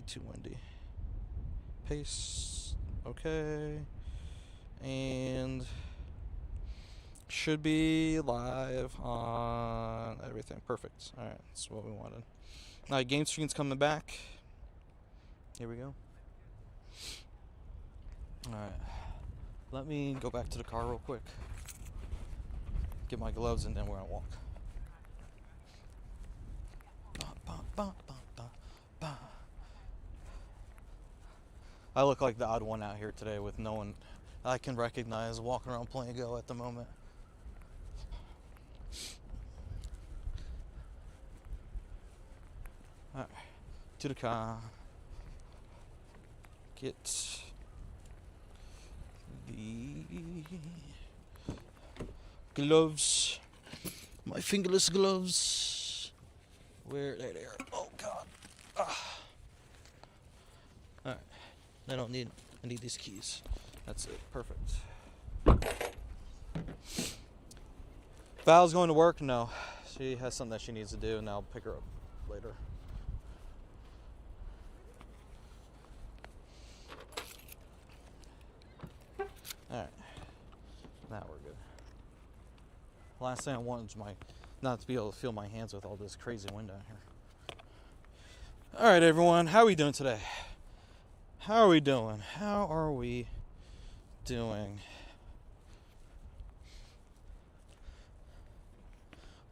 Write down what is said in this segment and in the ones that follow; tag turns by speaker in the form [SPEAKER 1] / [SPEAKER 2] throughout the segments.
[SPEAKER 1] too windy. Pace. Okay. And should be live on everything. Perfect. Alright, that's what we wanted. Alright, game screen's coming back. Here we go. Alright. Let me go back to the car real quick. Get my gloves and then we're gonna walk. I look like the odd one out here today with no one I can recognize walking around playing Go at the moment. Alright, to the car. Get the gloves. My fingerless gloves. Where they are? Oh God. Alright. I need these keys. That's it. Perfect. Val's going to work? No. She has something that she needs to do and I'll pick her up later. Alright. Now we're good. Last thing I want is not to be able to feel my hands with all this crazy wind out here. Alright everyone, how are we doing today? How are we doing?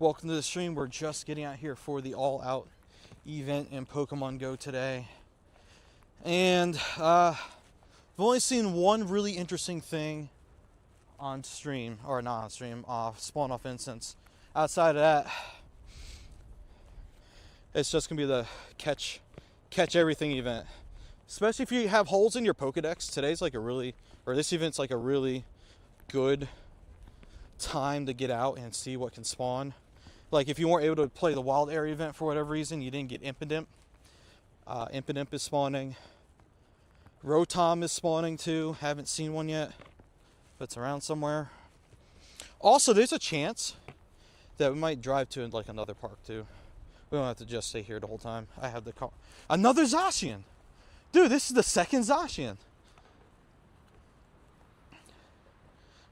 [SPEAKER 1] Welcome to the stream. We're just getting out here for the all-out event in Pokemon Go today. And I've only seen one really interesting thing on stream, or not on stream, spawn off instance. Outside of that, it's just gonna be the catch everything event. Especially if you have holes in your Pokedex, this event's like a really good time to get out and see what can spawn. Like if you weren't able to play the wild area event for whatever reason, you didn't get Impidimp. Impidimp is spawning. Rotom is spawning too. Haven't seen one yet, but it's around somewhere. Also, there's a chance that we might drive to like another park too. We don't have to just stay here the whole time. I have the car. Another Zacian! Dude, this is the second Zacian.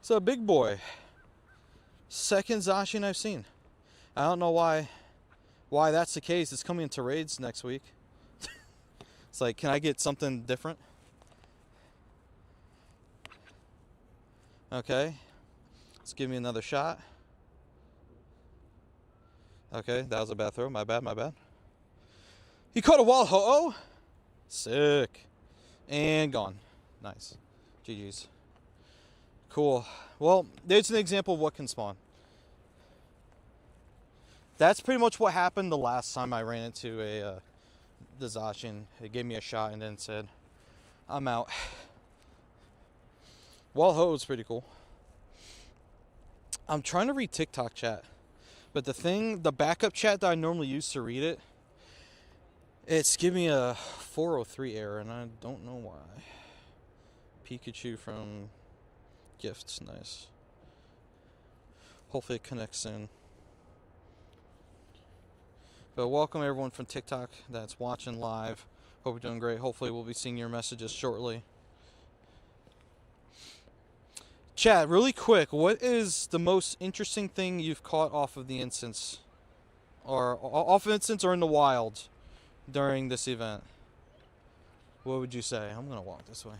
[SPEAKER 1] So big boy. Second Zacian I've seen. I don't know why that's the case. It's coming into raids next week. It's like, can I get something different? Okay. Let's give me another shot. Okay, that was a bad throw. My bad. He caught a wall ho-oh. Sick. And gone. Nice. GG's. Cool. Well, there's an example of what can spawn. That's pretty much what happened the last time I ran into the Zacian. It gave me a shot and then said, I'm out. Wall ho is pretty cool. I'm trying to read TikTok chat. But the backup chat that I normally use to read it, it's giving me a 403 error, and I don't know why. Pikachu from Gifts, nice. Hopefully it connects soon. But welcome everyone from TikTok that's watching live. Hope you're doing great. Hopefully we'll be seeing your messages shortly. Chat, really quick, what is the most interesting thing you've caught off of the instance? Or off instance or in the wild during this event? What would you say? I'm going to walk this way.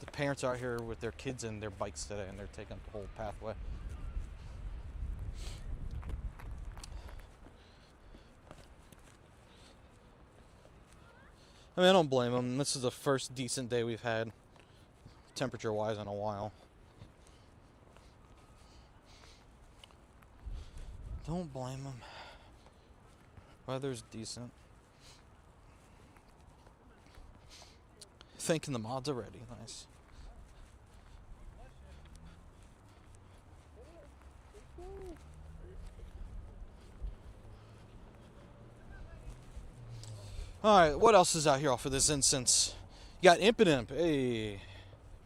[SPEAKER 1] The parents are out here with their kids and their bikes today, and they're taking the whole pathway. I mean, I don't blame them. This is the first decent day we've had, temperature-wise, in a while. Don't blame them. Weather's decent. Thanking the mods already. Nice. Alright, what else is out here off of this instance? You got Impidimp. Hey.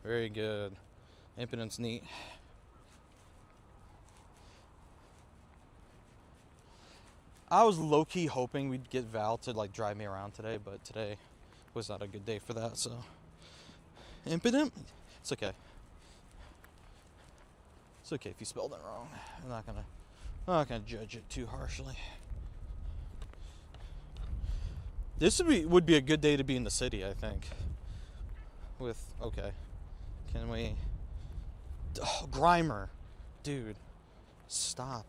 [SPEAKER 1] Very good. Impidimp's neat. I was low-key hoping we'd get Val to like drive me around today, but today was not a good day for that, so. Impotent? It's okay. It's okay if you spelled it wrong. I'm not gonna judge it too harshly. This would be a good day to be in the city, I think. Okay. Can we... Oh, Grimer. Dude. Stop.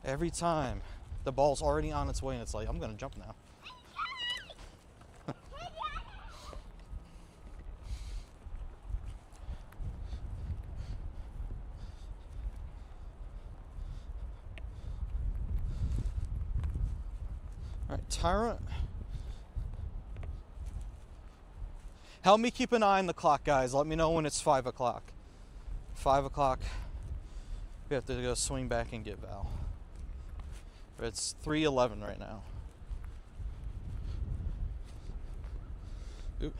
[SPEAKER 1] Every time. The ball's already on its way and it's like, I'm gonna jump now. Alright, Tyrant. Help me keep an eye on the clock, guys. Let me know when it's 5 o'clock. 5 o'clock. We have to go swing back and get Val. It's 3:11 right now. Oop.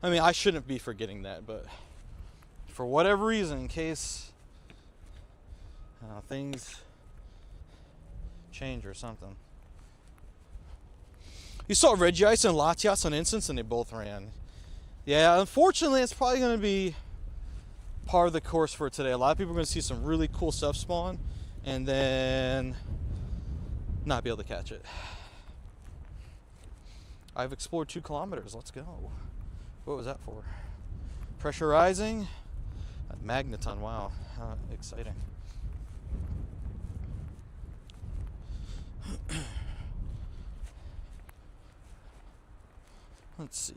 [SPEAKER 1] I mean, I shouldn't be forgetting that, but for whatever reason, in case things change or something. You saw Regice and Latias on Instance, and they both ran. Yeah, unfortunately, it's probably going to be part of the course for today. A lot of people are going to see some really cool stuff spawn, and then not be able to catch it. I've explored 2 kilometers. Let's go. What was that for? Pressure rising. Magneton. Wow. Exciting. Let's see.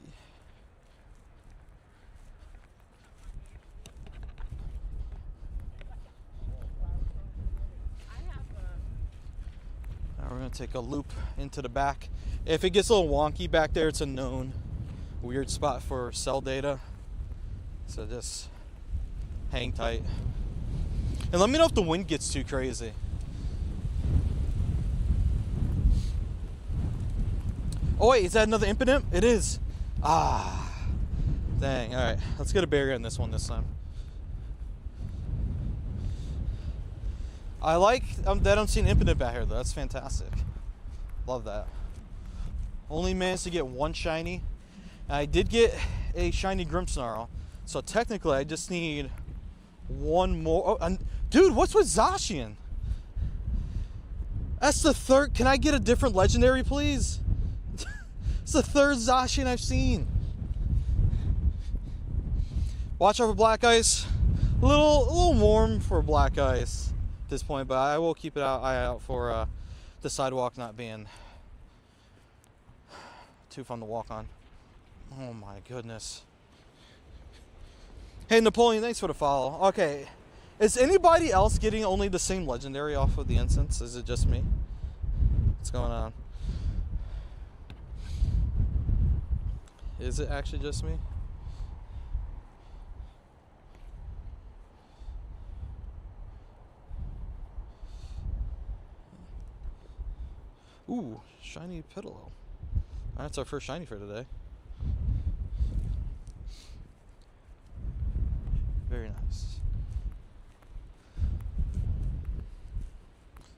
[SPEAKER 1] Now we're going to take a loop into the back. If it gets a little wonky back there, it's a known weird spot for cell data. So just hang tight. And let me know if the wind gets too crazy. Oh wait, is that another impotent? It is. Ah. Dang, alright. Let's get a barrier on this one this time. I like that I'm seeing impotent back here though. That's fantastic. Love that. Only managed to get 1 shiny. I did get a shiny Grimmsnarl. So technically I just need 1 more. Oh, dude, what's with Zacian? That's the 3rd. Can I get a different legendary, please? It's the 3rd Zacian I've seen. Watch out for black ice. A little warm for black ice at this point, but I will keep an eye out for the sidewalk not being too fun to walk on. Oh my goodness. Hey Napoleon, thanks for the follow. Okay, is anybody else getting only the same legendary off of the instance? Is it just me? What's going on? Is it actually just me? Ooh, shiny Pitalo. That's our first shiny for today. Very nice.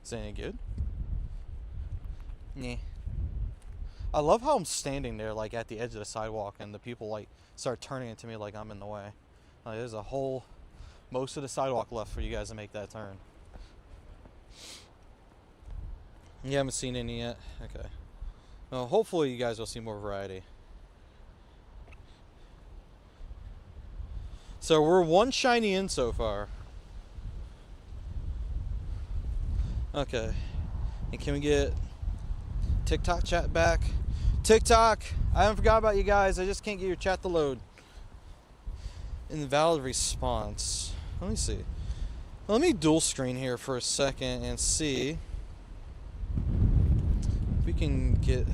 [SPEAKER 1] Is that any good? Nah. I love how I'm standing there like at the edge of the sidewalk and the people like start turning into me like I'm in the way. Like, there's a whole most of the sidewalk left for you guys to make that turn. You haven't seen any yet? Okay. Well, hopefully you guys will see more variety. So we're 1 shiny in so far. Okay. And can we get TikTok chat back? TikTok, I haven't forgot about you guys. I just can't get your chat to load. Invalid response. Let me see. Let me dual screen here for a second and see if we can get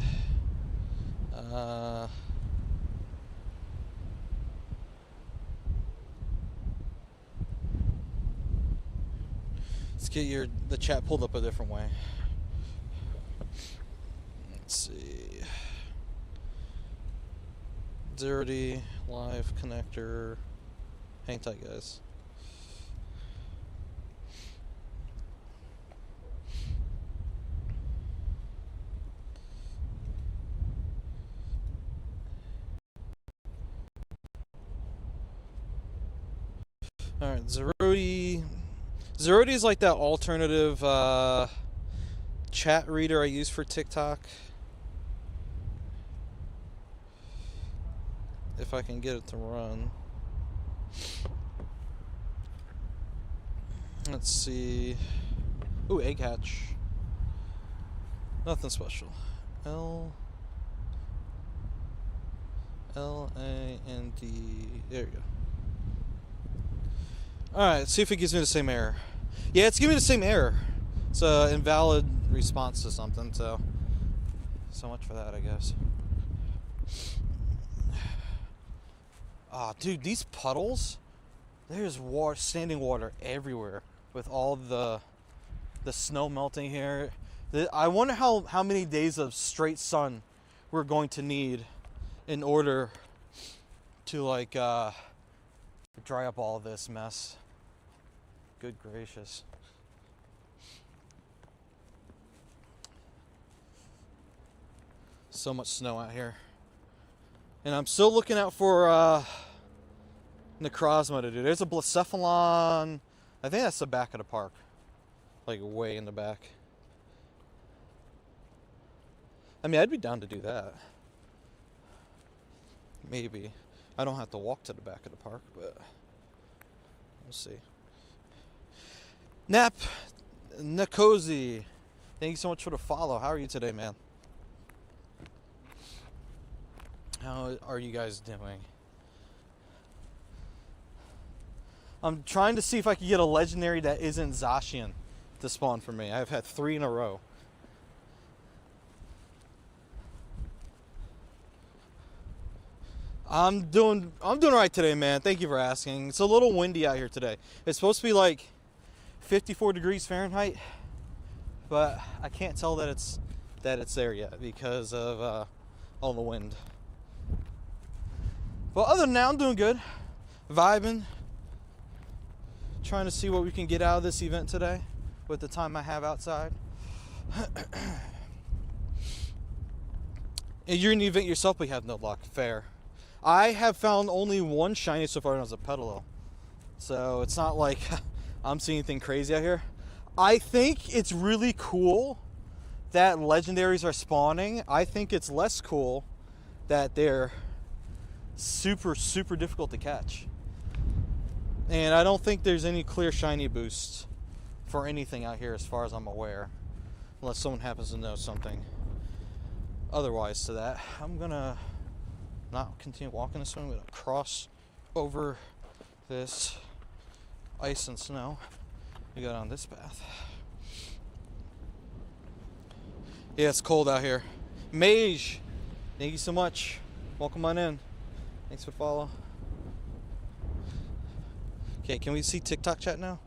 [SPEAKER 1] let's get the chat pulled up a different way. Let's see. 0D live connector. Hang tight, guys. Alright, Zeroti. Zeroti is like that alternative chat reader I use for TikTok. If I can get it to run. Let's see. Ooh, egg hatch. Nothing special. L-A-N-D. There you go. Alright, see if it gives me the same error. Yeah, it's giving me the same error. It's an invalid response to something, so much for that, I guess. Ah, dude, these puddles, there's water, standing water everywhere with all the snow melting here. I wonder how many days of straight sun we're going to need in order to like dry up all this mess. Good gracious. So much snow out here. And I'm still looking out for Necrozma to do. There's a Blacephalon. I think that's the back of the park. Like way in the back. I mean, I'd be down to do that. Maybe. I don't have to walk to the back of the park, but we'll see. Nap Nakosi. Thank you so much for the follow. How are you today, man? How are you guys doing? I'm trying to see if I can get a legendary that isn't Zacian to spawn for me. I've had 3 in a row. I'm doing alright today, man. Thank you for asking. It's a little windy out here today. It's supposed to be like 54 degrees Fahrenheit, but I can't tell that it's there yet because of all the wind. But other than that, I'm doing good. Vibing. Trying to see what we can get out of this event today with the time I have outside. And you're in the event yourself, but you have no luck. Fair. I have found only one shiny so far, and it was a Petalil. So it's not like I'm seeing anything crazy out here. I think it's really cool that legendaries are spawning. I think it's less cool that they're super difficult to catch. And I don't think there's any clear shiny boosts for anything out here as far as I'm aware. Unless someone happens to know something otherwise to that. I'm gonna not continue walking this way. I'm gonna cross over this ice and snow. We got on this path. Yeah, it's cold out here. Mage, thank you so much. Welcome on in. Thanks for the follow. Okay, can we see TikTok chat now?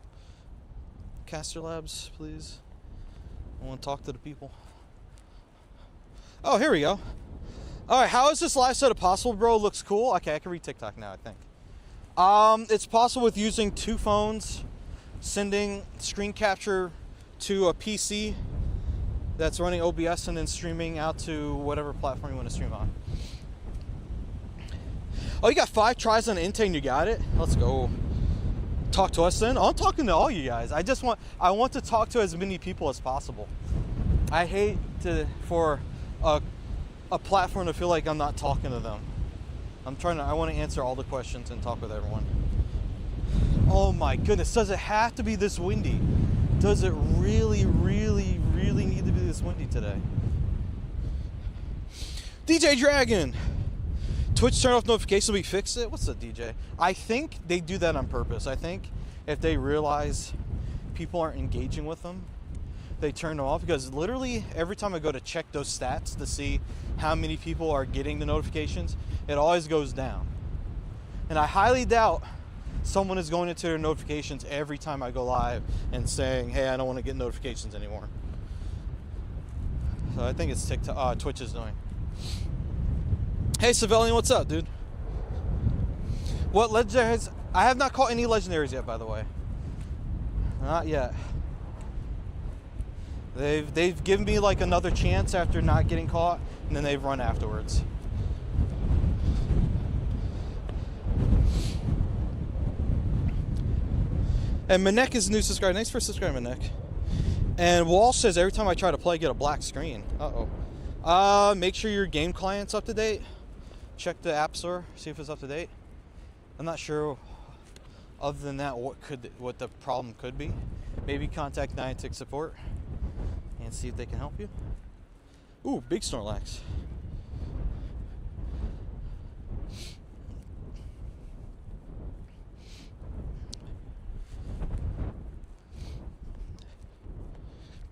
[SPEAKER 1] Caster Labs, please. I want to talk to the people. Oh, here we go. Alright, how is this live setup possible, bro? Looks cool. Okay, I can read TikTok now, I think. It's possible with using 2 phones, sending screen capture to a PC that's running OBS and then streaming out to whatever platform you want to stream on. Oh, you got 5 tries on Intake and you got it? Let's go. Talk to us then. I'm talking to all you guys. I want to talk to as many people as possible. I hate for a platform to feel like I'm not talking to them. I want to answer all the questions and talk with everyone. Oh my goodness, does it have to be this windy? Does it really need to be this windy today? DJ Dragon! Twitch turn off notifications, we fix it? What's up, DJ? I think they do that on purpose. I think if they realize people aren't engaging with them, they turn them off, because literally every time I go to check those stats to see how many people are getting the notifications, it always goes down. And I highly doubt someone is going into their notifications every time I go live and saying, hey, I don't want to get notifications anymore. So I think it's Twitch is doing. Hey, Civilian, what's up, dude? What legendaries? I have not caught any legendaries yet, by the way. Not yet. They've given me like another chance after not getting caught, and then they've run afterwards. And Manek is a new subscriber. Thanks for subscribing, Manek. And Walsh says every time I try to play, I get a black screen. Make sure your game client's up to date. Check the App Store, see if it's up to date. I'm not sure. Other than that, what the problem could be. Maybe contact Niantic support and see if they can help you. Ooh, big Snorlax.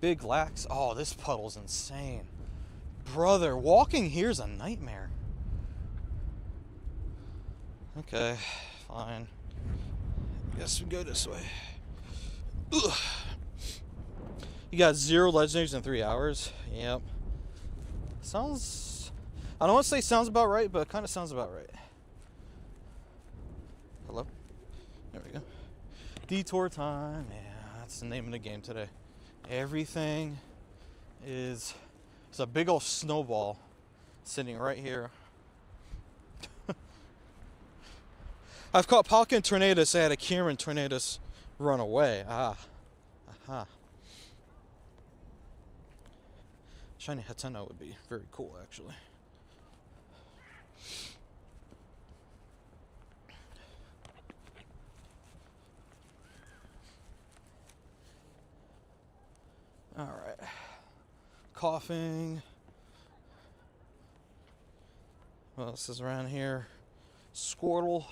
[SPEAKER 1] Big Lax. Oh, this puddle's insane. Brother, walking here's a nightmare. Okay, fine. Guess we go this way. Ugh. You got 0 legendaries in 3 hours? Yep. Sounds... I don't want to say sounds about right, but it kind of sounds about right. Hello? There we go. Detour time. Yeah, that's the name of the game today. Everything is... It's a big old snowball sitting right here. I've caught Palkia and Tornadus. I had a Kieran Tornadus run away. Aha. Shiny Hateno would be very cool, actually. All right. Coughing. What else is around here? Squirtle.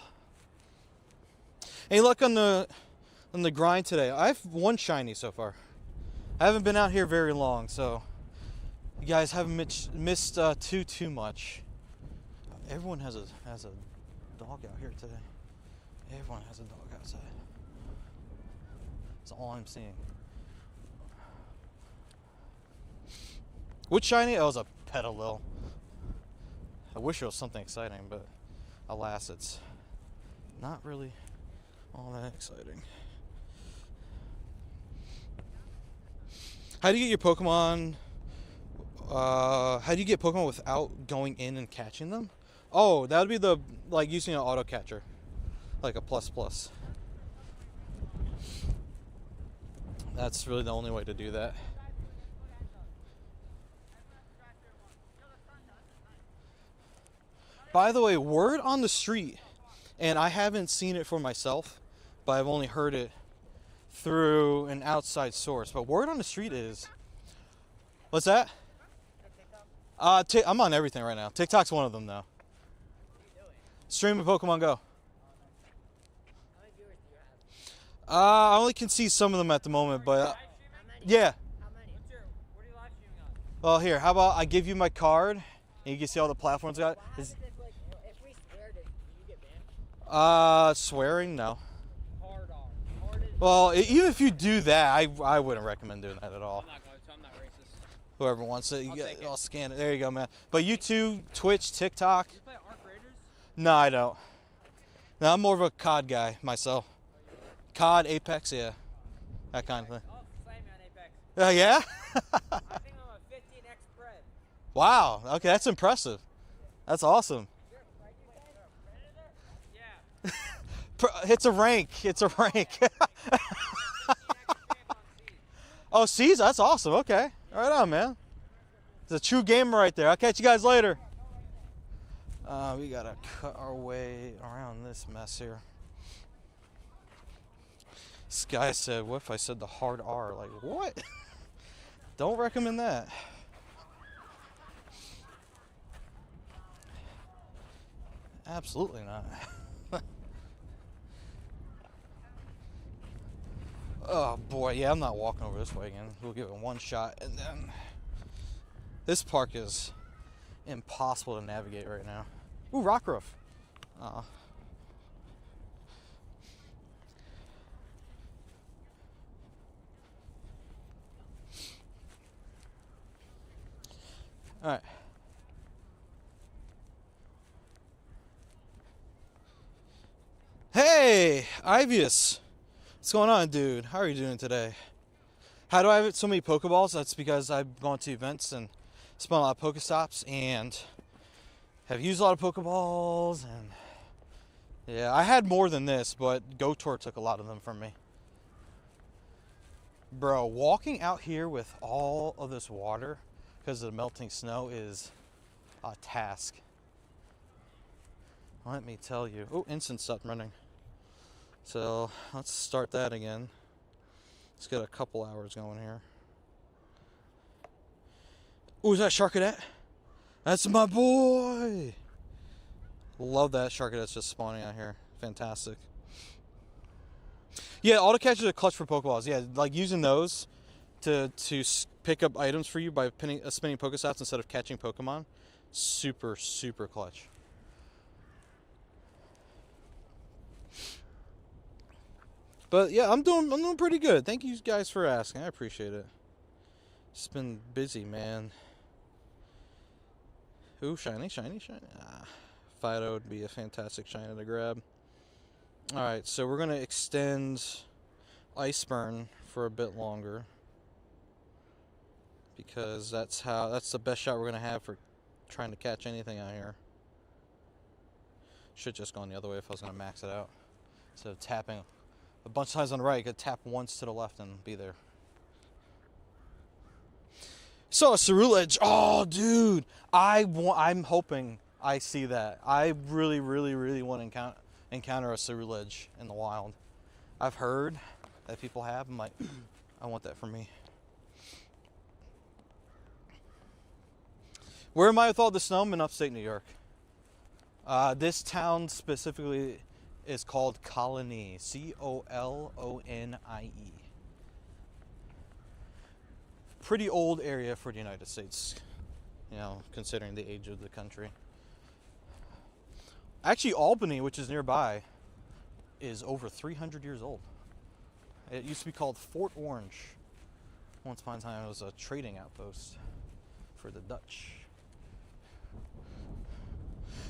[SPEAKER 1] Any luck on the grind today? I've one shiny so far. I haven't been out here very long, so you guys haven't missed too much. Everyone has a dog out here today. Everyone has a dog outside. That's all I'm seeing. Which shiny? Oh, it was a Petalil. I wish it was something exciting, but alas, it's not really all that exciting. How do you get your Pokemon? How do you get Pokemon without going in and catching them? Oh, that would be like using an auto catcher, like a plus. That's really the only way to do that. By the way, word on the street, and I haven't seen it for myself, but I've only heard it through an outside source. But word on the street is, what's that? I'm on everything right now. TikTok's one of them, though. Streaming Pokemon Go. I only can see some of them at the moment, but yeah. Well, here, how about I give you my card, and you can see all the platforms I got. Swearing? No. Well, even if you do that, I wouldn't recommend doing that at all. I'm not racist. Whoever wants it, I'll scan it. There you go, man. But YouTube, Twitch, TikTok. Do you play Arc Raiders? No, I don't. No, I'm more of a COD guy myself. COD, Apex, yeah. That kind of thing. Oh, slay me on Apex. Yeah? I think I'm a 15x spread. Wow. Okay, that's impressive. That's awesome. It's a rank. Oh, C's? That's awesome. Okay. Right on, man. It's a true gamer right there. I'll catch you guys later. We got to cut our way around this mess here. This guy said, what if I said the hard R? Like, what? Don't recommend that. Absolutely not. Oh boy, yeah, I'm not walking over this way again. We'll give it one shot, and then this park is impossible to navigate right now. Ooh, Rockruff. All right. Hey, Ivius. What's going on, dude? How are you doing today? How do I have so many Pokeballs? That's because I've gone to events and spent a lot of Pokestops and have used a lot of Pokeballs. And yeah, I had more than this, but GoTour took a lot of them from me. Bro, walking out here with all of this water because of the melting snow is a task. Let me tell you. Oh, incense stopped running. So let's start that again. Let's get a couple hours going here. Oh, is that Sharkadet? That's my boy! Love that Sharkadet's just spawning out here. Fantastic. Yeah, auto catchers are clutch for Pokeballs. Yeah, like using those to pick up items for you by spinning Pokestops instead of catching Pokemon. Super, super clutch. But yeah, I'm doing pretty good. Thank you guys for asking. I appreciate it. It's been busy, man. Ooh, shiny. Fido would be a fantastic shiny to grab. Alright, so we're going to extend Iceburn for a bit longer. Because that's the best shot we're going to have for trying to catch anything out here. Should just gone the other way if I was going to max it out. Instead of tapping a bunch of times on the right, I could tap once to the left and be there. So a Cerulege. Oh, dude. I'm hoping I see that. I really, really, really want to encounter a Cerulege in the wild. I've heard that people have. I'm like, I want that for me. Where am I with all the snow? I'm in upstate New York. This town specifically is called Colony. Coloniie. Pretty old area for the United States, you know, considering the age of the country. Actually, Albany, which is nearby, is over 300 years old. It used to be called Fort Orange. Once upon a time, it was a trading outpost for the Dutch.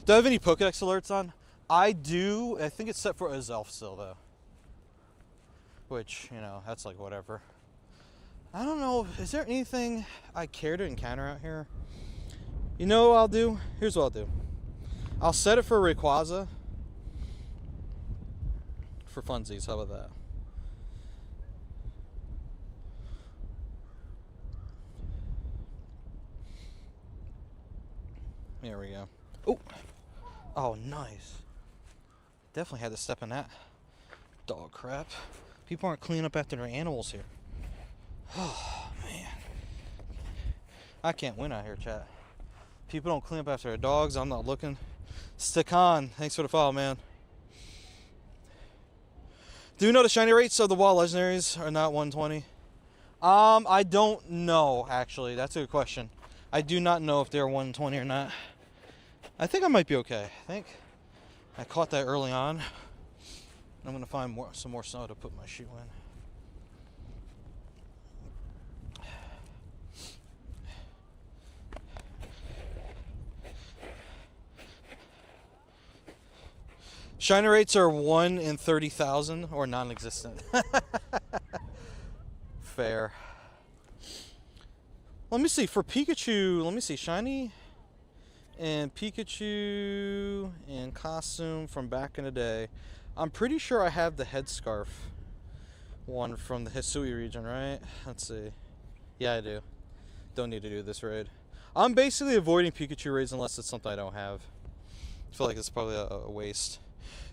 [SPEAKER 1] Do I have any Pokedex alerts on? I do. I think it's set for Azelf still, though. Which, you know, that's like whatever. I don't know. Is there anything I care to encounter out here? You know what I'll do? Here's what I'll do. I'll set it for Rayquaza. For funsies. How about that? There we go. Oh! Oh, nice. Definitely had to step in that dog crap. People aren't cleaning up after their animals here. Oh, man. I can't win out here, chat. People don't clean up after their dogs. I'm not looking. Stick on. Thanks for the follow, man. Do you know the shiny rates of the wild legendaries are not 120? I don't know, actually. That's a good question. I do not know if they're 120 or not. I think I might be okay. I think I caught that early on. I'm going to find some more snow to put my shoe in. Shiner rates are 1 in 30,000 or non-existent. Fair. Let me see. For Pikachu, let me see. Shiny and Pikachu and costume from back in the day. I'm pretty sure I have the headscarf one from the Hisui region, right? Let's see. Yeah, I do. Don't need to do this raid. I'm basically avoiding Pikachu raids unless it's something I don't have. I feel like it's probably a waste.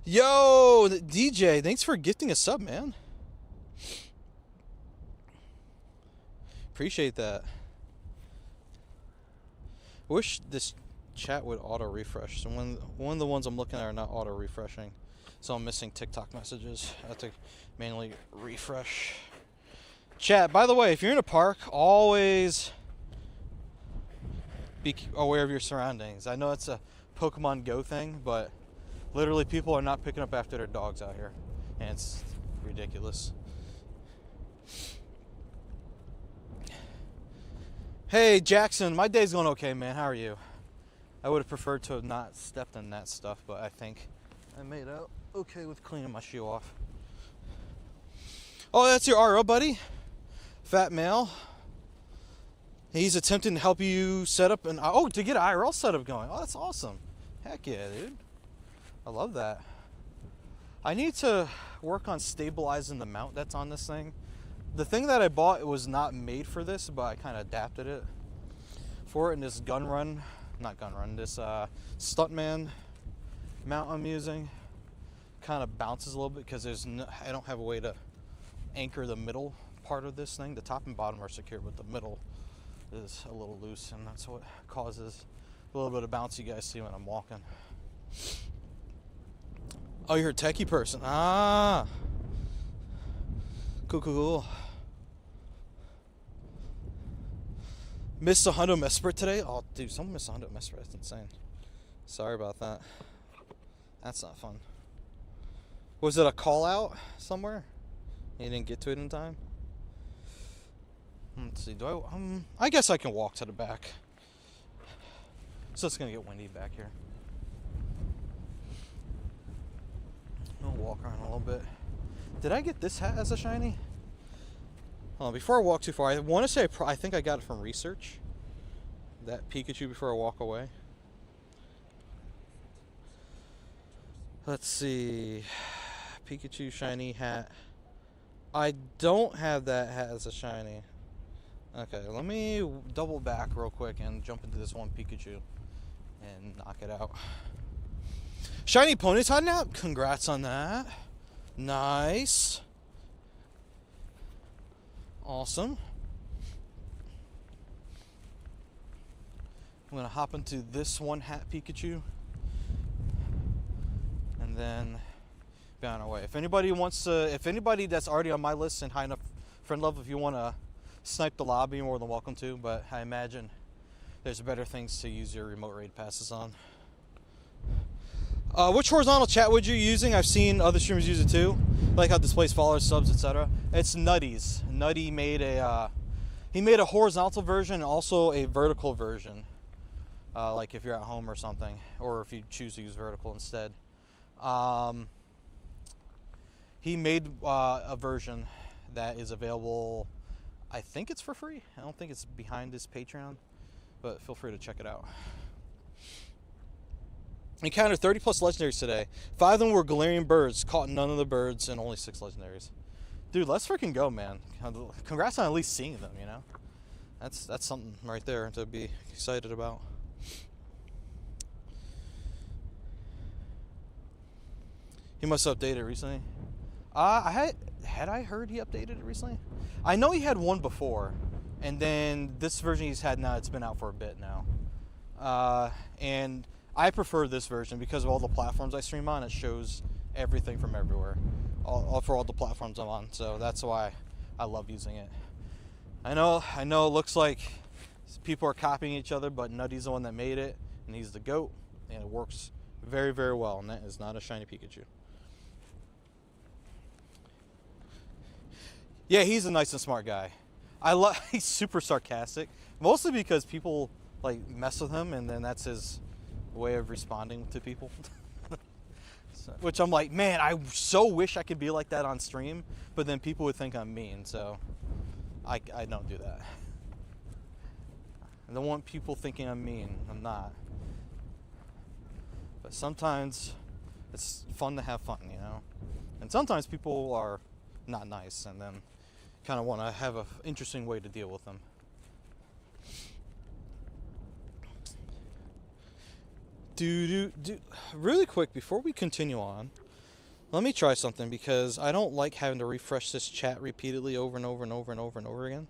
[SPEAKER 1] Yo, DJ, thanks for gifting a sub, man. Appreciate that. Wish this chat would auto refresh. So one of the ones I'm looking at are not auto refreshing. So I'm missing TikTok messages. I have to manually refresh. Chat, by the way, if you're in a park, always be aware of your surroundings. I know it's a Pokemon Go thing, but literally people are not picking up after their dogs out here. And it's ridiculous. Hey, Jackson, my day's going okay, man. How are you? I would have preferred to have not stepped in that stuff, but I think I made out okay with cleaning my shoe off. Oh, that's your RO buddy? Fat male. He's attempting to help you set up to get an IRL setup going. Oh, that's awesome. Heck yeah, dude. I love that. I need to work on stabilizing the mount that's on this thing. The thing that I bought, it was not made for this, but I kind of adapted it for it. And this this Stuntman mount I'm using kind of bounces a little bit because I don't have a way to anchor the middle part of this thing. The top and bottom are secure, but the middle is a little loose, and that's what causes a little bit of bounce you guys see when I'm walking. Oh, you're a techie person. Ah. Cool. Missed a hundo Mesper today? Oh, dude, someone missed a hundo Mesper. That's insane. Sorry about that. That's not fun. Was it a call out somewhere? You didn't get to it in time? Let's see. I guess I can walk to the back. So it's gonna get windy back here. I'll walk around a little bit. Did I get this hat as a shiny? Before I walk too far, I want to say I think I got it from research. That Pikachu before I walk away. Let's see. Pikachu shiny hat. I don't have that hat as a shiny. Okay, let me double back real quick and jump into this one Pikachu and knock it out. Shiny Ponyta now? Congrats on that. Nice. Awesome. I'm going to hop into this one hat Pikachu. And then be on our way. If anybody that's already on my list and high enough friend level, if you want to snipe the lobby, you're more than welcome to. But I imagine there's better things to use your remote raid passes on. Which horizontal chat would you using? I've seen other streamers use it too, like how it displays followers, subs, etc. It's Nutty's. Nutty made a horizontal version and also a vertical version. Like if you're at home or something, or if you choose to use vertical instead. He made a version that is available. I think it's for free. I don't think it's behind his Patreon, but feel free to check it out. Encountered 30 plus legendaries today. 5 of them were Galarian birds. Caught none of the birds and only 6 legendaries. Dude, let's freaking go, man. Congrats on at least seeing them, you know? That's something right there to be excited about. He must have updated recently. Had I heard he updated it recently? I know he had one before. And then this version he's had now, it's been out for a bit now. And I prefer this version because of all the platforms I stream on. It shows everything from everywhere, for all the platforms I'm on. So that's why I love using it. I know it looks like people are copying each other, but Nutty's the one that made it, and he's the GOAT, and it works very, very well. And that is not a shiny Pikachu. Yeah, he's a nice and smart guy. He's super sarcastic, mostly because people like mess with him, and then that's his way of responding to people. Which I'm like, man, I so wish I could be like that on stream, but then people would think I'm mean, so I don't do that. I don't want people thinking I'm mean. I'm not. But sometimes it's fun to have fun, you know? And sometimes people are not nice, and then kind of want to have an interesting way to deal with them. Really quick, before we continue on, let me try something because I don't like having to refresh this chat repeatedly over and over and over and over and over again.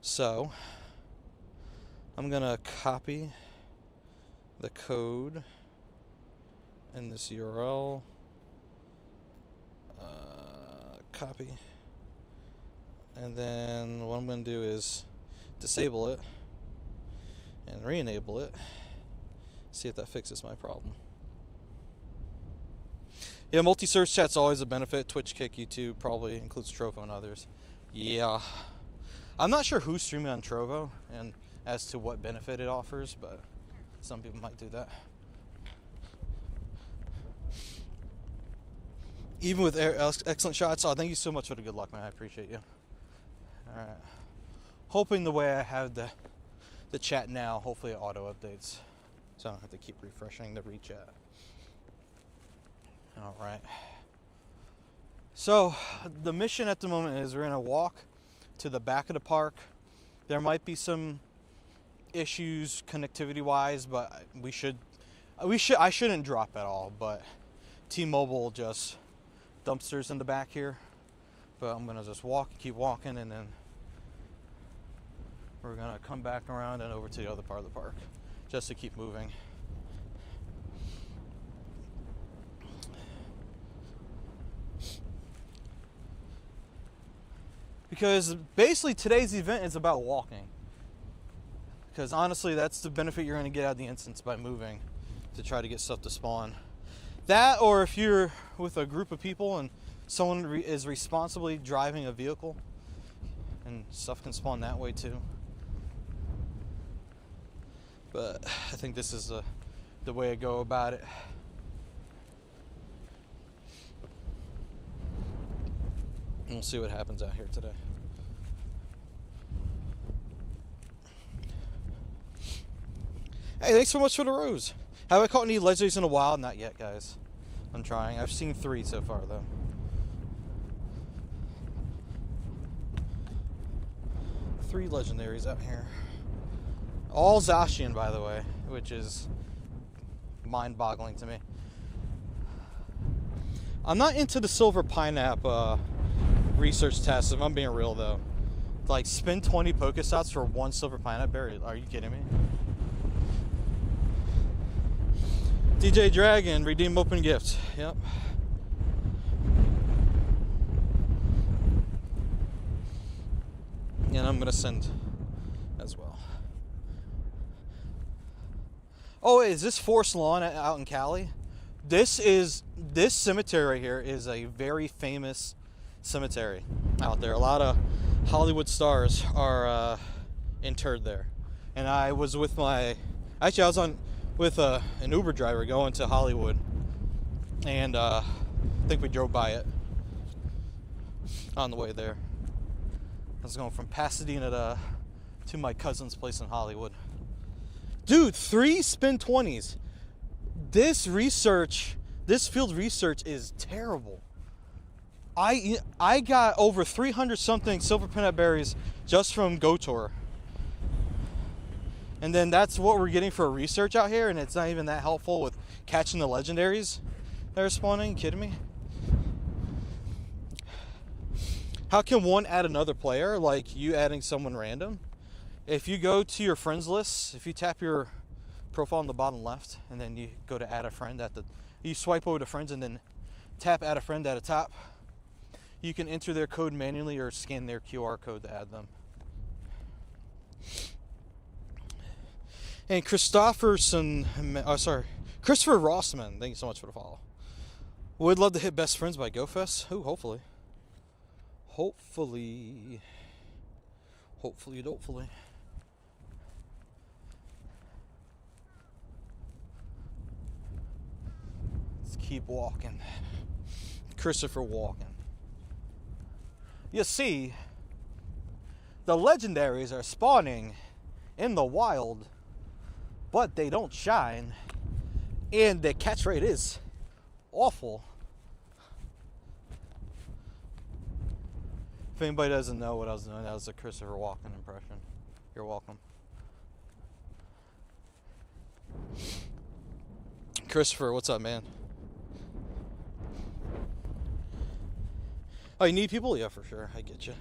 [SPEAKER 1] So, I'm going to copy the code in this URL. Copy. And then what I'm going to do is disable it and re-enable it. See if that fixes my problem. Yeah, multi-search chat's always a benefit. Twitch, Kick, YouTube, probably includes Trovo and others. Yeah. I'm not sure who's streaming on Trovo and as to what benefit it offers, but some people might do that. Even with excellent shots. Oh, thank you so much for the good luck, man. I appreciate you. All right. Hoping the way I have the chat now, hopefully it auto updates. So I don't have to keep refreshing the rechat. All right. So the mission at the moment is we're gonna walk to the back of the park. There might be some issues connectivity wise, but I shouldn't drop at all, but T-Mobile just dumpsters in the back here. But I'm gonna just keep walking, and then we're gonna come back around and over to the other part of the park just to keep moving. Because basically today's event is about walking. Because honestly, that's the benefit you're going to get out of the instance by moving to try to get stuff to spawn. That, or if you're with a group of people and someone is responsibly driving a vehicle, and stuff can spawn that way too. But I think this is the way to go about it. And we'll see what happens out here today. Hey, thanks so much for the rose. Have I caught any legendaries in a while? Not yet, guys. I'm trying. I've seen 3 so far, though. 3 legendaries out here. All Zacian, by the way, which is mind-boggling to me. I'm not into the silver pineapple research test, if I'm being real, though. Like, spend 20 Pokestops for 1 silver pineapple berry. Are you kidding me? DJ Dragon, redeem open gift. Yep. And I'm gonna send as well. Oh, is this Forest Lawn out in Cali? This cemetery right here is a very famous cemetery out there. A lot of Hollywood stars are interred there. And I was with an Uber driver going to Hollywood, and I think we drove by it on the way there. I was going from Pasadena to my cousin's place in Hollywood. Dude, 3 spin 20s. This field research is terrible. I got over 300 something silver peanut berries just from Go Tour. And then that's what we're getting for research out here, and it's not even that helpful with catching the legendaries that are spawning. You kidding me? How can one add another player, like you adding someone random? If you go to your friends list, if you tap your profile on the bottom left, and then you go to add a friend you swipe over to friends and then tap add a friend at the top, you can enter their code manually or scan their QR code to add them. And Christopher Rossman, thank you so much for the follow. Would love to hit Best Friends by GoFest. Ooh, hopefully. Hopefully. Let's keep walking. Christopher walking. You see, the legendaries are spawning in the wild, but they don't shine, and the catch rate is awful. If anybody doesn't know what I was doing, that was a Christopher Walken impression. You're welcome. Christopher, what's up, man? Oh, you need people? Yeah, for sure. I get you.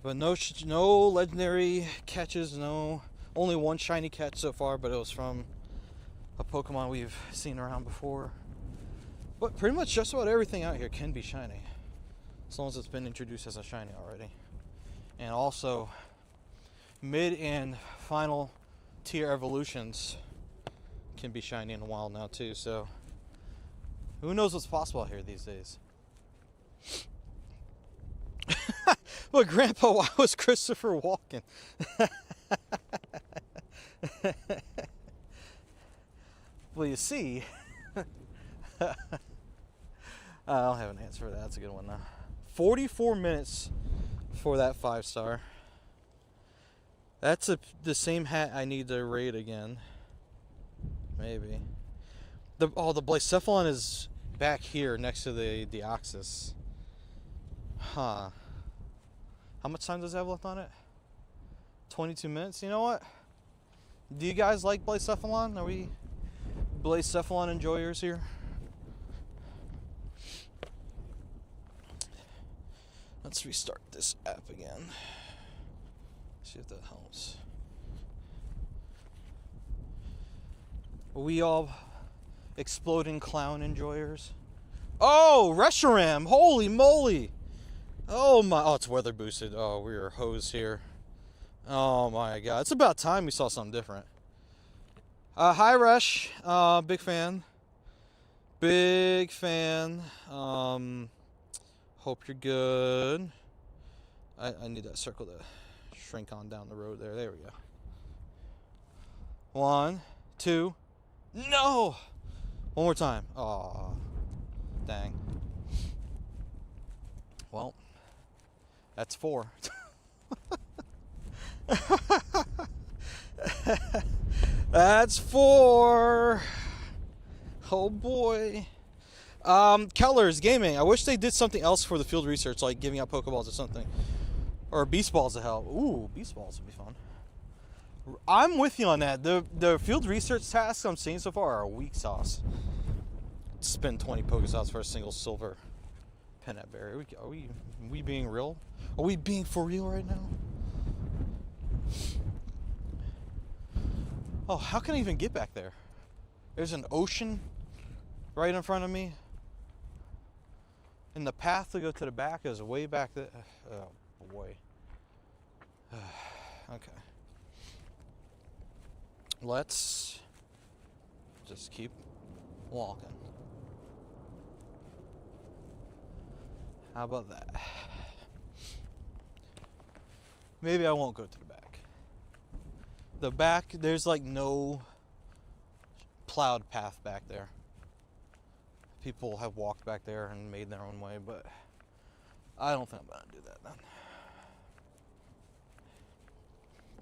[SPEAKER 1] But no legendary catches, only 1 shiny catch so far, but it was from a Pokemon we've seen around before. But pretty much just about everything out here can be shiny, as long as it's been introduced as a shiny already. And also, mid and final tier evolutions can be shiny in a while now too, so who knows what's possible out here these days. Look, Grandpa, why was Christopher Walken? Well, you see, I don't have an answer for that. That's a good one, though. 44 minutes for that 5-star. That's the same hat I need to raid again. Maybe. The Blacephalon is back here next to the Deoxys. Huh. How much time does it have left on it? 22 minutes. You know what? Do you guys like Blacephalon? Are we Blacephalon enjoyers here? Let's restart this app again. See if that helps. Are we all exploding clown enjoyers? Oh, Reshiram! Holy moly! Oh my! Oh, it's weather boosted. Oh, we are hosed here. Oh my god! It's about time we saw something different. Hi, Resh. Big fan. Big fan. Hope you're good. I need that circle to shrink on down the road there. There we go. 1, 2. No! One more time. Aw. Dang. Well, that's 4. That's 4. Oh boy. Keller's Gaming. I wish they did something else for the field research, like giving out Pokeballs or something. Or Beast Balls to help. Ooh, Beast Balls would be fun. I'm with you on that. The field research tasks I'm seeing so far are weak sauce. Spend 20 Pokestops for a single silver Peanut Berry. Are we being real? Are we being for real right now? Oh, how can I even get back there? There's an ocean right in front of me. And the path to go to the back is way back there. Oh, boy. Okay. Let's just keep walking. How about that? Maybe I won't go to the back. The back, there's like no plowed path back there. People have walked back there and made their own way, but I don't think I'm gonna do that then.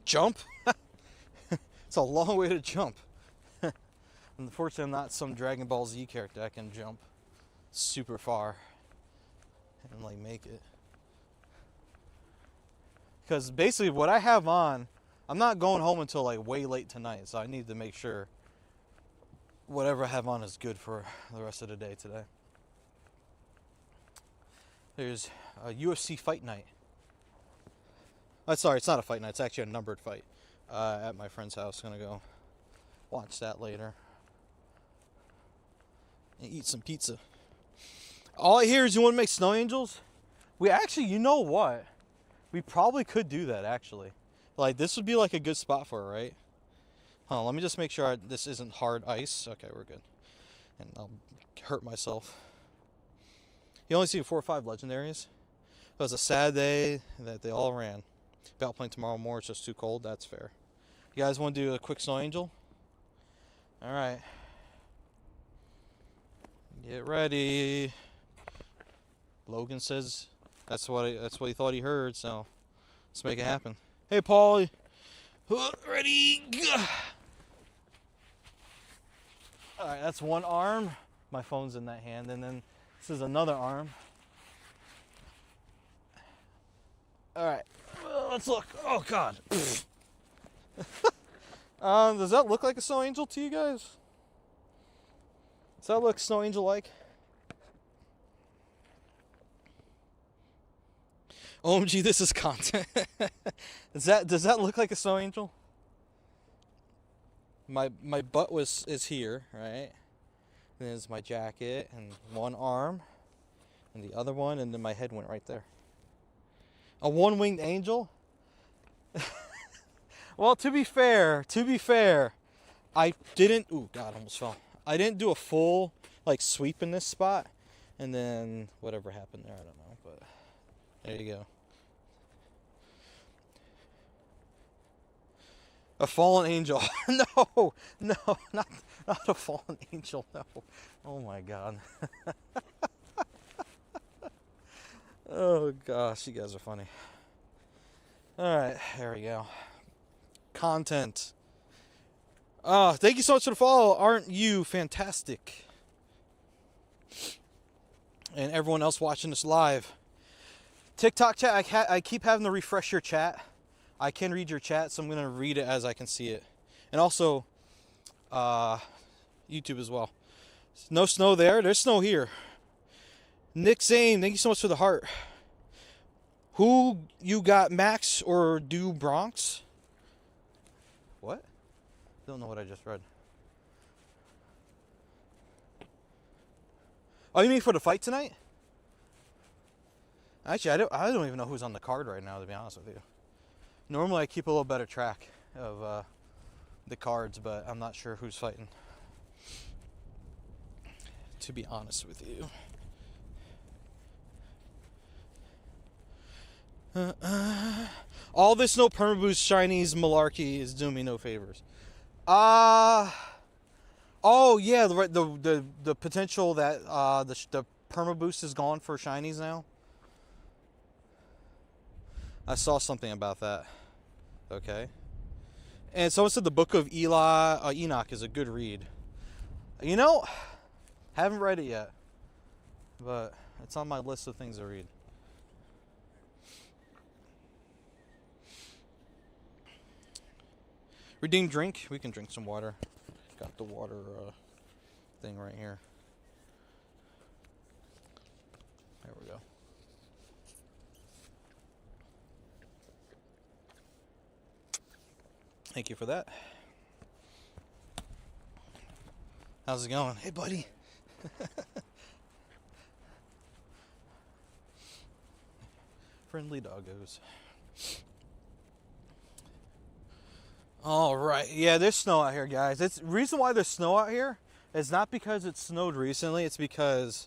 [SPEAKER 1] Jump? It's a long way to jump. Unfortunately, I'm not some Dragon Ball Z character that can jump super far and like make it. Because basically what I have on, I'm not going home until like way late tonight, so I need to make sure whatever I have on is good for the rest of the day today. There's a UFC fight night. Sorry, it's not a fight night. It's actually a numbered fight at my friend's house. Gonna go watch that later and eat some pizza. All I hear is you want to make snow angels. We actually, you know what? We probably could do that actually. Like this would be like a good spot for it, right? Hold on, let me just make sure this isn't hard ice. Okay, we're good. And I'll hurt myself. You only see 4 or 5 legendaries. It was a sad day that they all ran. About playing tomorrow more, it's just too cold. That's fair. You guys want to do a quick snow angel? All right. Get ready. Logan says that's what he thought he heard. So let's make it happen. Hey, Paul. Ready? All right, that's one arm. My phone's in that hand, and then this is another arm. All right, let's look. Oh God. Does that look like a snow angel to you guys? Does that look snow angel like? OMG, this is content. Does that look like a snow angel? My butt is here, right? And there's my jacket and one arm and the other one, and then my head went right there. A one-winged angel? Well, to be fair, I didn't. Ooh, God, I almost fell. I didn't do a full like sweep in this spot, and then whatever happened there, I don't know. But there you go. A fallen angel. No, not a fallen angel. No. Oh my God. Oh gosh, you guys are funny. All right, there we go. content. Thank you so much for the follow. Aren't you fantastic? And everyone else watching this live. TikTok chat, I keep having to refresh your chat. I can read your chat, so I'm going to read it as I can see it. And also, YouTube as well. No snow there. There's snow here. Nick Zane, thank you so much for the heart. Who you got, Max or do Bronx? What? Don't know what I just read. Oh, you mean for the fight tonight? Actually, I don't even know who's on the card right now, to be honest with you. Normally, I keep a little better track of the cards, but I'm not sure who's fighting, to be honest with you. All this no perma boost Chinese malarkey is doing me no favors. Oh yeah, the potential that the perma boost is gone for shinies now. I saw something about that. Okay. And someone said the Book of Enoch is a good read. You know, haven't read it yet, but it's on my list of things to read. Redeem drink. We can drink some water. Got the water thing right here. There we go. Thank you for that. How's it going? Hey, buddy. Friendly doggos. All right. Yeah, there's snow out here, guys. It's reason why there's snow out here is not because it snowed recently. It's because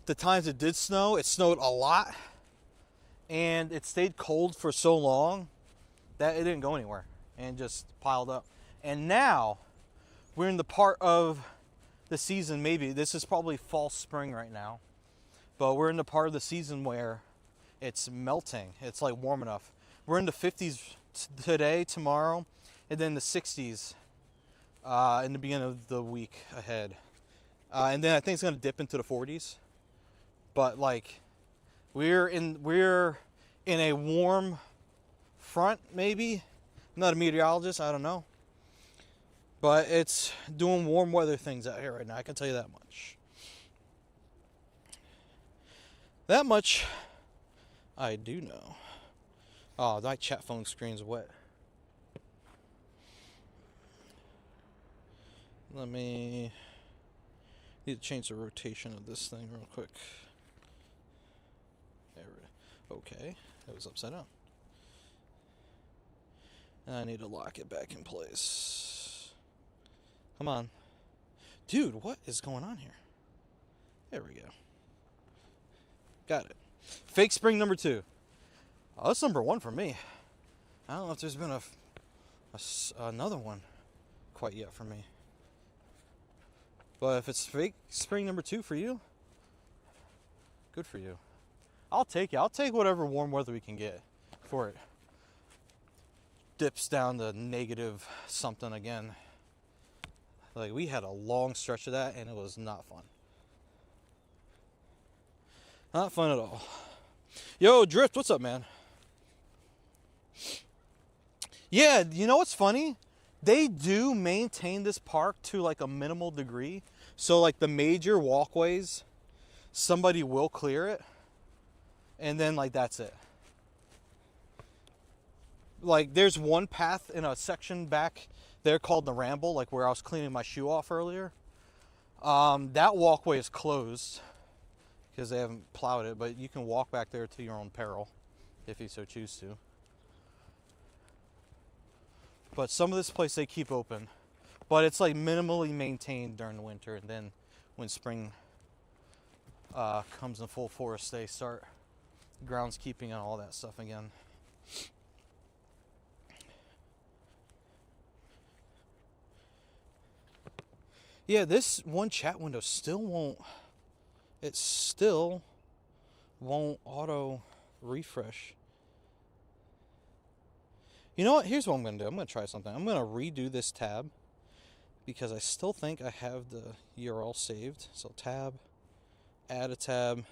[SPEAKER 1] the times it did snow, it snowed a lot, and it stayed cold for so long that it didn't go anywhere and just piled up. And now we're in the part of the season, maybe this is probably fall spring right now, but we're in the part of the season where it's melting. It's like warm enough. We're in the 50s today, tomorrow, and then the 60s in the beginning of the week ahead. And then I think it's gonna dip into the 40s. But like we're in a warm front, maybe. I'm not a meteorologist, I don't know. But it's doing warm weather things out here right now, I can tell you that much. That much I do know. Oh, my chat phone screen's wet. Let me need to change the rotation of this thing real quick. There we go. Okay, that was upside down. And I need to lock it back in place. Come on. Dude, what is going on here? There we go. Got it. Fake spring number 2. Oh, that's number 1 for me. I don't know if there's been another one quite yet for me. But if it's fake spring number 2 for you, good for you. I'll take it. I'll take whatever warm weather we can get before it dips down to negative something again. Like, we had a long stretch of that, and it was not fun. Not fun at all. Yo, Drift, what's up, man? Yeah, you know what's funny? They do maintain this park to like a minimal degree. So like the major walkways, somebody will clear it. And then like that's it. Like there's one path in a section back there called the Ramble, like where I was cleaning my shoe off earlier. That walkway is closed because they haven't plowed it, but you can walk back there to your own peril if you so choose to. But some of this place they keep open, but it's like minimally maintained during the winter, and then when spring comes in full force, they start groundskeeping and all that stuff again. Yeah, this one chat window still won't auto refresh. You know what? Here's what I'm going to do. I'm going to try something. I'm going to redo this tab because I still think I have the URL saved. So tab, add a tab,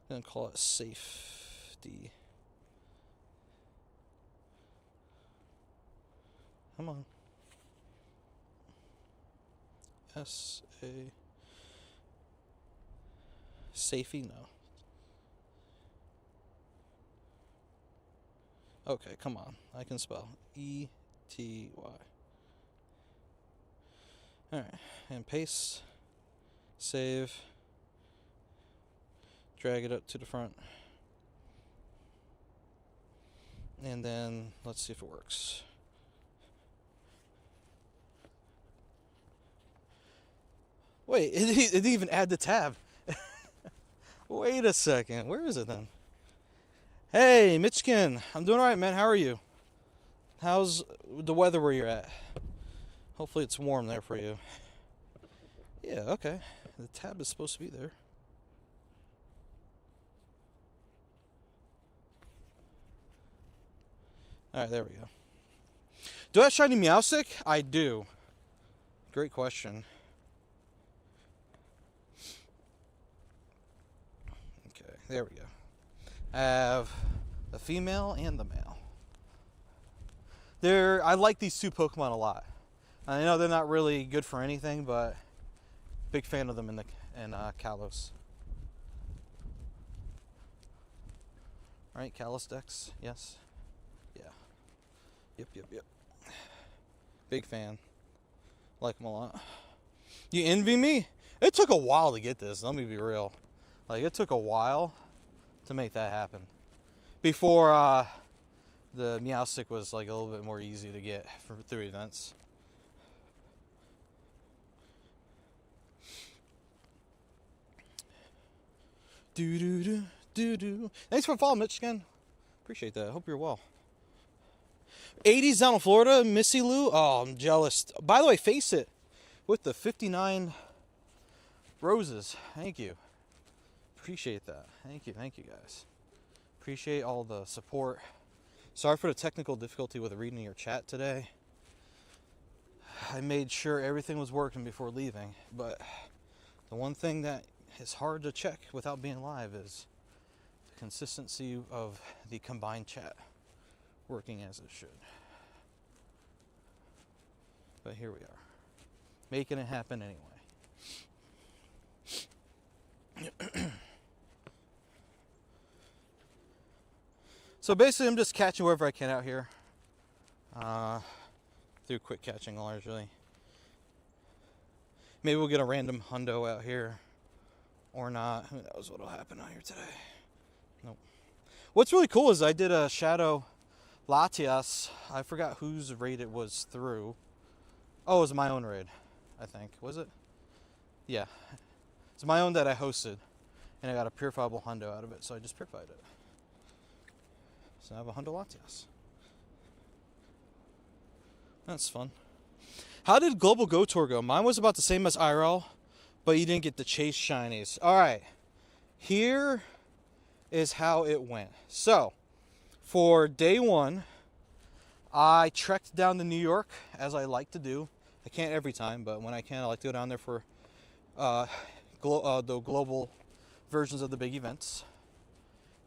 [SPEAKER 1] then call it safety. Come on. S-A... Safety? No. Okay, come on. I can spell. E-T-Y. Alright, and paste. Save. Drag it up to the front. And then, let's see if it works. Wait, it didn't even add the tab. Wait a second. Where is it then? Hey, Mitchkin. I'm doing alright, man. How are you? How's the weather where you're at? Hopefully it's warm there for you. Yeah, okay. The tab is supposed to be there. Alright, there we go. Do I have shiny Meowstic? I do. Great question. Okay, there we go. I have the female and the male. I like these two Pokemon a lot. I know they're not really good for anything, but big fan of them in Kalos. Right, Kalos decks, yes. Yeah. Yep. Big fan. Like them a lot. You envy me? It took a while to get this, let me be real. Like, it took a while to make that happen. Before the Meowstic was like a little bit more easy to get through events. Do. Thanks for following, Michigan. Appreciate that. Hope you're well. 80s down in Florida, Missy Lou. Oh, I'm jealous. By the way, Face It with the 59 roses. Thank you. Appreciate that. Thank you, guys. Appreciate all the support. Sorry for the technical difficulty with reading your chat today. I made sure everything was working before leaving, but the one thing that is hard to check without being live is the consistency of the combined chat working as it should. But here we are, making it happen anyway. So basically, I'm just catching wherever I can out here. Through quick catching largely. Maybe we'll get a random hundo out here. Or not. Who knows what'll happen out here today. Nope. What's really cool is I did a Shadow Latias. I forgot whose raid it was through. Oh, it was my own raid, I think. Was it? Yeah. It's my own that I hosted. And I got a purifiable hundo out of it, so I just purified it. So I have a Hundo Latias. That's fun. How did Global Go Tour go? Mine was about the same as IRL, but you didn't get the chase shinies. Alright. Here is how it went. So, for day one, I trekked down to New York, as I like to do. I can't every time, but when I can, I like to go down there for the global versions of the big events.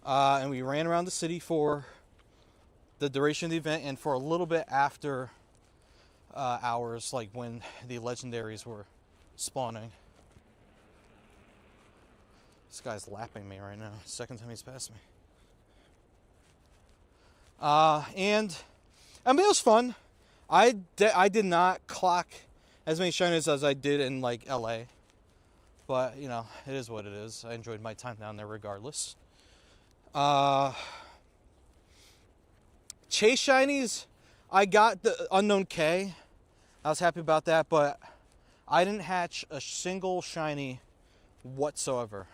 [SPEAKER 1] And we ran around the city for the duration of the event and for a little bit after hours, like when the legendaries were spawning. This guy's lapping me right now. Second time he's passed me. And I mean, it was fun. I did not clock as many shinies as I did in like LA. But, you know, it is what it is. I enjoyed my time down there regardless. Chase shinies, I got the Unknown K. I was happy about that, but I didn't hatch a single shiny whatsoever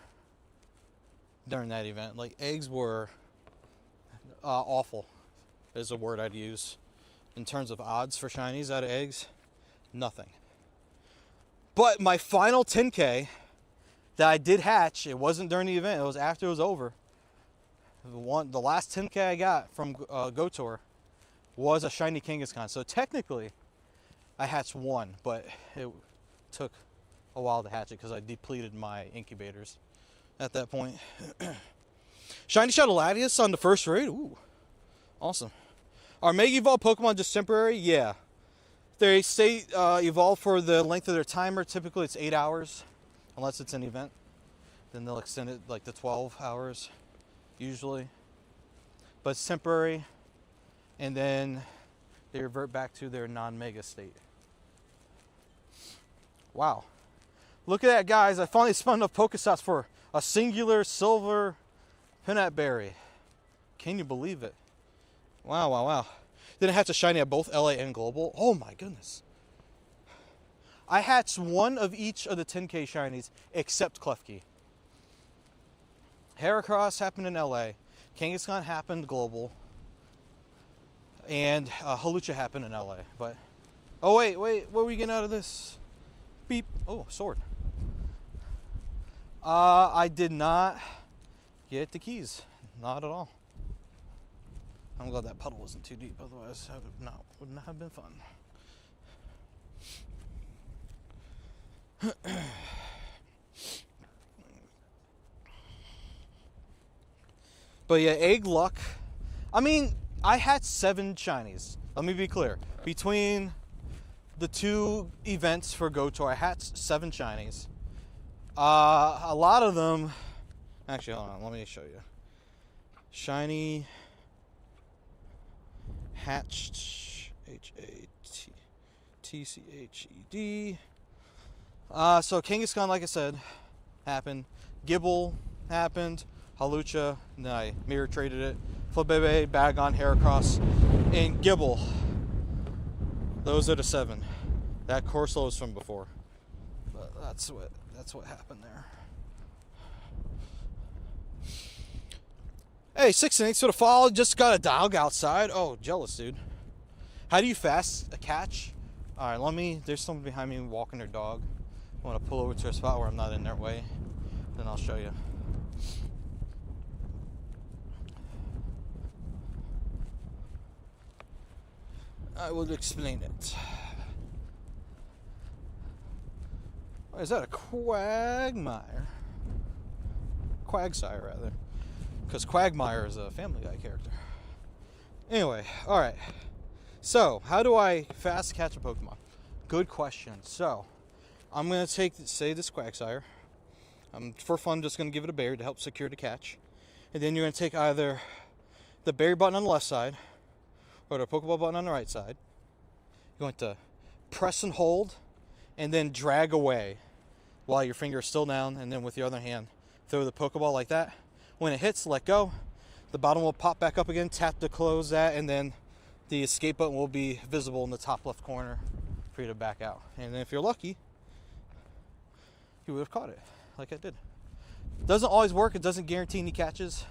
[SPEAKER 1] during that event. Like, eggs were awful is a word I'd use. In terms of odds for shinies out of eggs, nothing. But my final 10K that I did hatch, it wasn't during the event, it was after it was over. The last 10K I got from Go Tour was a shiny Kangaskhan. So technically, I hatched one, but it took a while to hatch it because I depleted my incubators at that point. Shiny Shadow Latias on the first raid. Ooh, awesome. Are Mega Evolved Pokemon just temporary? Yeah. They stay evolved for the length of their timer. Typically it's 8 hours, unless it's an event. Then they'll extend it like to 12 hours, usually. But it's temporary, and then they revert back to their non-mega state. Wow. Look at that, guys. I finally spun enough Pokestops for a singular silver Peanut Berry. Can you believe it? Wow, wow, wow. Then I hatched a shiny at both LA and Global. Oh my goodness. I hatched one of each of the 10K shinies except Klefki. Heracross happened in LA. Kangaskhan happened Global. And Hawlucha happened in LA. But, oh wait, what are we getting out of this? Beep. Oh, sword. I did not get the keys. Not at all. I'm glad that puddle wasn't too deep, otherwise it would not have been fun. But yeah, egg luck. I mean, I had 7 shinies. Let me be clear. Between the 2 events for Go Tour, I had 7 shinies. A lot of them, actually, hold on, let me show you. Shiny hatched, Hatched. So Kangaskhan, like I said, happened. Gibble happened. Hawlucha, then I mirror traded it. Flabebe, Bagon, Heracross, and Gibble. Those are the 7. That Corso is from before. But that's what happened there. Hey, 6 and 8 for the fall. Just got a dog outside. Oh, jealous, dude. How do you fast a catch? All right, there's someone behind me walking their dog. I want to pull over to a spot where I'm not in their way. Then I'll show you. I will explain it. Oh, is that a Quagmire? Quagsire, rather. Because Quagmire is a Family Guy character. Anyway, alright. So, how do I fast catch a Pokemon? Good question. So, I'm going to say this Quagsire. For fun, just going to give it a berry to help secure the catch. And then you're going to take either the berry button on the left side or the Pokeball button on the right side. You're going to press and hold and then drag away while your finger is still down, and then with the other hand throw the Pokeball like that. When it hits, let go. The bottom will pop back up again, tap to close that, and then the escape button will be visible in the top left corner for you to back out. And then if you're lucky, you would have caught it like I did. It doesn't always work. It doesn't guarantee any catches,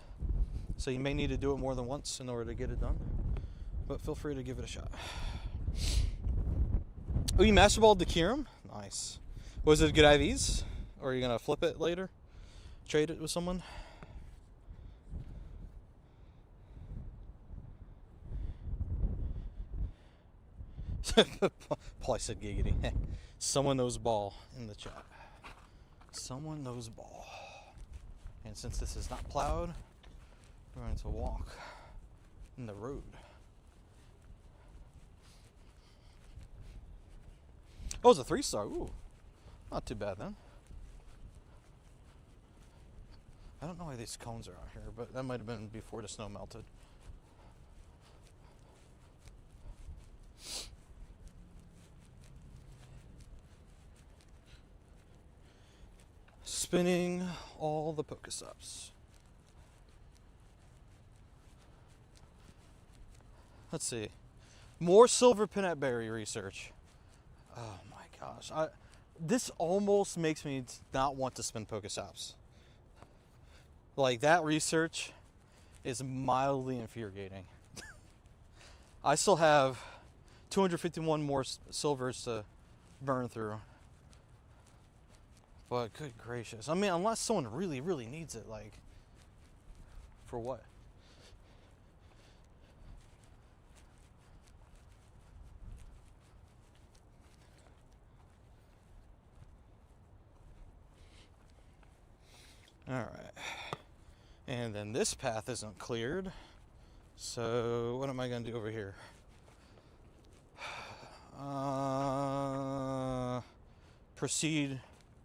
[SPEAKER 1] so you may need to do it more than once in order to get it done. But feel free to give it a shot. Oh, you Master Balled the Kyurem? Nice. Was it good IVs? Or are you going to flip it later? Trade it with someone? Paul said giggity. Someone knows ball in the chat. Someone knows ball. And since this is not plowed, we're going to walk in the road. Oh, it's a 3-star. Ooh, not too bad then. I don't know why these cones are out here, but that might have been before the snow melted. Spinning all the Pokestops. Let's see. More silver peanut berry research. Oh my gosh. This almost makes me not want to spin Pokestops. Like, that research is mildly infuriating. I still have 251 more silvers to burn through. But good gracious. I mean, unless someone really, really needs it, like, for what? Alright. And then this path isn't cleared. So what am I going to do over here? Proceed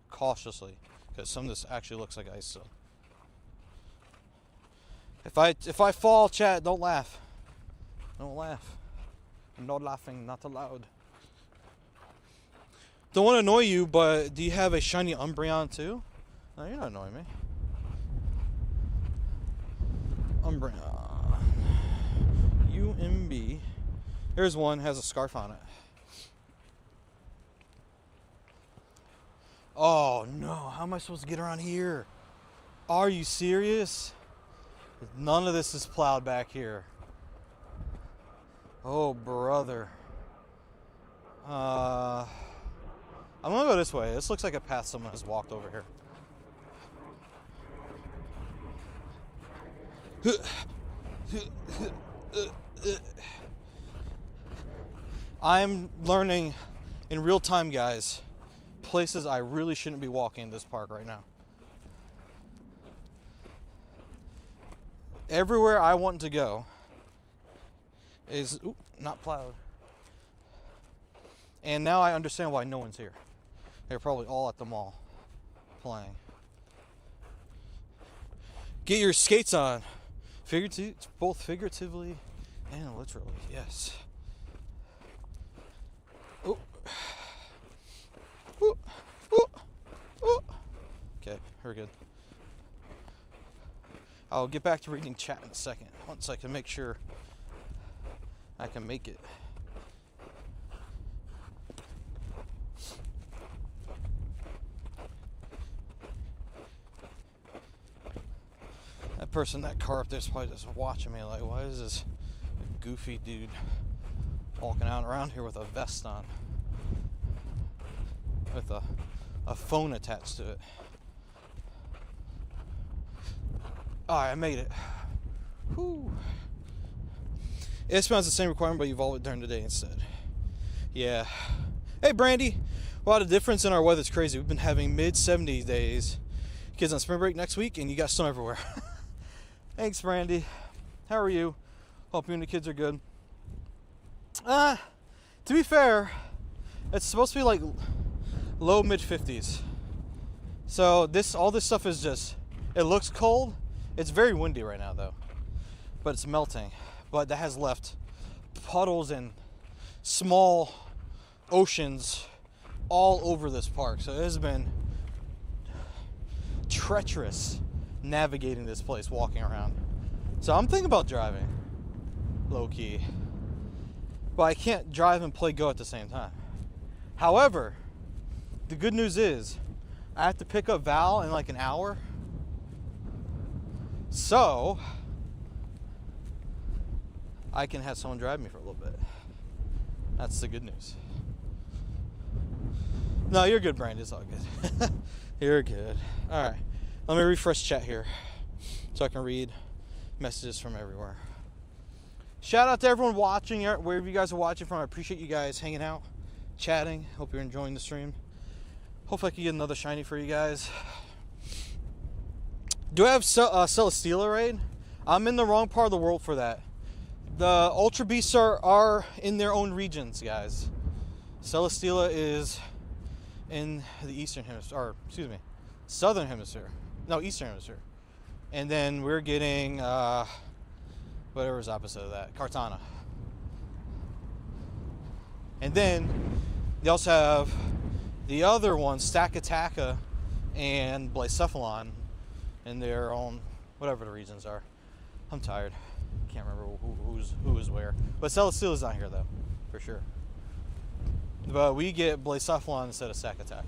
[SPEAKER 1] cautiously, because some of this actually looks like ice still. If I fall, chat, don't laugh. Don't laugh. I'm not laughing, not allowed. Don't want to annoy you, but do you have a shiny Umbreon too? No, you're not annoying me. Umbreon. UMB. Here's one, has a scarf on it. Oh no, how am I supposed to get around here? Are you serious? None of this is plowed back here. Oh brother. I'm gonna go this way. This looks like a path someone has walked over here. I'm learning in real time, guys, places I really shouldn't be walking in this park right now. Everywhere I want to go is not plowed. And now I understand why no one's here. They're probably all at the mall playing. Get your skates on. Both figuratively and literally, yes. Ooh. Ooh. Ooh. Ooh. Okay, we're good. I'll get back to reading chat in a second, once I can make sure I can make it. That person, that car up there is probably just watching me like, why is this goofy dude walking out around here with a vest on? With a phone attached to it. Alright, I made it. Whew. Espeon's the same requirement, but you've evolve it during the day instead. Yeah. Hey, Brandy. Wow, the difference in our weather's crazy. We've been having mid-70s days. Kids on spring break next week, and you got snow everywhere. Thanks, Brandy. How are you? Hope you and the kids are good. To be fair, it's supposed to be like low mid-50s. So all this stuff is just, it looks cold. It's very windy right now though, but it's melting. But that has left puddles and small oceans all over this park. So it has been treacherous navigating this place, walking around. So I'm thinking about driving, low key. But I can't drive and play Go at the same time. However, the good news is I have to pick up Val in like an hour. So I can have someone drive me for a little bit. That's the good news. No, you're good, Brandon. It's all good. You're good. All right. Let me refresh chat here so I can read messages from everywhere. Shout out to everyone watching, wherever you guys are watching from. I appreciate you guys hanging out, chatting. Hope you're enjoying the stream. Hopefully I can get another shiny for you guys. Do I have Celesteela raid? I'm in the wrong part of the world for that. The Ultra Beasts are in their own regions, guys. Celesteela is in the Eastern Hemisphere, or excuse me, Southern Hemisphere. No, Eastern Hemisphere. And then we're getting, whatever's opposite of that, Kartana. And then they also have the other one, Stakataka and Blacephalon, in their own, whatever the regions are. I'm tired. Can't remember who is where. But Celesteela's not here though, for sure. But we get Blacephalon instead of Stakataka.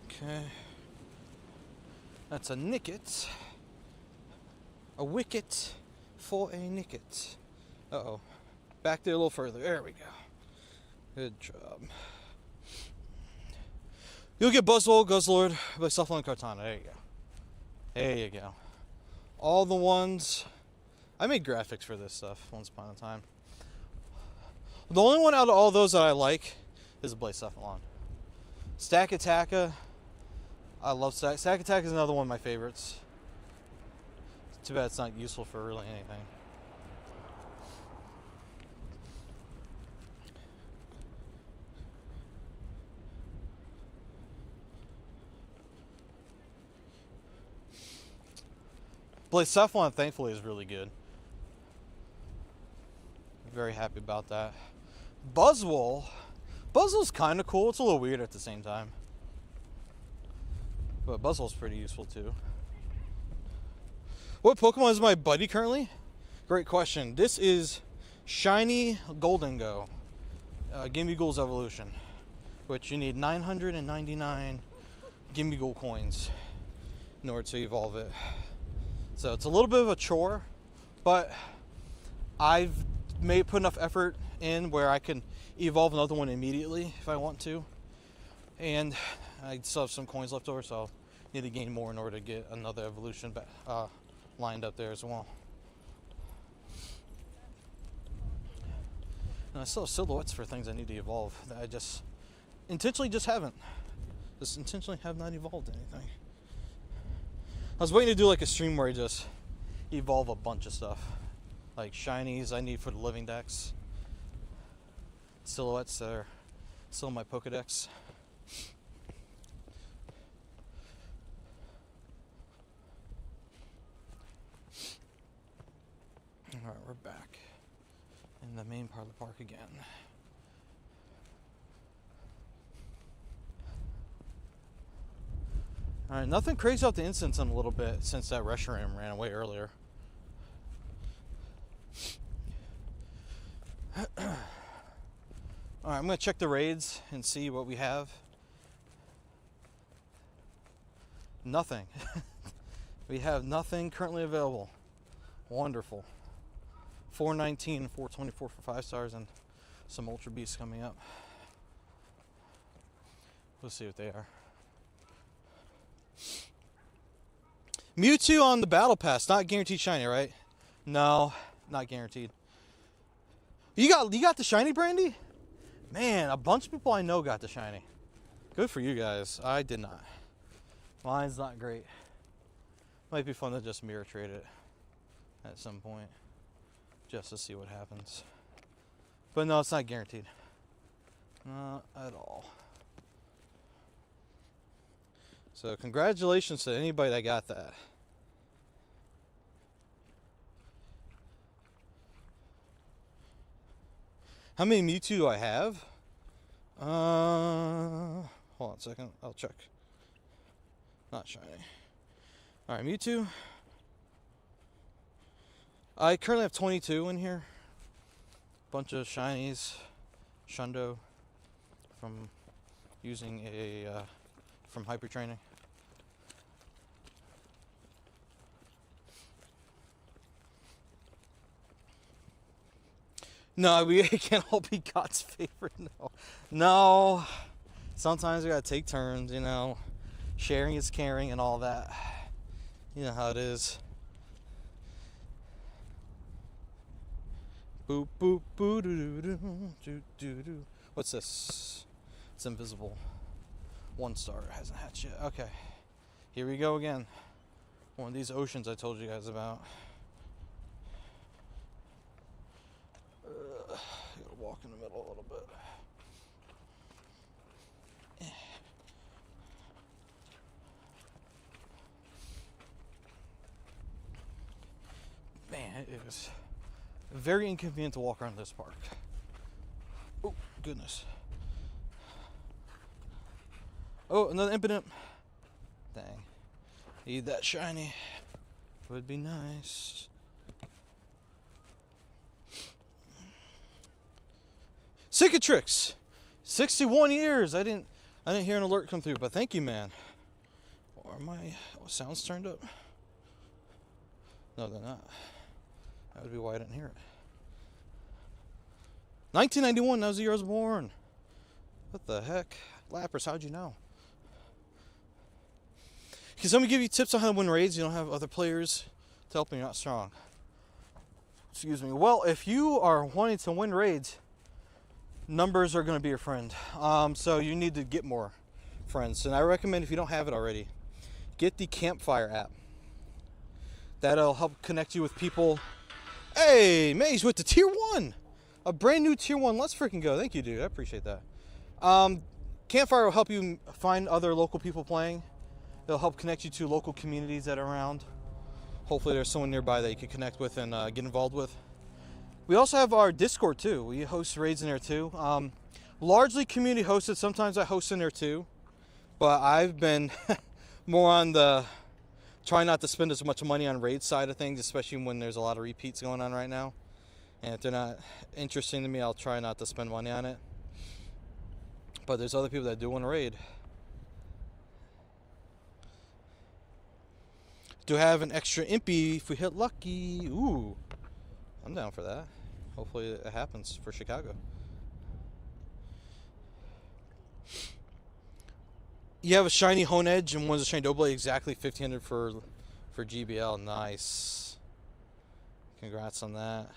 [SPEAKER 1] Okay. That's a Nickit. A wicket for a Nickit. Uh-oh. Back there a little further. There we go. Good job. You'll get Buzzwole, Guzzlord, Blacephalon, Kartana. There you go. There you go. All the ones. I made graphics for this stuff once upon a time. The only one out of all those that I like is the Blacephalon. Stack Attacka. I love Stack Attack is another one of my favorites. It's too bad it's not useful for really anything. Blacephalon, thankfully, is really good. Very happy about that. Buzzwole's kind of cool. It's a little weird at the same time. But Buzzwole's pretty useful too. What Pokemon is my buddy currently? Great question. This is Shiny Golden Go. Gimmighoul's evolution. Which you need 999 Gimmighoul coins in order to evolve it. So it's a little bit of a chore, but I've put enough effort in where I can evolve another one immediately if I want to. And I still have some coins left over, so I'll need to gain more in order to get another evolution lined up there as well. And I still have silhouettes for things I need to evolve that I just intentionally haven't. Just intentionally have not evolved anything. I was waiting to do like a stream where I just evolve a bunch of stuff. Like shinies I need for the living decks. Silhouettes that are still in my Pokedex. Alright, we're back in the main part of the park again. Alright, nothing crazy off the instance in a little bit since that Reshiram ran away earlier. Alright, I'm going to check the raids and see what we have. Nothing. We have nothing currently available. Wonderful. 419 and 424 for 5 stars and some Ultra Beasts coming up. We'll see what they are. Mewtwo on the Battle Pass, not guaranteed shiny, right? No, not guaranteed. You got the shiny, Brandy? Man, a bunch of people I know got the shiny. Good for you guys. I did not. Mine's not great. Might be fun to just mirror trade it at some point, just to see what happens. But no, it's not guaranteed. Not at all. So congratulations to anybody that got that. How many Mewtwo do I have? Hold on a second. I'll check. Not shiny. Alright, Mewtwo. I currently have 22 in here. Bunch of shinies. Shundo. From using from hyper training. No, we can't all be God's favorite. No. Sometimes we gotta take turns, you know. Sharing is caring and all that. You know how it is. Boop boop boo doo doo doo doo doo. What's this? It's invisible. 1 star hasn't hatched yet. Okay. Here we go again. One of these oceans I told you guys about. Gotta walk in the middle a little bit. Man, it is very inconvenient to walk around this park. Oh, goodness. Oh, another Impidimp. Dang. Need that shiny. Would be nice. Cicatrix. 61 years. I didn't hear an alert come through, but thank you, man. Are my sounds turned up? No, they're not. That would be why I didn't hear it. 1991, that was the year I was born. What the heck? Lapras, how'd you know? Can somebody give you tips on how to win raids? You don't have other players to help you, you're not strong. Excuse me. Well, if you are wanting to win raids, numbers are going to be your friend. So you need to get more friends. And I recommend, if you don't have it already, get the Campfire app. That'll help connect you with people. Hey, Maze with the tier 1. A brand new tier 1. Let's freaking go. Thank you, dude. I appreciate that. Campfire will help you find other local people playing. It'll help connect you to local communities that are around. Hopefully there's someone nearby that you can connect with and get involved with. We also have our Discord too. We host raids in there too. Largely community hosted. Sometimes I host in there too. But I've been more on the try not to spend as much money on raid side of things, especially when there's a lot of repeats going on right now. And if they're not interesting to me, I'll try not to spend money on it. But there's other people that do want to raid. Do have an extra impy if we hit lucky. Ooh, I'm down for that. Hopefully it happens for Chicago. You have a shiny Hone Edge and one's a shiny Doughblade. Exactly 1,500 for GBL. Nice. Congrats on that.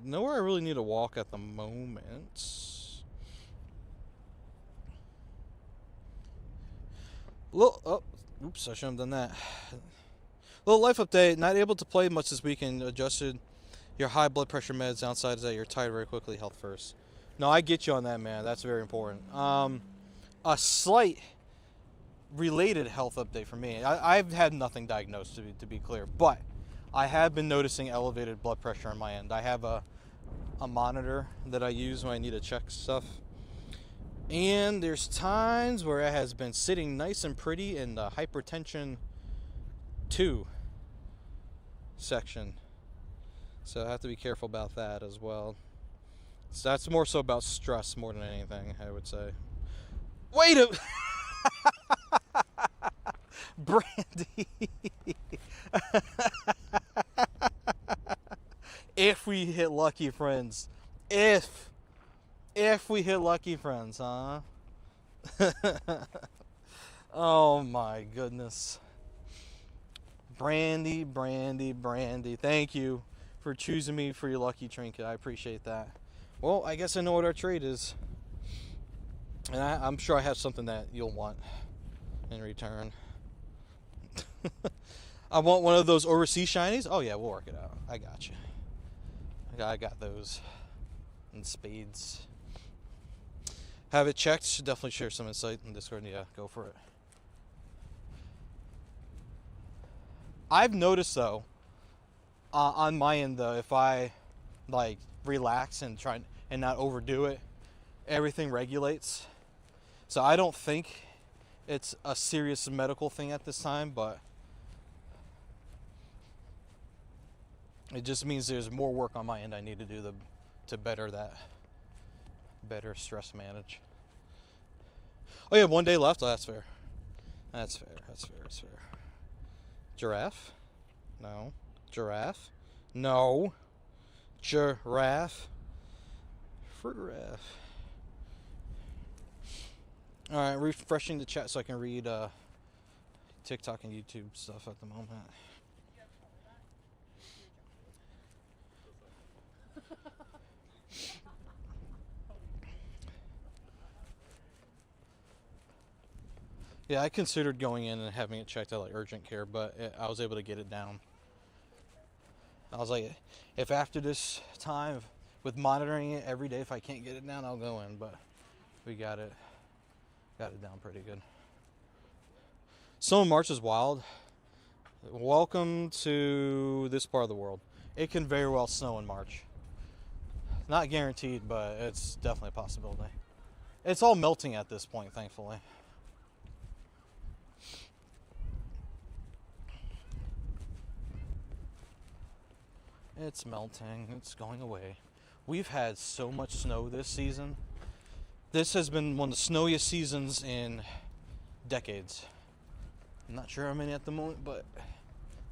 [SPEAKER 1] Nowhere I really need to walk at the moment. Oops, I shouldn't have done that. Little life update. Not able to play much this weekend. Adjusted your high blood pressure meds. Downside is that you're tired very quickly. Health first. No, I get you on that, man. That's very important. A slight related health update for me. I've had nothing diagnosed, to be clear, but I have been noticing elevated blood pressure on my end. I have a monitor that I use when I need to check stuff. And there's times where it has been sitting nice and pretty in the hypertension 2 section. So I have to be careful about that as well. So that's more so about stress more than anything, I would say. Wait a... Brandy. If we hit lucky, friends. If we hit lucky, friends, huh? Oh my goodness. Brandy. Thank you for choosing me for your lucky trinket. I appreciate that. Well, I guess I know what our trade is. And I'm sure I have something that you'll want in return. I want one of those overseas shinies. Oh yeah, we'll work it out. I got you. I got those in spades. Have it checked. Should definitely share some insight in Discord. Yeah, go for it. I've noticed though, on my end though, if I like relax and try and not overdo it, everything regulates. So I don't think it's a serious medical thing at this time, but it just means there's more work on my end I need to do to better stress manage. Oh, you have 1 day left? Oh, that's fair. That's fair. Giraffe? No. Giraffe? No. Giraffe? Giraffe. Alright, refreshing the chat so I can read TikTok and YouTube stuff at the moment. Yeah, I considered going in and having it checked out like urgent care, but I was able to get it down. I was like, if after this time with monitoring it every day, if I can't get it down, I'll go in, but we got it down pretty good. Snow in March is wild. Welcome to this part of the world. It can very well snow in March. Not guaranteed, but it's definitely a possibility. It's all melting at this point, thankfully. It's melting. It's going away. We've had so much snow this season. This has been one of the snowiest seasons in decades. I'm not sure how many at the moment, but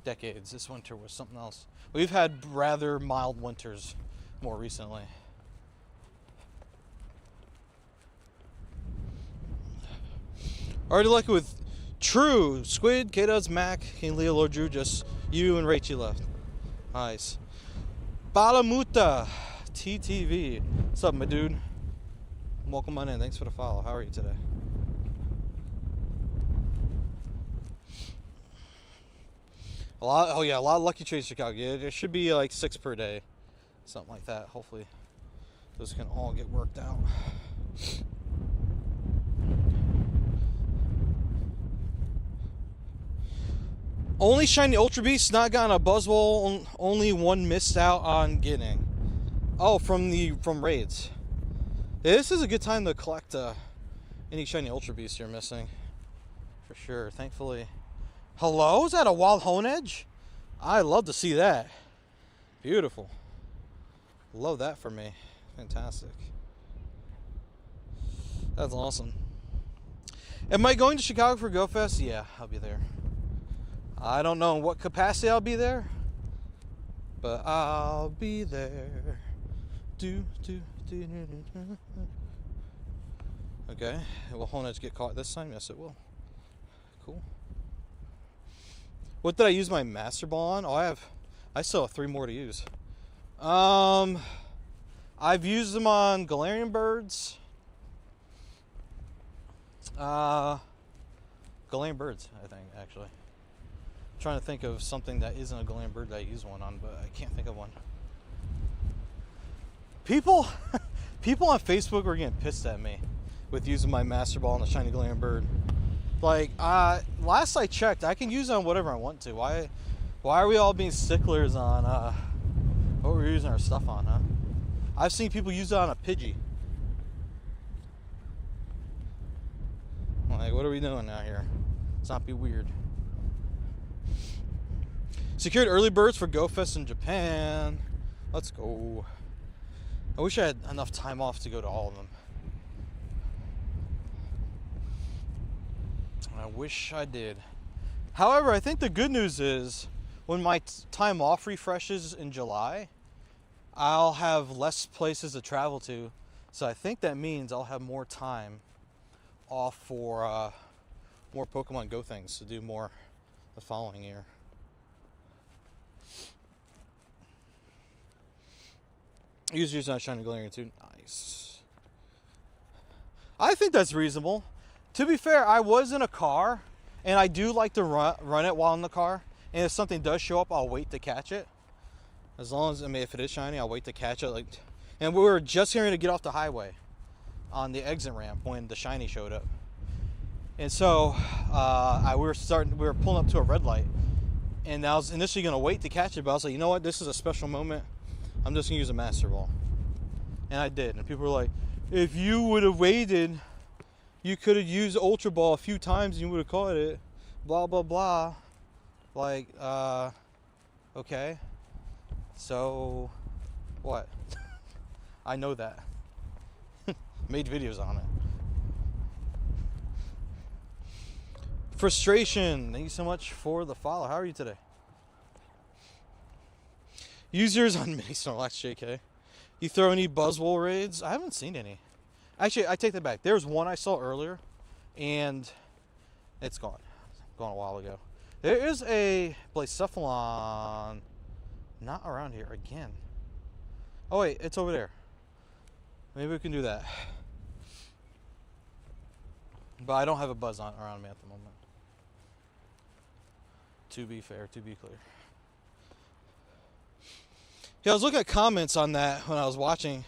[SPEAKER 1] decades. This winter was something else. We've had rather mild winters more recently. Already lucky with True, Squid, K-Dubs, Mac, King Leo, Lord Drew, just you and Rachie left. Nice. Balamuta, TTV. What's up, my dude? Welcome on in. Thanks for the follow. How are you today? A lot of Lucky Trades Chicago. Yeah, there should be like 6 per day. Something like that. Hopefully those can all get worked out. Only shiny Ultra Beast, not gotten a Buzzwole. Only one missed out on getting. Oh, from raids. Yeah, this is a good time to collect any shiny Ultra Beast you're missing. For sure, thankfully. Hello? Is that a Wild Honedge? I love to see that. Beautiful. Love that for me. Fantastic. That's awesome. Am I going to Chicago for Go Fest? Yeah, I'll be there. I don't know in what capacity I'll be there, but I'll be there. Okay, will Honedge get caught this time? Yes, it will. Cool. What did I use my Master Ball on? Oh, I still have 3 more to use. I've used them on Galarian birds. Galarian birds, I think, actually. I'm trying to think of something that isn't a Galarian bird that I use one on, but I can't think of one. People on Facebook were getting pissed at me with using my Master Ball on the shiny Galarian bird. Like, last I checked, I can use it on whatever I want to. Why are we all being sticklers on what we're using our stuff on, huh? I've seen people use it on a Pidgey. Like, what are we doing out here? Let's not be weird. Secured early birds for Go Fest in Japan. Let's go. I wish I had enough time off to go to all of them. I wish I did. However, I think the good news is when my time off refreshes in July, I'll have less places to travel to. So I think that means I'll have more time off for more Pokemon Go things to do more the following year. Users not shiny Galarian too. Nice. I think that's reasonable. To be fair, I was in a car, and I do like to run it while in the car. And if something does show up, I'll wait to catch it. As long as, if it is shiny, I'll wait to catch it. And we were just hearing to get off the highway on the exit ramp when the shiny showed up. And so we were pulling up to a red light, and I was initially going to wait to catch it, but I was like, you know what? This is a special moment. I'm just going to use a Master Ball. And I did. And people were like, if you would have waited, you could have used Ultra Ball a few times and you would have caught it. Blah, blah, blah. Like, okay. So, what? I know that. Made videos on it. Frustration. Thank you so much for the follow. How are you today? Users on Mini Snorlax, JK. You throw any Buzzwole raids? I haven't seen any. Actually, I take that back. There was one I saw earlier, and it's gone. Gone a while ago. There is a Blacephalon not around here again. Oh, wait. It's over there. Maybe we can do that. But I don't have a buzz on around me at the moment. To be fair, to be clear. Yeah, I was looking at comments on that when I was watching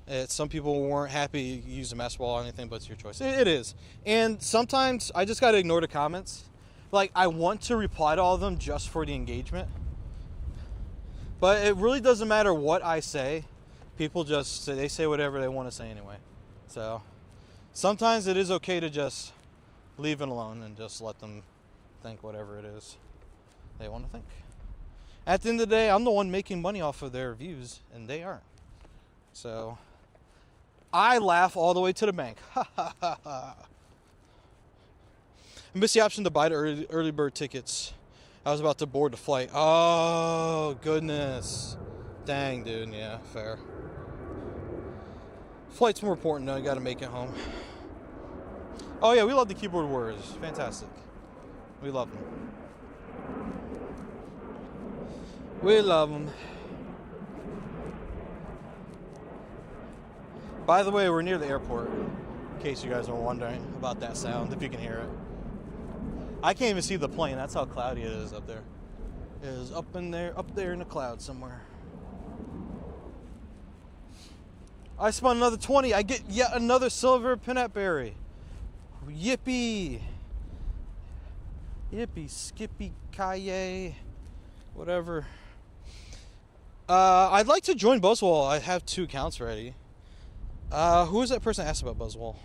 [SPEAKER 1] it. Some people weren't happy you use a Master Ball or anything, but it's your choice. It is. And sometimes I just got to ignore the comments. Like, I want to reply to all of them just for the engagement. But it really doesn't matter what I say. People just, they say whatever they want to say anyway. So, sometimes it is okay to just leave it alone and just let them think whatever it is they want to think. At the end of the day, I'm the one making money off of their views, and they aren't. So, I laugh all the way to the bank. Ha ha ha ha. I missed the option to buy the early bird tickets. I was about to board the flight. Oh, goodness. Dang, dude. Yeah, fair. Flight's more important, though. You got to make it home. Oh, yeah, we love the keyboard warriors. Fantastic. We love them. We love them. By the way, we're near the airport, in case you guys are wondering about that sound, if you can hear it. I can't even see the plane. That's how cloudy it is up there. It is up there in the clouds somewhere. I spun another 20. I get yet another silver peanut berry. Yippee. Yippee, skippy, kaye, whatever. I'd like to join Buzzwall. I have 2 accounts ready. Who was that person that asked about Buzzwall?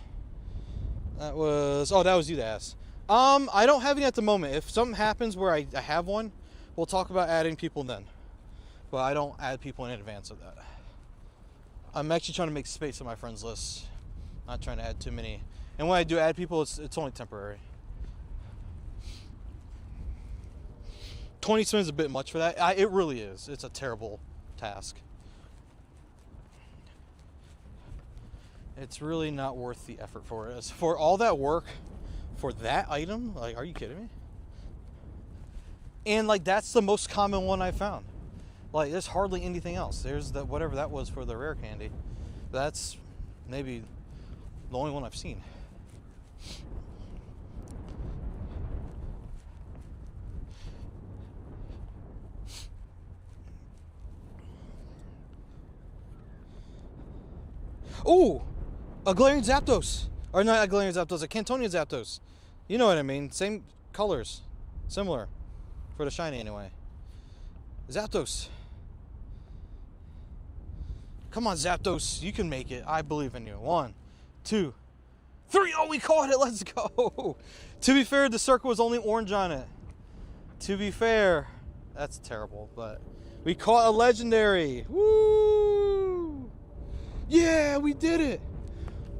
[SPEAKER 1] That was you that asked. I don't have any at the moment. If something happens where I have one, we'll talk about adding people then. But I don't add people in advance of that. I'm actually trying to make space on my friends list. Not trying to add too many. And when I do add people, it's only temporary. 20 spins is a bit much for that. It really is. It's a terrible task. It's really not worth the effort for it. For all that work for that item, like, are you kidding me? And like, that's the most common one I found. Like, there's hardly anything else. There's the whatever that was for the rare candy. That's maybe the only one I've seen. Ooh, a Galarian Zapdos. Or not a Galarian Zapdos, a Cantonian Zapdos. You know what I mean. Same colors. Similar. For the shiny anyway. Zapdos. Come on, Zapdos. You can make it. I believe in you. 1, 2, 3. Oh, we caught it. Let's go. To be fair, the circle was only orange on it. To be fair. That's terrible, but we caught a legendary. Woo! Yeah, we did it.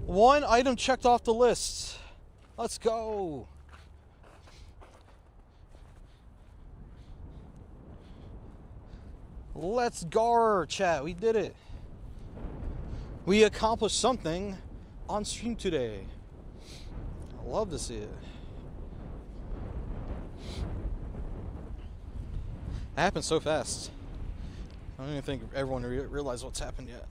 [SPEAKER 1] 1 item checked off the list. Let's go. Let's go, chat. We did it. We accomplished something on stream today. I love to see it. It happened so fast. I don't even think everyone realized what's happened yet.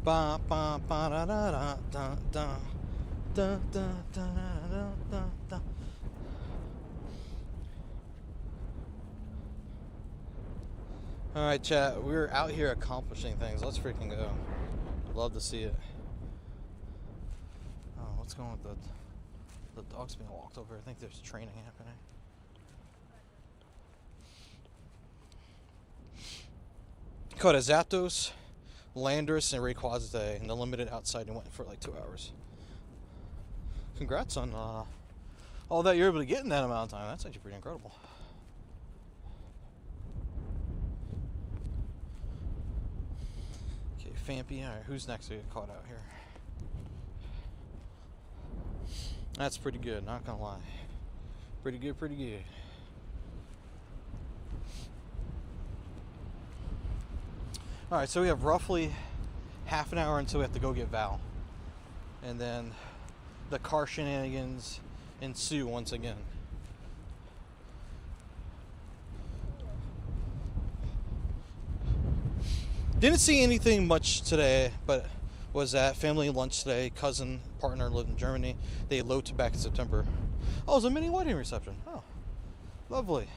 [SPEAKER 1] Ba ba ba da da da da da da da da da da. All right, chat. We're out here accomplishing things. Let's freaking go. Love to see it. Oh, what's going on with the dog's being walked over? I think there's training happening. Caught a Zapdos, Landorus, and Rayquaza today, and the limited outside and went for like 2 hours. Congrats on all that you're able to get in that amount of time. That's actually pretty incredible. Okay, Fampy. All right, who's next to get caught out here? That's pretty good, not gonna lie. Pretty good, pretty good. Alright, so we have roughly half an hour until we have to go get Val. And then the car shenanigans ensue once again. Didn't see anything much today, but was at family lunch today. Cousin, partner lived in Germany. They eloped back in September. Oh, it was a mini wedding reception. Oh, lovely.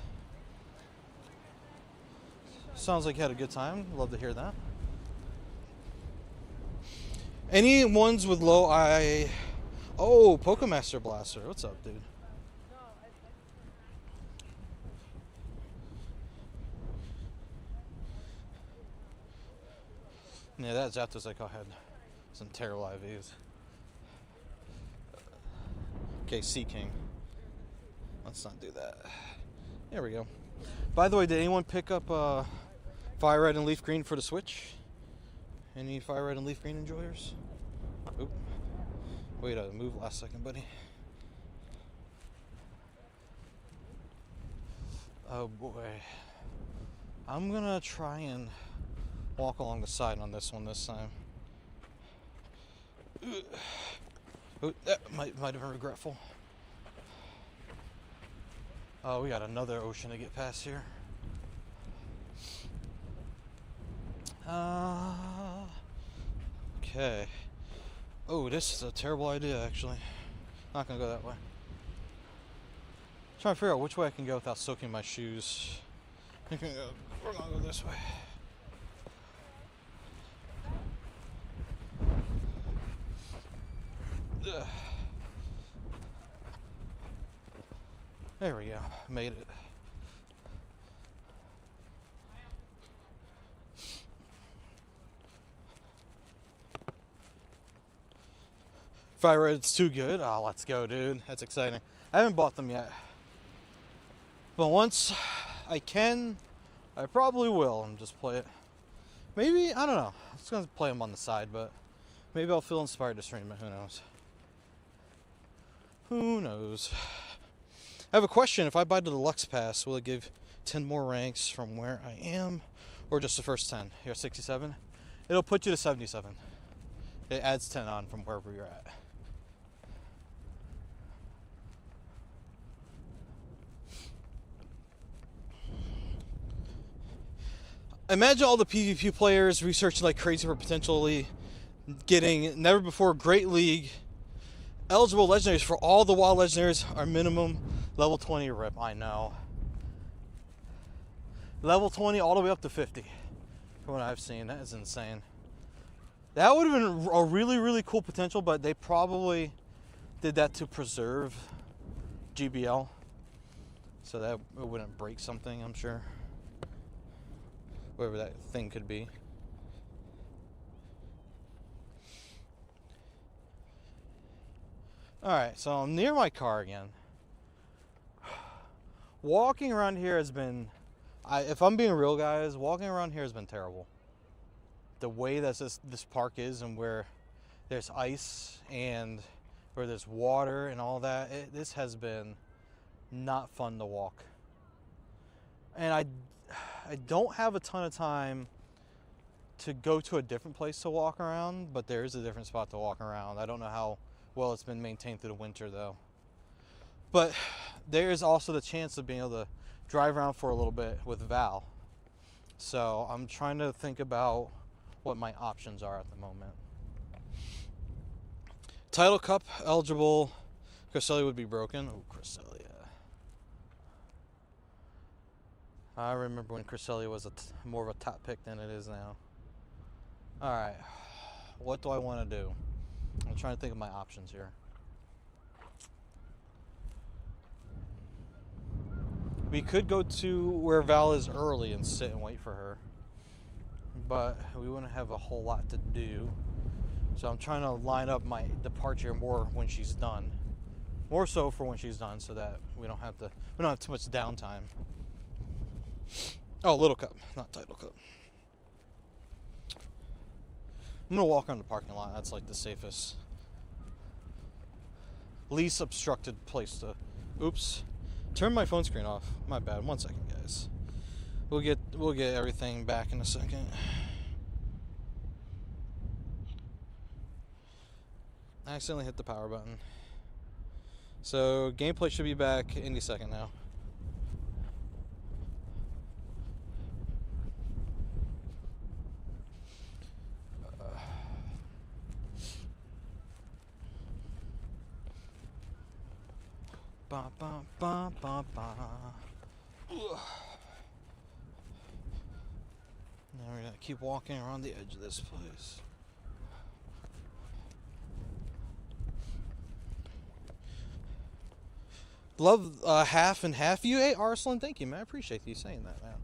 [SPEAKER 1] Sounds like you had a good time. Love to hear that. Any ones with low eye? Oh, Pokemaster Blaster. What's up, dude? Yeah, that Zapdos I caught had some terrible IVs. Okay, Sea King. Let's not do that. There we go. By the way, did anyone pick up Fire Red and Leaf Green for the Switch? Any Fire Red and Leaf Green enjoyers? Oop. Wait, I moved last second, buddy. Oh boy. I'm gonna try and walk along the side on this one this time. Ooh, that might have been regretful. Oh, we got another ocean to get past here. Okay. Oh, this is a terrible idea, actually. Not gonna go that way. Trying to figure out which way I can go without soaking my shoes. We're gonna go this way. Ugh. There we go. Made it. Fire Red's too good. Oh, let's go, dude. That's exciting. I haven't bought them yet. But once I can, I probably will and just play it. Maybe, I don't know. I was going to play them on the side, but maybe I'll feel inspired to stream it. Who knows? Who knows? I have a question. If I buy the Deluxe Pass, will it give 10 more ranks from where I am? Or just the first 10? You're 67? It'll put you to 77. It adds 10 on from wherever you're at. Imagine all the PvP players researching like crazy for potentially getting never before Great League eligible legendaries. For all the wild legendaries are minimum level 20 rip. I know. Level 20 all the way up to 50 from what I've seen. That is insane. That would have been a really, really cool potential, but they probably did that to preserve GBL so that it wouldn't break something, I'm sure. Whatever that thing could be. Alright, so I'm near my car again. Walking around here has been, if I'm being real, guys, walking around here has been terrible. The way that this park is and where there's ice and where there's water and all that, this has been not fun to walk. And I don't have a ton of time to go to a different place to walk around, but there is a different spot to walk around. I don't know how well it's been maintained through the winter though. But there is also the chance of being able to drive around for a little bit with Val. So I'm trying to think about what my options are at the moment. Title Cup eligible. Cresselia would be broken. Oh, Cresselia. I remember when Cresselia was more of a top pick than it is now. Alright. What do I want to do? I'm trying to think of my options here. We could go to where Val is early and sit and wait for her. But we wouldn't have a whole lot to do. So I'm trying to line up my departure more when she's done. More so for when she's done so that we don't have too much downtime. Oh, Little Cup, not Title Cup. I'm gonna walk around the parking lot. That's like the safest, least obstructed place to. Oops, turn my phone screen off. My bad. 1 second, guys. We'll get everything back in a second. I accidentally hit the power button. So gameplay should be back any second now. Ba, ba, ba, ba, ba. Now we're gonna keep walking around the edge of this place. Love half and half you. Hey, Arslan, thank you, man. I appreciate you saying that, man.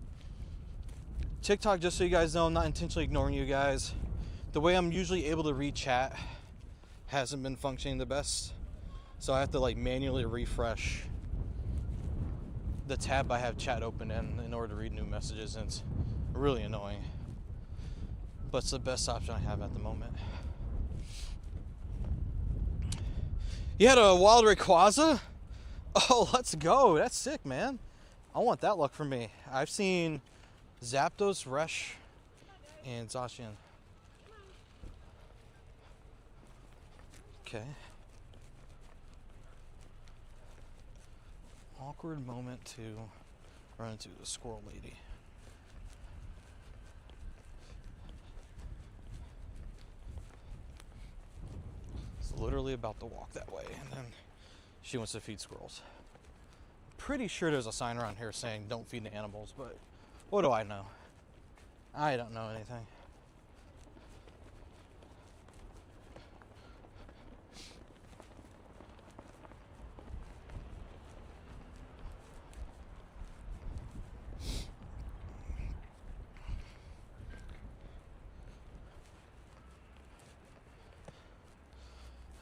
[SPEAKER 1] TikTok, just so you guys know, I'm not intentionally ignoring you guys. The way I'm usually able to read chat hasn't been functioning the best. So I have to like manually refresh the tab I have chat open in order to read new messages, and it's really annoying. But it's the best option I have at the moment. You had a wild Rayquaza? Oh, let's go. That's sick, man. I want that luck for me. I've seen Zapdos, Resh, and Zacian. Okay. Awkward moment to run into the squirrel lady. It's literally about to walk that way, and then she wants to feed squirrels. Pretty sure there's a sign around here saying don't feed the animals, but what do I know? I don't know anything.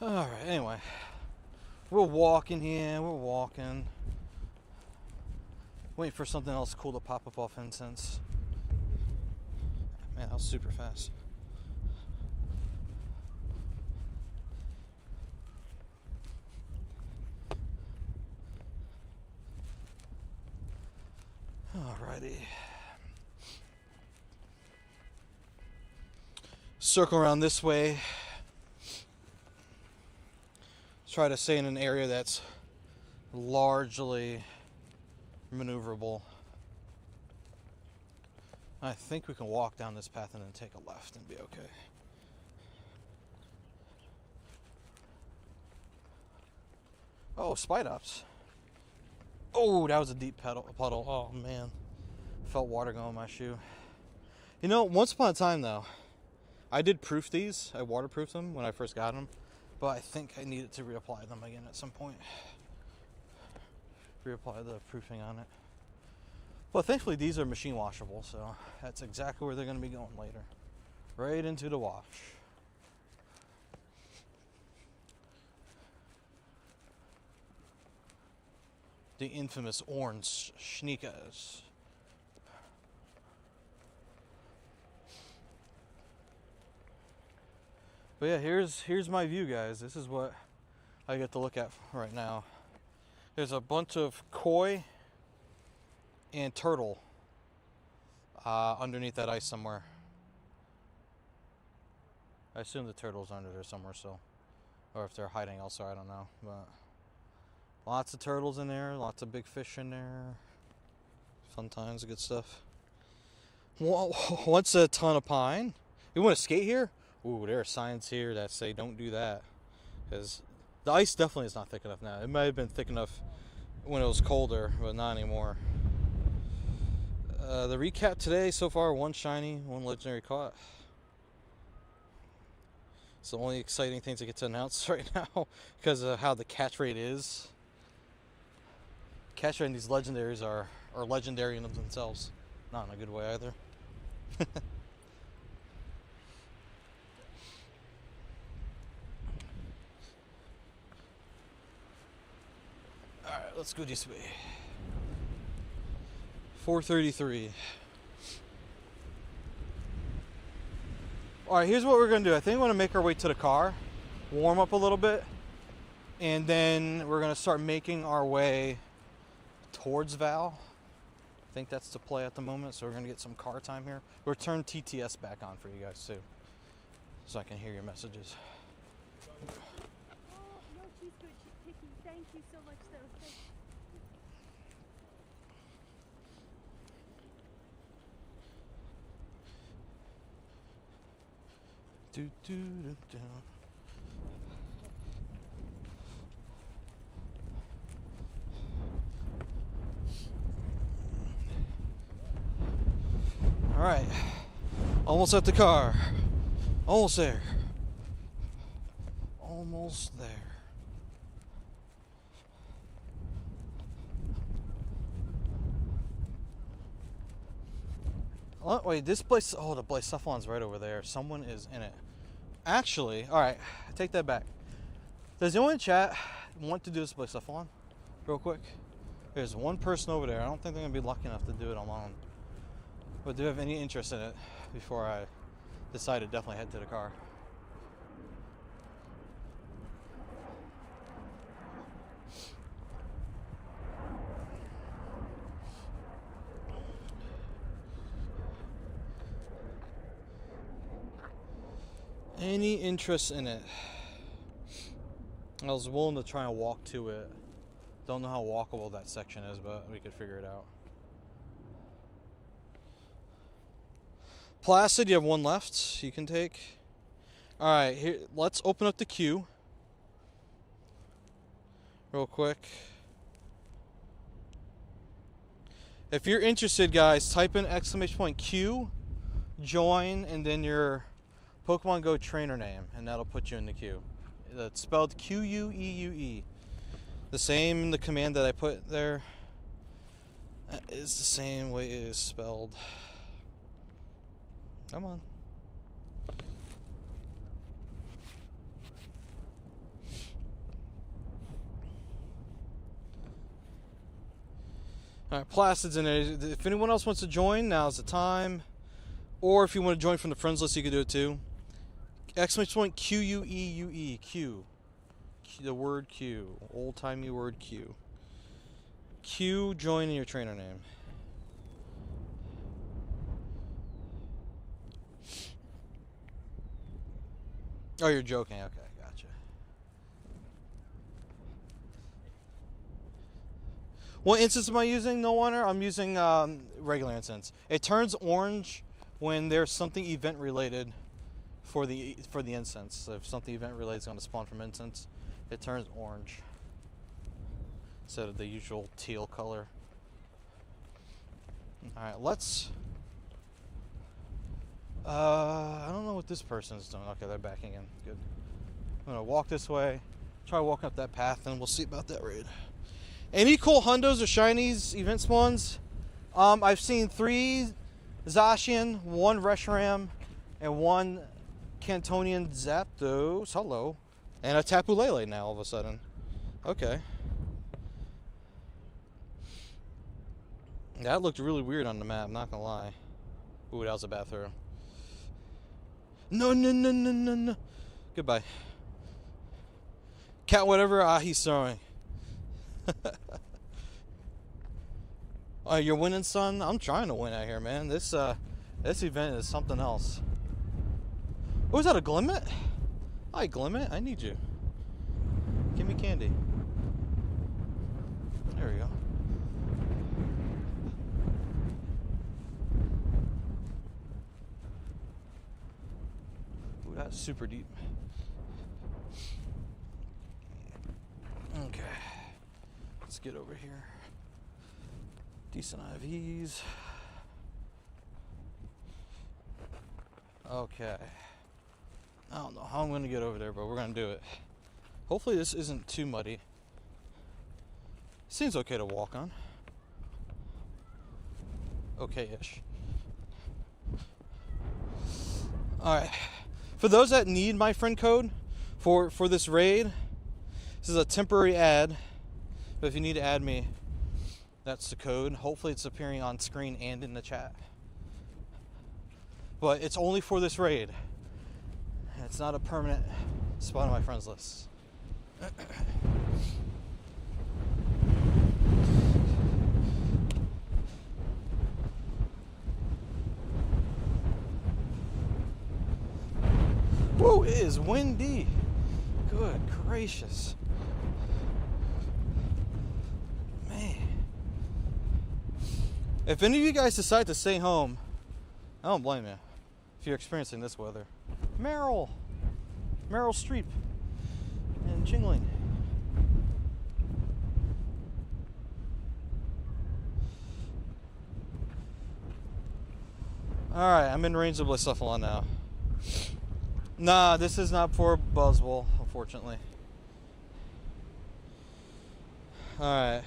[SPEAKER 1] Alright, anyway. We're walking here, waiting for something else cool to pop up off incense. Man, that was super fast. Alrighty. Circle around this way. Try to stay in an area that's largely maneuverable. I think we can walk down this path and then take a left and be okay. Oh, Spidops. Oh, that was a deep puddle. Oh, man. Felt water going in my shoe. You know, once upon a time, though, I did proof these. I waterproofed them when I first got them. But I think I needed to reapply them again at some point. Reapply the proofing on it. But thankfully these are machine washable, so that's exactly where they're going to be going later. Right into the wash. The infamous orange sneakers. But yeah, here's my view, guys. This is what I get to look at right now. There's a bunch of koi and turtle underneath that ice somewhere. I assume the turtle's under there somewhere, so, or if they're hiding elsewhere, I don't know. But lots of turtles in there, lots of big fish in there. Fun times, good stuff. What's a ton of pine? You want to skate here? Ooh, there are signs here that say don't do that. Because the ice definitely is not thick enough now. It might have been thick enough when it was colder, but not anymore. The recap today so far, 1 shiny, 1 legendary caught. It's the only exciting things I get to announce right now because of how the catch rate is. Catch rate in these legendaries are legendary in themselves. Not in a good way either. Alright, let's go this way. 433. Alright, here's what we're going to do. I think we're going to make our way to the car, warm up a little bit, and then we're going to start making our way towards Val. I think that's the play at the moment, so we're going to get some car time here. We'll turn TTS back on for you guys too, so I can hear your messages.
[SPEAKER 2] Oh, no, she's good. She's picky. Thank you so much, though.
[SPEAKER 1] Do, do, do, do. All right, almost at the car. Almost there. Almost there. Oh, wait, this place, oh, the Blacephalon's right over there. Someone is in it. Actually, all right, I take that back. Does anyone in chat want to do this Blacephalon real quick? There's one person over there. I don't think they're going to be lucky enough to do it alone. But do you have any interest in it before I decide to definitely head to the car? Any interest in it? I was willing to try and walk to it. Don't know how walkable that section is, but we could figure it out. Placid, you have one left you can take. Alright, here, let's open up the queue. Real quick. If you're interested, guys, type in !Q, join, and then your Pokemon Go trainer name, and that'll put you in the queue. It's spelled Queue. The same in the command that I put there is the same way it is spelled. Come on. Alright, Placid's in there. If anyone else wants to join, now's the time. Or if you want to join from the friends list, you can do it too. !Queue. Q. The word Q. Old-timey word Q. Q, join in your trainer name. Oh, you're joking. Okay, gotcha. What incense am I using, No Wonder? I'm using regular incense. It turns orange when there's something event related for the incense. So if something event related is going to spawn from incense, it turns orange instead of the usual teal color. Alright, let's... I don't know what this person's doing. Okay, they're backing in. Good. I'm going to walk this way, try walking up that path, and we'll see about that raid. Any cool hundos or shinies event spawns? I've seen 3 Zacian, 1 Reshiram, and 1 Cantonian Zapdos. Hello. And a Tapu Lele now all of a sudden. Okay. That looked really weird on the map, not gonna lie. Ooh, that was a bad throw. No. Goodbye. Cat whatever he's throwing. You're winning, son? I'm trying to win out here, man. This event is something else. Oh, is that a Glimmet? Hi, Glimmet. I need you. Give me candy. There we go. Ooh, that's super deep. Okay. Let's get over here. Decent IVs. Okay. I don't know how I'm going to get over there, but we're going to do it. Hopefully this isn't too muddy. Seems okay to walk on. Okay-ish. Alright. For those that need my friend code for this raid, this is a temporary ad, but if you need to add me, that's the code. Hopefully it's appearing on screen and in the chat. But it's only for this raid. It's not a permanent spot on my friends list. Whoa, it is windy. Good gracious. Man. If any of you guys decide to stay home, I don't blame you if you're experiencing this weather. Meryl Streep and Jingling. Alright, I'm in range of Blacephalon now. Nah, this is not for Buzzwole, unfortunately. Alright.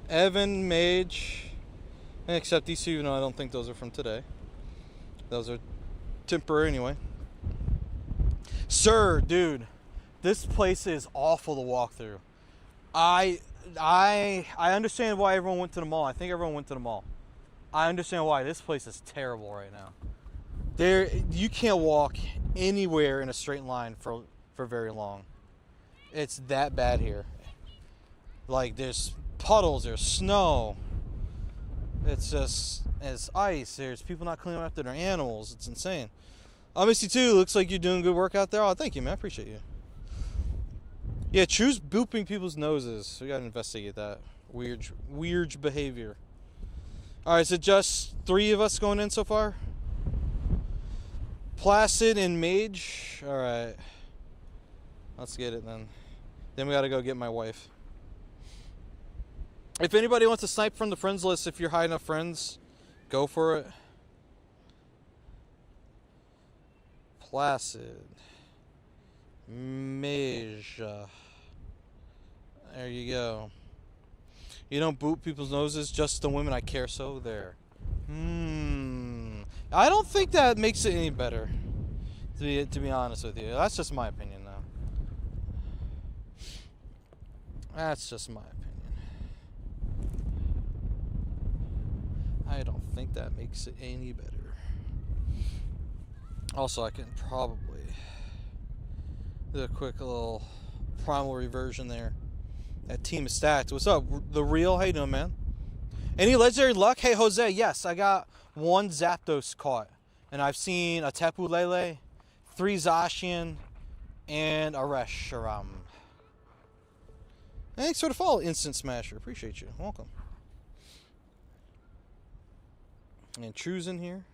[SPEAKER 1] Evan, Mage, except these two, I don't think those are from today. Those are temporary anyway. Sir, dude, this place is awful to walk through. I understand why everyone went to the mall. I think everyone went to the mall. I understand why. This place is terrible right now. You can't walk anywhere in a straight line for very long. It's that bad here. Like, there's puddles, there's snow. It's ice. There's people not cleaning up after their animals. It's insane. I miss you too. Looks like you're doing good work out there. Oh, thank you, man. I appreciate you. Yeah, choose booping people's noses. We gotta investigate that. Weird behavior. Alright, so just 3 of us going in so far? Placid and Mage. Alright. Let's get it then. Then we gotta go get my wife. If anybody wants to snipe from the friends list, if you're high enough friends, go for it. Placid. Mage. There you go. You don't boot people's noses, just the women I care so. There. I don't think that makes it any better. To be honest with you, that's just my opinion, though. That's just my opinion. I don't think that makes it any better. Also, I can probably do a quick little primal reversion there. That team is stacked. What's up, The Real? How you doing, man? Any legendary luck? Hey, Jose, yes, I got 1 Zapdos caught. And I've seen a Tapu Lele, 3 Zacian, and a Reshiram. Thanks for the follow, Instant Smasher. Appreciate you. Welcome. And True's in here.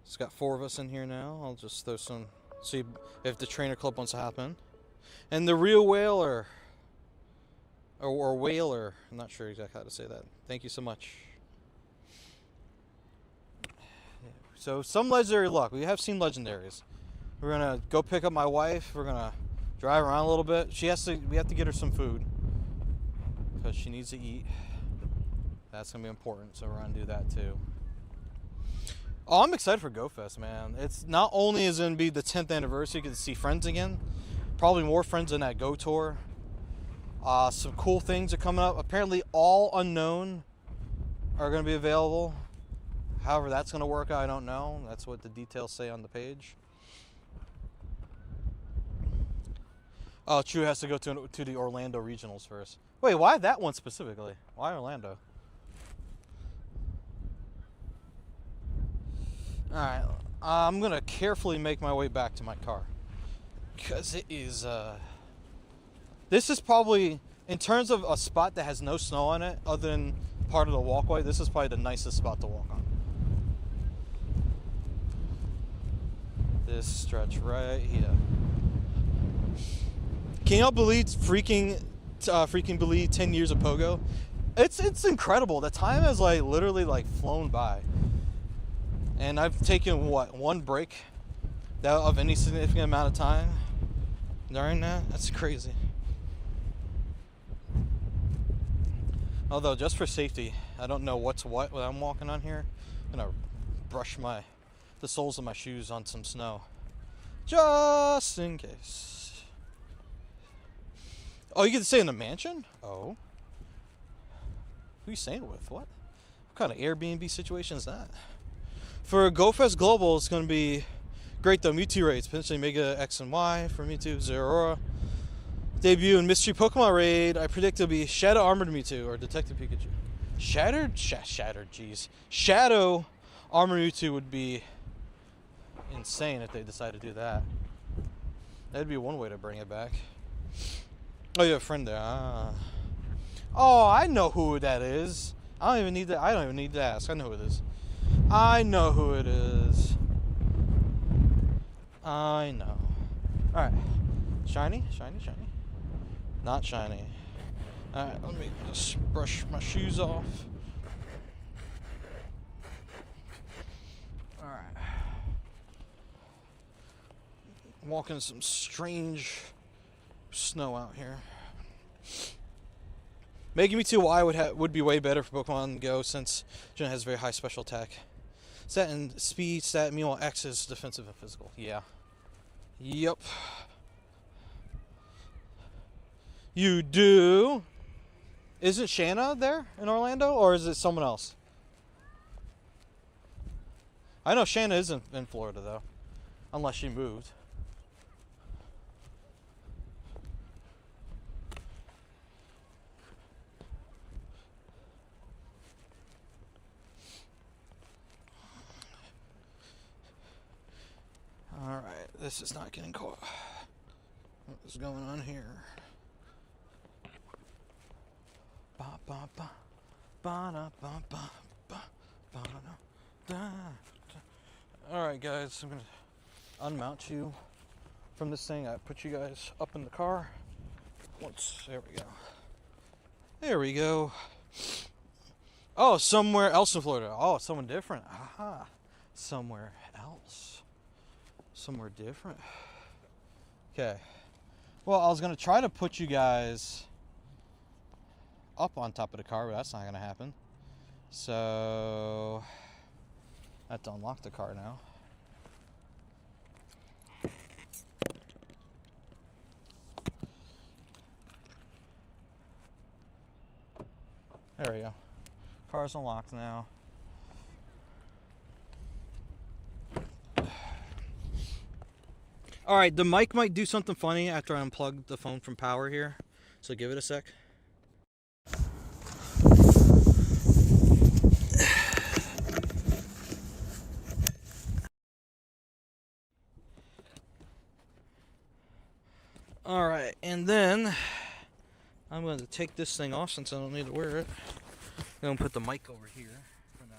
[SPEAKER 1] It's got 4 of us in here now. I'll just throw some, see if the trainer club wants to hop in. And The Real Whaler. Or Whaler. I'm not sure exactly how to say that. Thank you so much. So, some legendary luck. We have seen legendaries. We're going to go pick up my wife. We're going to drive around a little bit. We have to get her some food. Because she needs to eat. That's going to be important. So, we're going to do that too. Oh, I'm excited for Go Fest, man. It's not only is it going to be the 10th anniversary, you get to see friends again. Probably more friends than that Go Tour. Some cool things are coming up. Apparently, all unknown are going to be available. However, that's going to work out, I don't know. That's what the details say on the page. Oh, True has to go to the Orlando regionals first. Wait, why that one specifically? Why Orlando? Alright, I'm going to carefully make my way back to my car. Because it is, this is probably, in terms of a spot that has no snow on it, other than part of the walkway, this is probably the nicest spot to walk on. This stretch right here. Can y'all believe freaking believe 10 years of Pogo? It's incredible. The time has literally flown by. And I've taken one break of any significant amount of time during that. That's crazy. Although, just for safety, I don't know what's what when I'm walking on here. I'm gonna brush the soles of my shoes on some snow, just in case. Oh, you get to stay in the mansion? Oh, who are you staying with? What kind of Airbnb situation is that? For GoFest Global, it's gonna be great though. Mewtwo raids, potentially Mega X and Y for Mewtwo, Zeraora. Debut in Mystery Pokemon Raid, I predict it'll be Shadow Armored Mewtwo or Detective Pikachu. Shattered, jeez. Shadow Armored Mewtwo would be insane if they decide to do that. That'd be one way to bring it back. Oh, you have a friend there. Oh, I know who that is. I don't even need to ask. I know who it is. I know who it is. I know. Alright. Shiny? Not shiny. Alright, let me just brush my shoes off. Alright. I'm walking in some strange snow out here. Making me 2Y would be way better for Pokemon Go since Gen has very high special attack. Stat and speed stat, meanwhile X is defensive and physical. Yeah. Yep. You do? Isn't Shanna there in Orlando, or is it someone else? I know Shanna isn't in Florida, though. Unless she moved. Alright, this is not getting caught. What is going on here? Ba ba ba ba da ba ba ba ba da da. Alright guys, I'm gonna unmount you from this thing. I put you guys up in the car. There we go. There we go. Oh, somewhere else in Florida. Oh, someone different. Aha. Somewhere else. Somewhere different. Okay. Well, I was going to try to put you guys up on top of the car, but that's not going to happen. So, I have to unlock the car now. There we go. Car's unlocked now. Alright, the mic might do something funny after I unplug the phone from power here. So give it a sec. Alright, and then I'm going to take this thing off since I don't need to wear it. I'm going to put the mic over here for now.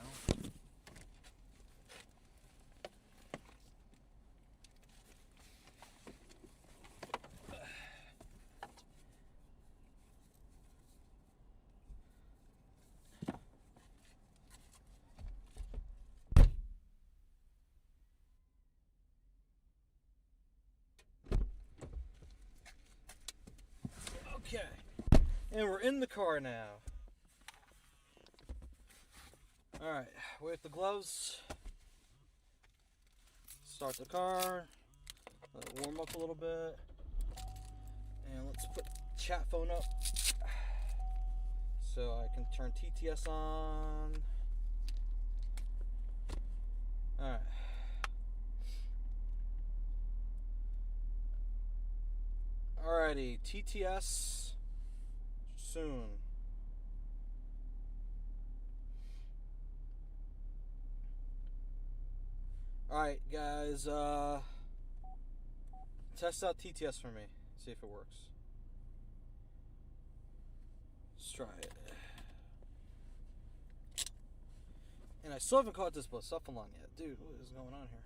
[SPEAKER 1] Okay, and we're in the car now. Alright, with the gloves, start the car, let it warm up a little bit, and let's put chat phone up so I can turn TTS on. Alright. Alrighty, TTS soon. Alright guys, test out TTS for me, see if it works. Let's try it. And I still haven't caught this Bucephalon yet. Dude, what is going on here?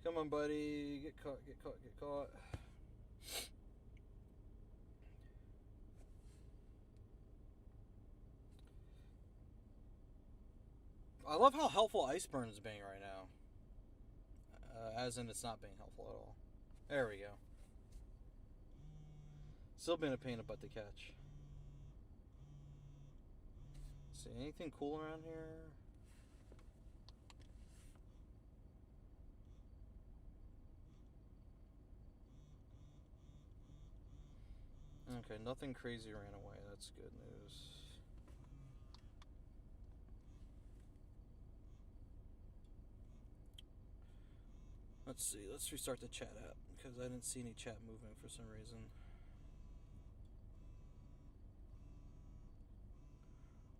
[SPEAKER 1] Come on, buddy. Get caught, get caught, get caught. I love how helpful Iceburn is being right now. As in, it's not being helpful at all. There we go. Still being a pain in the butt to catch. See, anything cool around here? Okay, nothing crazy ran away. That's good news. Let's see. Let's restart the chat app because I didn't see any chat movement for some reason.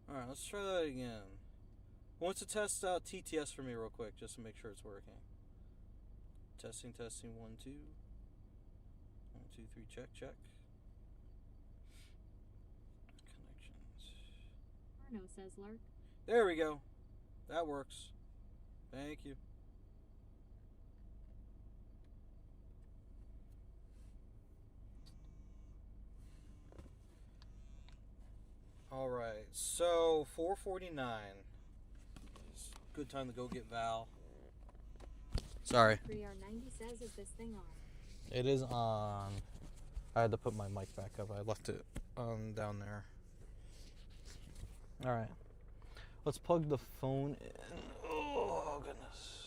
[SPEAKER 1] Alright, let's try that again. Who wants to test out TTS for me real quick just to make sure it's working? Testing, testing, 1, 2. 1, 2, 3, check, check.
[SPEAKER 2] Arno says lurk.
[SPEAKER 1] There we go. That works. Thank you. Alright, so 4:49. Good time to go get Val. Sorry.
[SPEAKER 2] 3R90 says, is this thing on?
[SPEAKER 1] It is on. I had to put my mic back up. I left it down there. Alright. Let's plug the phone in. Oh, goodness.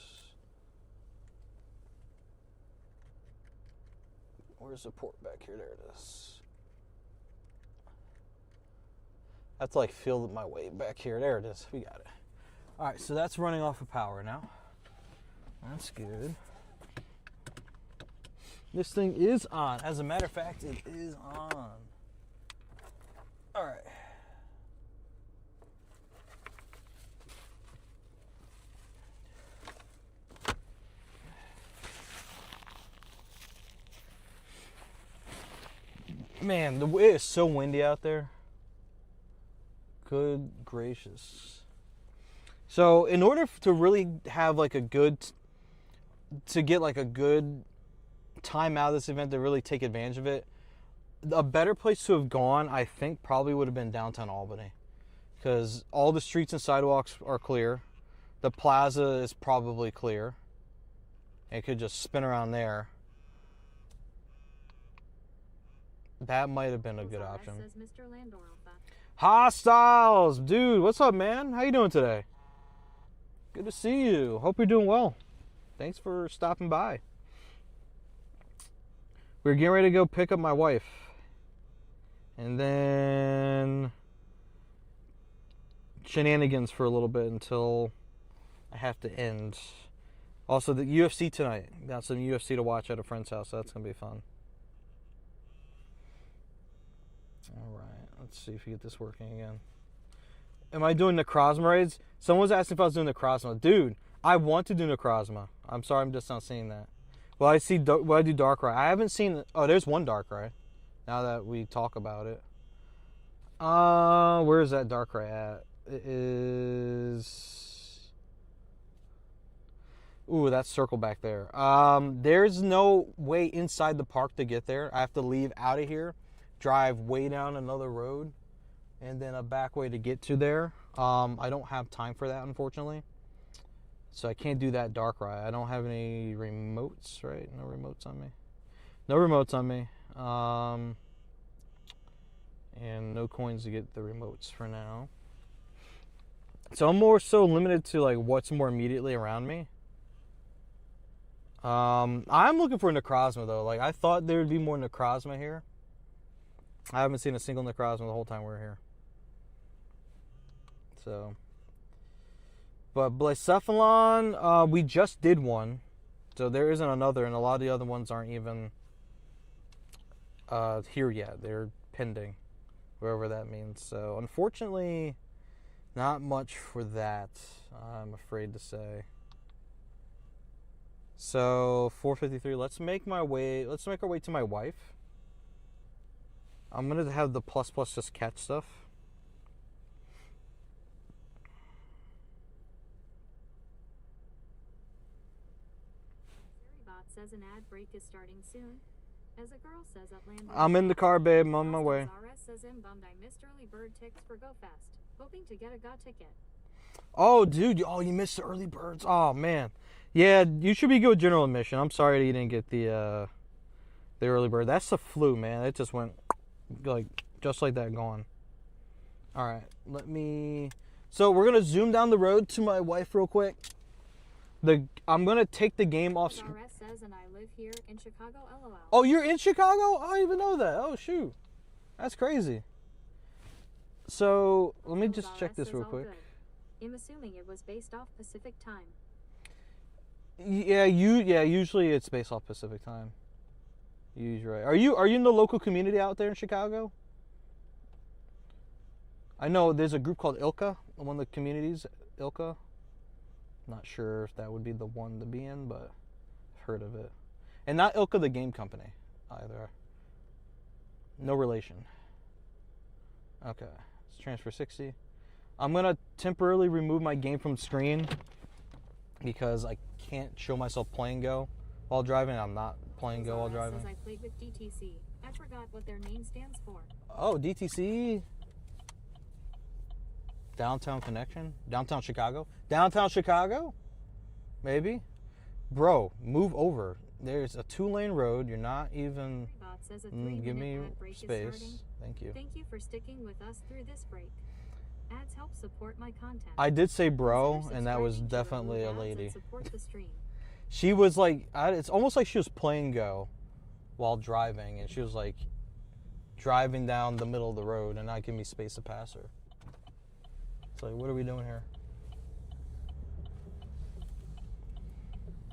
[SPEAKER 1] Where's the port back here? There it is. I have to like feel my way back here. There it is. We got it. Alright, so that's running off of power now. That's good. This thing is on. As a matter of fact, it is on. All right. Man, it is so windy out there. Good gracious. So, in order to really have like a good, to get like a good time out of this event, to really take advantage of it, a better place to have gone, I think, probably would have been downtown Albany. Because all the streets and sidewalks are clear. The plaza is probably clear. It could just spin around there. That might have been a good option. Hostiles! Dude, what's up, man? How you doing today? Good to see you. Hope you're doing well. Thanks for stopping by. We're getting ready to go pick up my wife. And then shenanigans for a little bit until I have to end. Also, the UFC tonight. Got some UFC to watch at a friend's house, so that's going to be fun. Alright, let's see if we get this working again. Am I doing Necrozma raids? Someone was asking if I was doing Necrozma. Dude, I want to do Necrozma. I'm sorry, I'm just not seeing that. Well, I do Darkrai. I haven't seen... Oh, there's one Darkrai. Now that we talk about it. Where is that Darkrai at? It is... Ooh, that circle back there. There's no way inside the park to get there. I have to leave out of here, drive way down another road, and then a back way to get to there. I don't have time for that, unfortunately. So I can't do that Darkrai. I don't have any remotes, right? No remotes on me. No remotes on me. And no coins to get the remotes for now. So I'm more so limited to like what's more immediately around me. I'm looking for Necrozma though. Like I thought there would be more Necrozma here. I haven't seen a single Necrozma the whole time we're here. So, but Blacephalon, we just did one, so there isn't another, and a lot of the other ones aren't even here yet. They're pending, wherever that means. So, unfortunately, not much for that, I'm afraid to say. So, 453. Let's make our way to my wife. I'm gonna have the plus just catch stuff.
[SPEAKER 3] Says an ad break is starting soon. As a girl says Outlander.
[SPEAKER 1] I'm in the car, babe. I'm on my way.
[SPEAKER 3] RS says in bummed I missed early bird tickets for Go Fest. Hoping to get a GOT ticket.
[SPEAKER 1] Oh, dude. Oh, you missed the early birds. Oh, man. Yeah, you should be good with general admission. I'm sorry that you didn't get the early bird. That's the flu, man. It just went like just like that, gone. All right, let me. So we're gonna zoom down the road to my wife real quick. I'm gonna take the game off.
[SPEAKER 3] RS says, and I live here in Chicago. LOL.
[SPEAKER 1] Oh, you're in Chicago? I didn't even know that. Oh, shoot, that's crazy. So let me just check this real quick.
[SPEAKER 3] I'm assuming it was based off Pacific time.
[SPEAKER 1] Yeah, usually it's based off Pacific time. You're right. Are you in the local community out there in Chicago? I know there's a group called ILCA, one of the communities, ILCA. Not sure if that would be the one to be in, but I've heard of it. And not ILCA the game company either. No relation. Okay, let's transfer 60. I'm gonna temporarily remove my game from screen because I can't show myself playing Go while driving. I'm not playing Go while driving.
[SPEAKER 3] Says I played with DTC. I forgot what their name stands for.
[SPEAKER 1] Oh, DTC. Downtown Connection? Downtown Chicago? Downtown Chicago? Maybe? Bro, move over. There's a 2-lane road. You're not even... give me space. Thank you.
[SPEAKER 3] Thank you for sticking with us through this break. Ads help support my content.
[SPEAKER 1] I did say bro, and that was definitely a lady. She was like... it's almost like she was playing Go while driving, and she was like driving down the middle of the road and not giving me space to pass her. It's like, what are we doing here?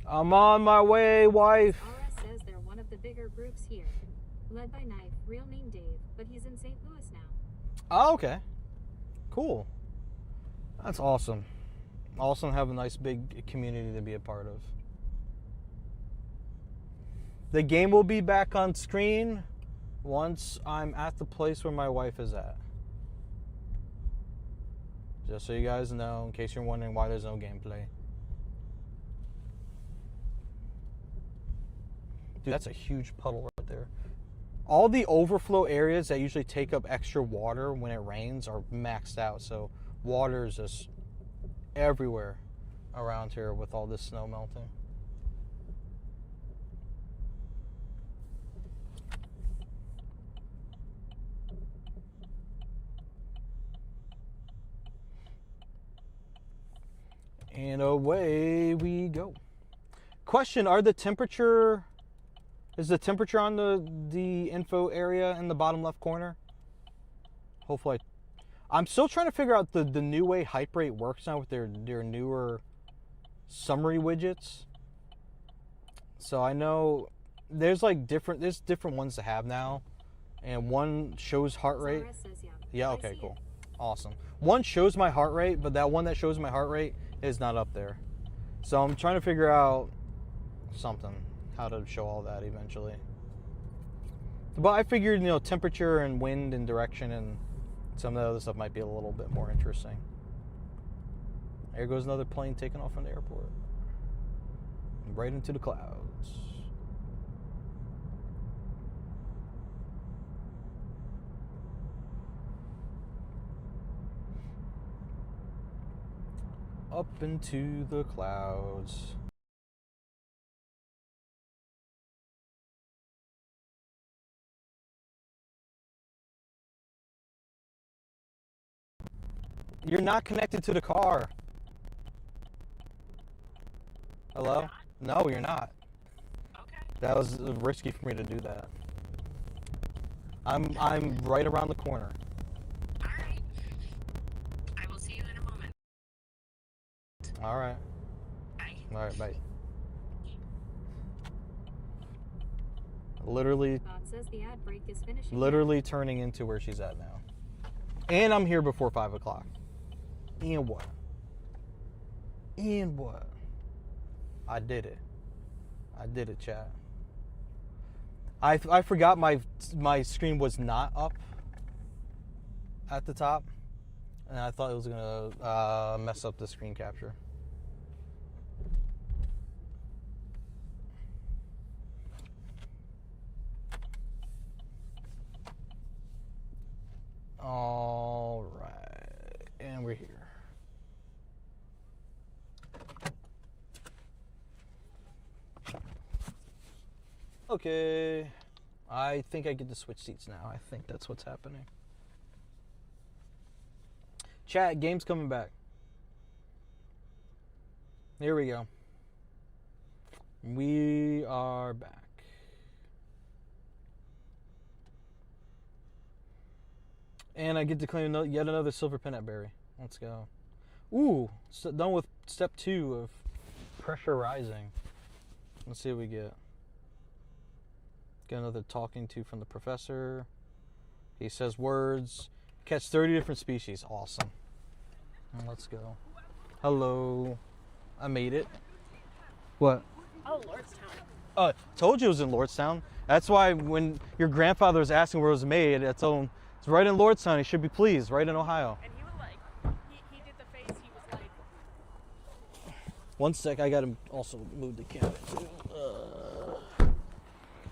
[SPEAKER 1] I'm on my way, wife.
[SPEAKER 3] RS says they're one of the bigger groups here. Led by Knife, real name Dave, but he's in St. Louis now.
[SPEAKER 1] Oh, okay. Cool. That's awesome. Awesome to have a nice big community to be a part of. The game will be back on screen once I'm at the place where my wife is at. Just so you guys know, in case you're wondering why there's no gameplay. Dude, that's a huge puddle right there. All the overflow areas that usually take up extra water when it rains are maxed out, so water is just everywhere around here with all this snow melting. And away we go. Question, is the temperature on the info area in the bottom left corner? Hopefully. I'm still trying to figure out the new way hype rate works now with their newer summary widgets. So I know there's different ones to have now. And one shows heart rate. Yeah, okay, cool. Awesome. One shows my heart rate, but that one that shows my heart rate is not up there. So I'm trying to figure out something, how to show all that eventually. But I figured, temperature and wind and direction and some of the other stuff might be a little bit more interesting. There goes another plane taking off from the airport. Right into the clouds. Up into the clouds. You're not connected to the car. Hello? No, you're not.
[SPEAKER 4] Okay.
[SPEAKER 1] That was risky for me to do that. I'm right around the corner.
[SPEAKER 4] All right. I will see you in a moment.
[SPEAKER 1] All right.
[SPEAKER 4] Bye.
[SPEAKER 1] All right, bye. Literally
[SPEAKER 3] Bot says the ad break is finishing.
[SPEAKER 1] literally turning into where she's at now. And I'm here before 5 o'clock. And what? And what? I did it. I did it, chat. I forgot my screen was not up at the top. And I thought it was going to mess up the screen capture. All right. And we're here. Okay. I think I get to switch seats now. I think that's what's happening. Chat, game's coming back. Here we go. We are back. And I get to claim yet another silver peanut berry. Let's go. Ooh, done with step 2 of pressure rising. Let's see what we get. Get another talking to from the professor. He says words. Catch 30 different species. Awesome. Let's go. Hello. I made it. What?
[SPEAKER 4] Oh, Lordstown.
[SPEAKER 1] Told you it was in Lordstown. That's why when your grandfather was asking where it was made, I told him it's right in Lordstown. He should be pleased. Right in Ohio.
[SPEAKER 4] And he was like, he did the face, he was like.
[SPEAKER 1] One sec, I gotta also move the camera too.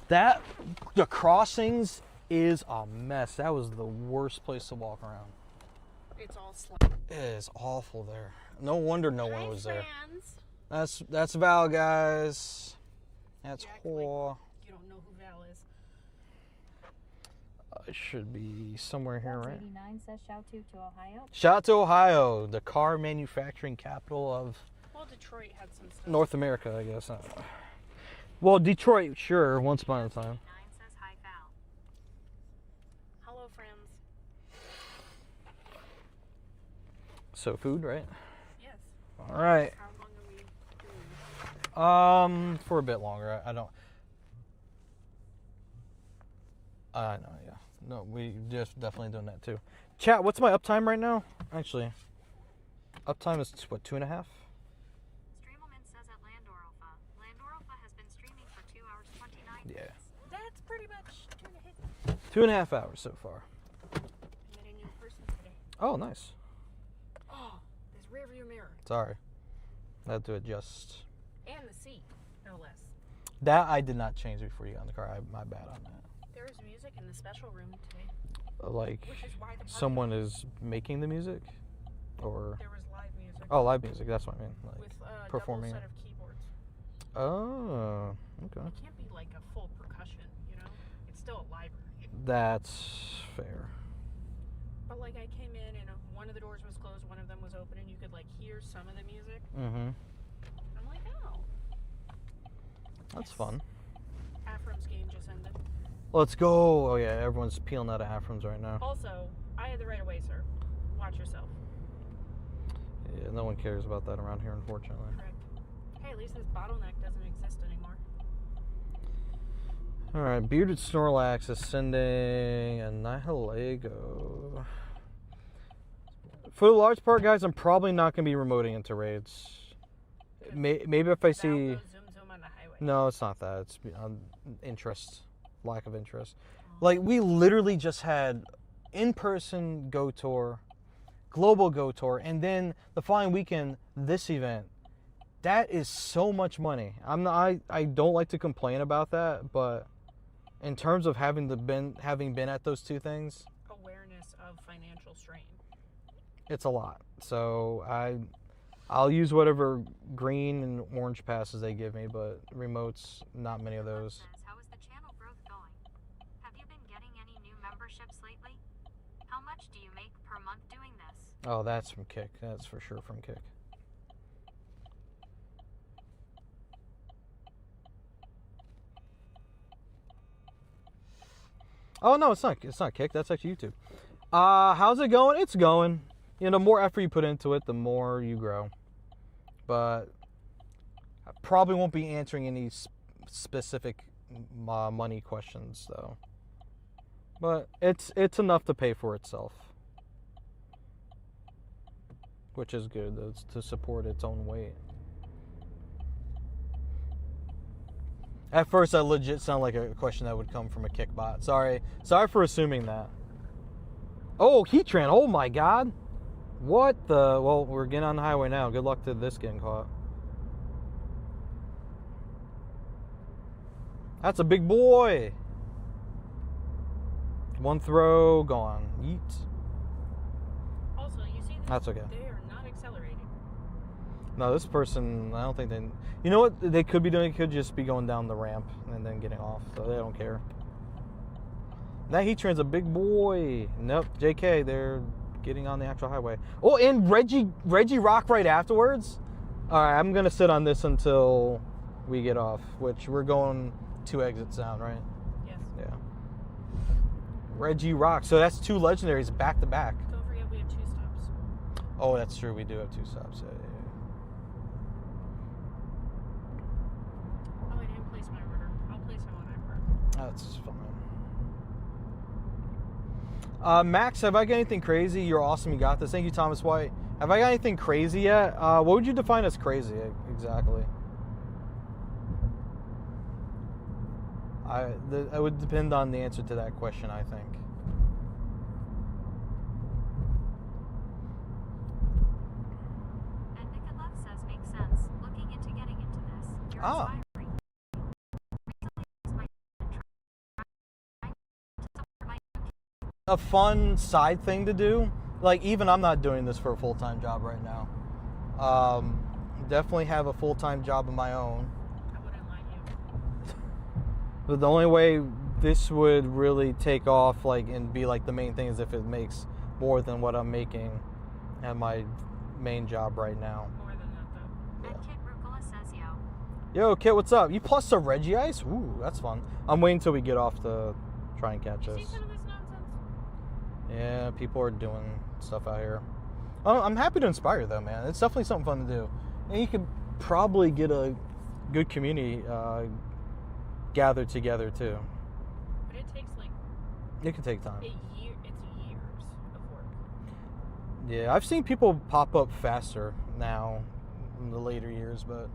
[SPEAKER 1] The crossings is a mess. That was the worst place to walk around.
[SPEAKER 4] It's all slime.
[SPEAKER 1] It is awful there. No wonder no one was there.
[SPEAKER 4] Fans.
[SPEAKER 1] That's Val, guys. That's
[SPEAKER 4] You act
[SPEAKER 1] whore.
[SPEAKER 4] like you don't know who Val is.
[SPEAKER 1] It should be somewhere here, right?
[SPEAKER 3] 89 says shout to Ohio.
[SPEAKER 1] Shout out to Ohio, the car manufacturing capital of
[SPEAKER 4] Well, Detroit had some stuff.
[SPEAKER 1] North America, I guess. Well, Detroit, sure, once upon a time.
[SPEAKER 3] 9 says hi, Val.
[SPEAKER 4] Hello, friends.
[SPEAKER 1] So food, right?
[SPEAKER 4] Yes.
[SPEAKER 1] All right.
[SPEAKER 4] How long are we doing?
[SPEAKER 1] For a bit longer. I don't. I know, yeah. No, we just definitely doing that too. Chat, what's my uptime right now? Actually, uptime is what, 2.5?
[SPEAKER 3] Streamelman says at Landoralpha. Landoralpha has been streaming for 2 hours 29
[SPEAKER 1] Yeah.
[SPEAKER 3] minutes.
[SPEAKER 2] That's pretty much 2.5.
[SPEAKER 1] 2.5 hours so far.
[SPEAKER 2] I met a new person today.
[SPEAKER 1] Oh, nice.
[SPEAKER 2] Oh, this rear view mirror.
[SPEAKER 1] Sorry. I had to adjust.
[SPEAKER 2] And the seat, no less.
[SPEAKER 1] That I did not change before you got in the car. My bad on that.
[SPEAKER 2] There was music in the special room today,
[SPEAKER 1] Like,
[SPEAKER 2] which is why the party-
[SPEAKER 1] someone is making the music? Or...
[SPEAKER 2] There was live music.
[SPEAKER 1] Oh, live music. That's what I mean. Like,
[SPEAKER 2] With a
[SPEAKER 1] performing
[SPEAKER 2] double set of keyboards.
[SPEAKER 1] Oh, okay.
[SPEAKER 2] It can't be like a full percussion, you know? It's still a library.
[SPEAKER 1] That's fair.
[SPEAKER 2] But like I came in and one of the doors was closed, one of them was open, and you could like hear some of the music.
[SPEAKER 1] Mm-hmm.
[SPEAKER 2] I'm like, oh.
[SPEAKER 1] That's
[SPEAKER 2] Yes.
[SPEAKER 1] fun.
[SPEAKER 2] Afram's game just ended.
[SPEAKER 1] Let's go. Oh, yeah. Everyone's peeling out of Aframs right now.
[SPEAKER 2] Also, I had the right of way, sir. Watch yourself.
[SPEAKER 1] Yeah, no one cares about that around here, unfortunately.
[SPEAKER 2] Correct. Hey, at least this bottleneck doesn't exist anymore.
[SPEAKER 1] All right. Bearded Snorlax is sending a Nihilego. For the large part, guys, I'm probably not going to be remoting into raids. Maybe if I see...
[SPEAKER 2] Zoom on the highway.
[SPEAKER 1] No, it's not that. It's interest. Lack of interest. Like, we literally just had in-person Go Tour, global Go Tour, and then the following weekend, this event. That is so much money. I don't like to complain about that, but in terms of having been at those two things,
[SPEAKER 2] Awareness of financial strain.
[SPEAKER 1] it's a lot. So I'll use whatever green and orange passes they give me, but remotes, not many of those.
[SPEAKER 3] Says, how is the channel growth going? Have you been getting any new memberships lately? How much do you make per month doing this?
[SPEAKER 1] Oh, that's from Kick. That's for sure from Kick. Oh no, it's not. It's not Kick. That's actually YouTube. How's it going? It's going. You know, the more effort you put into it, the more you grow. But I probably won't be answering any specific money questions though. But it's enough to pay for itself, which is good. It's to support its own weight. At first, that legit sounded like a question that would come from a Kickbot. Sorry for assuming that. Oh, Heatran! Oh my God! What the? Well, we're getting on the highway now. Good luck to this getting caught. That's a big boy. One throw, gone. Yeet.
[SPEAKER 2] Also, you see this?
[SPEAKER 1] That's okay.
[SPEAKER 2] They are not accelerating.
[SPEAKER 1] No, this person, I don't think they... You know what they could be doing? They could just be going down the ramp and then getting off. So they don't care. That Heatran's a big boy. Nope, JK, they're getting on the actual highway. Oh, and Reggie Rock right afterwards? Alright, I'm going to sit on this until we get off, which we're going 2 exits down, right?
[SPEAKER 2] Yes.
[SPEAKER 1] Yeah. Reggie Rock. So that's 2 legendaries back to back.
[SPEAKER 2] Don't forget we have 2 stops.
[SPEAKER 1] Oh, that's true. We do have 2 stops. Yeah.
[SPEAKER 2] Oh, I didn't place my order. I'll place it when I work.
[SPEAKER 1] That's fine. Max, have I got anything crazy? You're awesome. You got this. Thank you, Thomas White. Have I got anything crazy yet? What would you define as crazy exactly? It would depend on the answer to that question, I think.
[SPEAKER 3] And Nikolov says makes sense. Looking into getting into this. You're inspiring.
[SPEAKER 1] A fun side thing to do. Like, even I'm not doing this for a full-time job right now. Definitely have a full-time job of my own.
[SPEAKER 2] I wouldn't let you.
[SPEAKER 1] But the only way this would really take off, like, and be like the main thing is if it makes more than what I'm making at my main job right now.
[SPEAKER 2] More than that, though.
[SPEAKER 3] And Kit Rucola says yo.
[SPEAKER 1] Yo, Kit, what's up? You plus a Reggie Ice? Ooh, that's fun. I'm waiting until we get off to try and catch
[SPEAKER 2] You
[SPEAKER 1] us.
[SPEAKER 2] see some of this nonsense?
[SPEAKER 1] Yeah, people are doing stuff out here. Oh, I'm happy to inspire though, man. It's definitely something fun to do. And you could probably get a good community gathered together too.
[SPEAKER 2] But it takes like
[SPEAKER 1] It can take time.
[SPEAKER 2] It's years of work.
[SPEAKER 1] Yeah, I've seen people pop up faster now in the later years, but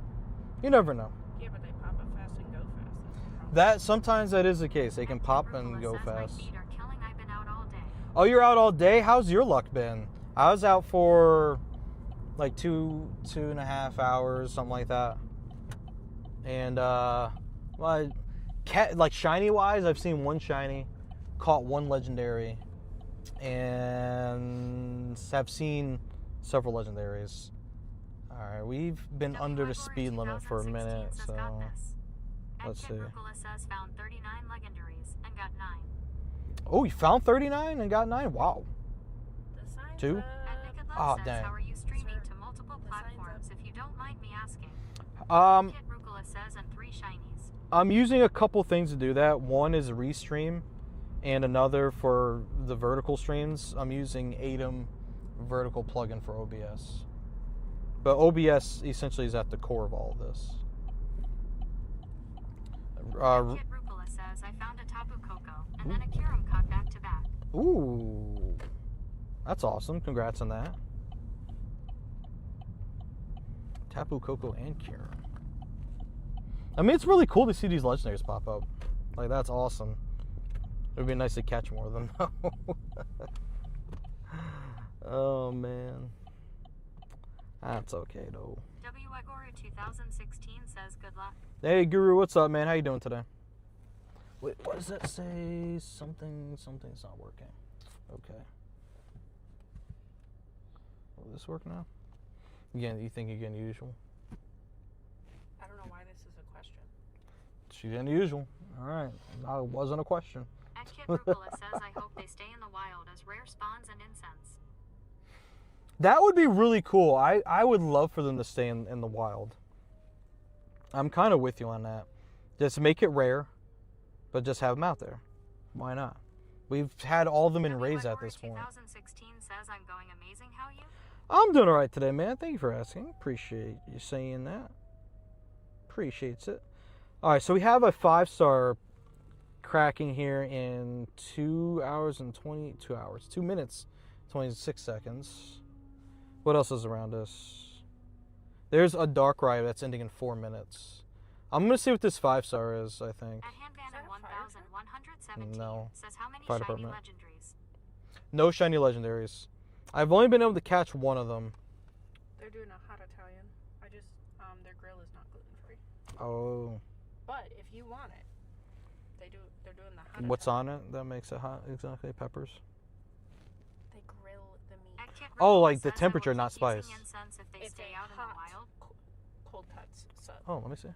[SPEAKER 1] you never know.
[SPEAKER 2] Yeah, but they pop up fast and go fast. That's the problem.
[SPEAKER 1] That sometimes that is the case. They can
[SPEAKER 3] At
[SPEAKER 1] pop
[SPEAKER 3] Kid
[SPEAKER 1] and
[SPEAKER 3] Rugula
[SPEAKER 1] go
[SPEAKER 3] says,
[SPEAKER 1] fast.
[SPEAKER 3] My feet are killing. I've been out all day.
[SPEAKER 1] Oh, you're out all day? How's your luck been? I was out for like 2.5 hours, something like that. And like shiny wise, I've seen one shiny, caught one legendary, and have seen several legendaries. All right, we've been under the speed limit for a minute, so let's see.
[SPEAKER 3] Rugula says found 39 legendaries and got 9.
[SPEAKER 1] Oh, you found 39 and got 9? Wow.
[SPEAKER 2] The signs
[SPEAKER 1] 2?
[SPEAKER 3] And Nick
[SPEAKER 1] Oh,
[SPEAKER 3] says,
[SPEAKER 1] dang.
[SPEAKER 3] how are you streaming
[SPEAKER 2] Sir,
[SPEAKER 3] to multiple
[SPEAKER 2] the signs
[SPEAKER 3] platforms if you don't mind me asking? Kid Rugula says and 3 shinies.
[SPEAKER 1] I'm using a couple things to do that. One is Restream, and another for the vertical streams. I'm using Atom vertical plugin for OBS. But OBS essentially is at the core of all of this.
[SPEAKER 3] Kid Rugula says I found a Tapu Koko and then a Kyurem caught back to back.
[SPEAKER 1] Ooh, that's awesome. Congrats on that. Tapu Koko and Kyurem. I mean, it's really cool to see these legendaries pop up. Like, that's awesome. It would be nice to catch more of them, though. Oh, man. That's okay, though.
[SPEAKER 3] WIGORU 2016 says good luck.
[SPEAKER 1] Hey, Guru, what's up, man? How you doing today? Wait, what does that say? Something's not working. Okay. Will this work now? Again, you think you're getting usual?
[SPEAKER 2] I don't know why this is a question.
[SPEAKER 1] She's unusual. All right. That wasn't a question.
[SPEAKER 3] And Kid Rugula says I hope they stay in the wild as rare spawns and incense.
[SPEAKER 1] That would be really cool. I would love for them to stay in the wild. I'm kind of with you on that. Just make it rare, but just have them out there. Why not? We've had all of them in raids at this point.
[SPEAKER 3] 2016 says I'm going amazing. How are you?
[SPEAKER 1] I'm doing all right today, man. Thank you for asking. Appreciate you saying that. Appreciates it. All right, so we have a 5-star cracking here in 2 minutes, 26 seconds. What else is around us? There's a dark ride that's ending in 4 minutes. I'm going to see what this 5-star is, I think.
[SPEAKER 3] At Handband 1117
[SPEAKER 1] No.
[SPEAKER 3] says how many
[SPEAKER 1] Fire
[SPEAKER 3] shiny
[SPEAKER 1] department.
[SPEAKER 3] legendaries?
[SPEAKER 1] No shiny legendaries. I've only been able to catch one of them.
[SPEAKER 2] They're doing a hot Italian. Their grill is not gluten free.
[SPEAKER 1] Oh.
[SPEAKER 2] But if you want it, they're doing the hot
[SPEAKER 1] What's
[SPEAKER 2] Italian.
[SPEAKER 1] on it that makes it hot exactly? Peppers?
[SPEAKER 2] They grill the meat.
[SPEAKER 3] At Kid
[SPEAKER 1] Oh,
[SPEAKER 3] Rugula
[SPEAKER 1] like the
[SPEAKER 3] says I will
[SPEAKER 1] temperature,
[SPEAKER 3] keep
[SPEAKER 1] not spice.
[SPEAKER 3] using incense if they
[SPEAKER 2] It's
[SPEAKER 3] stay
[SPEAKER 2] a
[SPEAKER 3] out in the
[SPEAKER 2] hot
[SPEAKER 3] wild.
[SPEAKER 2] cold cuts sub.
[SPEAKER 1] Oh, let me see.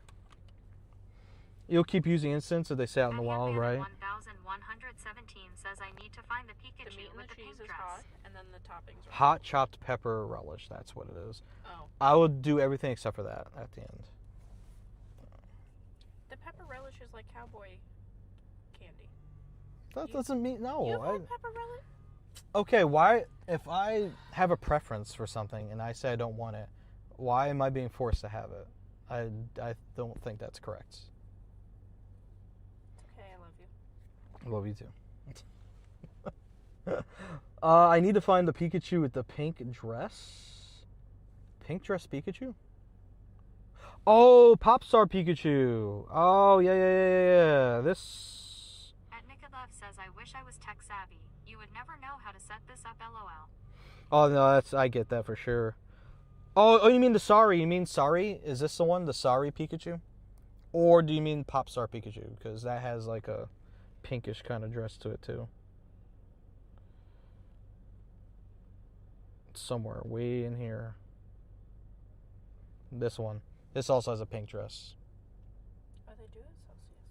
[SPEAKER 1] You'll keep using incense if they stay out in the wild, right?
[SPEAKER 3] 1117 says I need to find the
[SPEAKER 2] The
[SPEAKER 3] Pikachu
[SPEAKER 2] meat and
[SPEAKER 3] with
[SPEAKER 2] the
[SPEAKER 3] the pink
[SPEAKER 2] cheese is
[SPEAKER 3] dress.
[SPEAKER 2] hot, and then the toppings are
[SPEAKER 1] Hot chopped pepper relish. That's what it is.
[SPEAKER 2] Oh.
[SPEAKER 1] I would do everything except for that at the end.
[SPEAKER 2] The pepper relish is like cowboy candy.
[SPEAKER 1] That
[SPEAKER 2] You-
[SPEAKER 1] doesn't mean
[SPEAKER 2] You
[SPEAKER 1] no.
[SPEAKER 2] had pepper relish?
[SPEAKER 1] Okay, why? If I have a preference for something and I say I don't want it, why am I being forced to have it? I don't think that's correct.
[SPEAKER 2] It's okay, I love you.
[SPEAKER 1] I love you too. I need to find the Pikachu with the pink dress. Pink dress Pikachu? Oh, Popstar Pikachu. Oh, yeah. This.
[SPEAKER 3] At Nikolov says I wish I was tech savvy. You would never know how to set this up. LOL.
[SPEAKER 1] Oh, no, I get that for sure. Oh, you mean the Sorry? You mean Sorry? Is this the one, the Sorry Pikachu? Or do you mean Popstar Pikachu? Because that has like a pinkish kind of dress to it too. It's somewhere way in here. This one. This also has a pink dress.
[SPEAKER 2] Oh, they do it Celsius.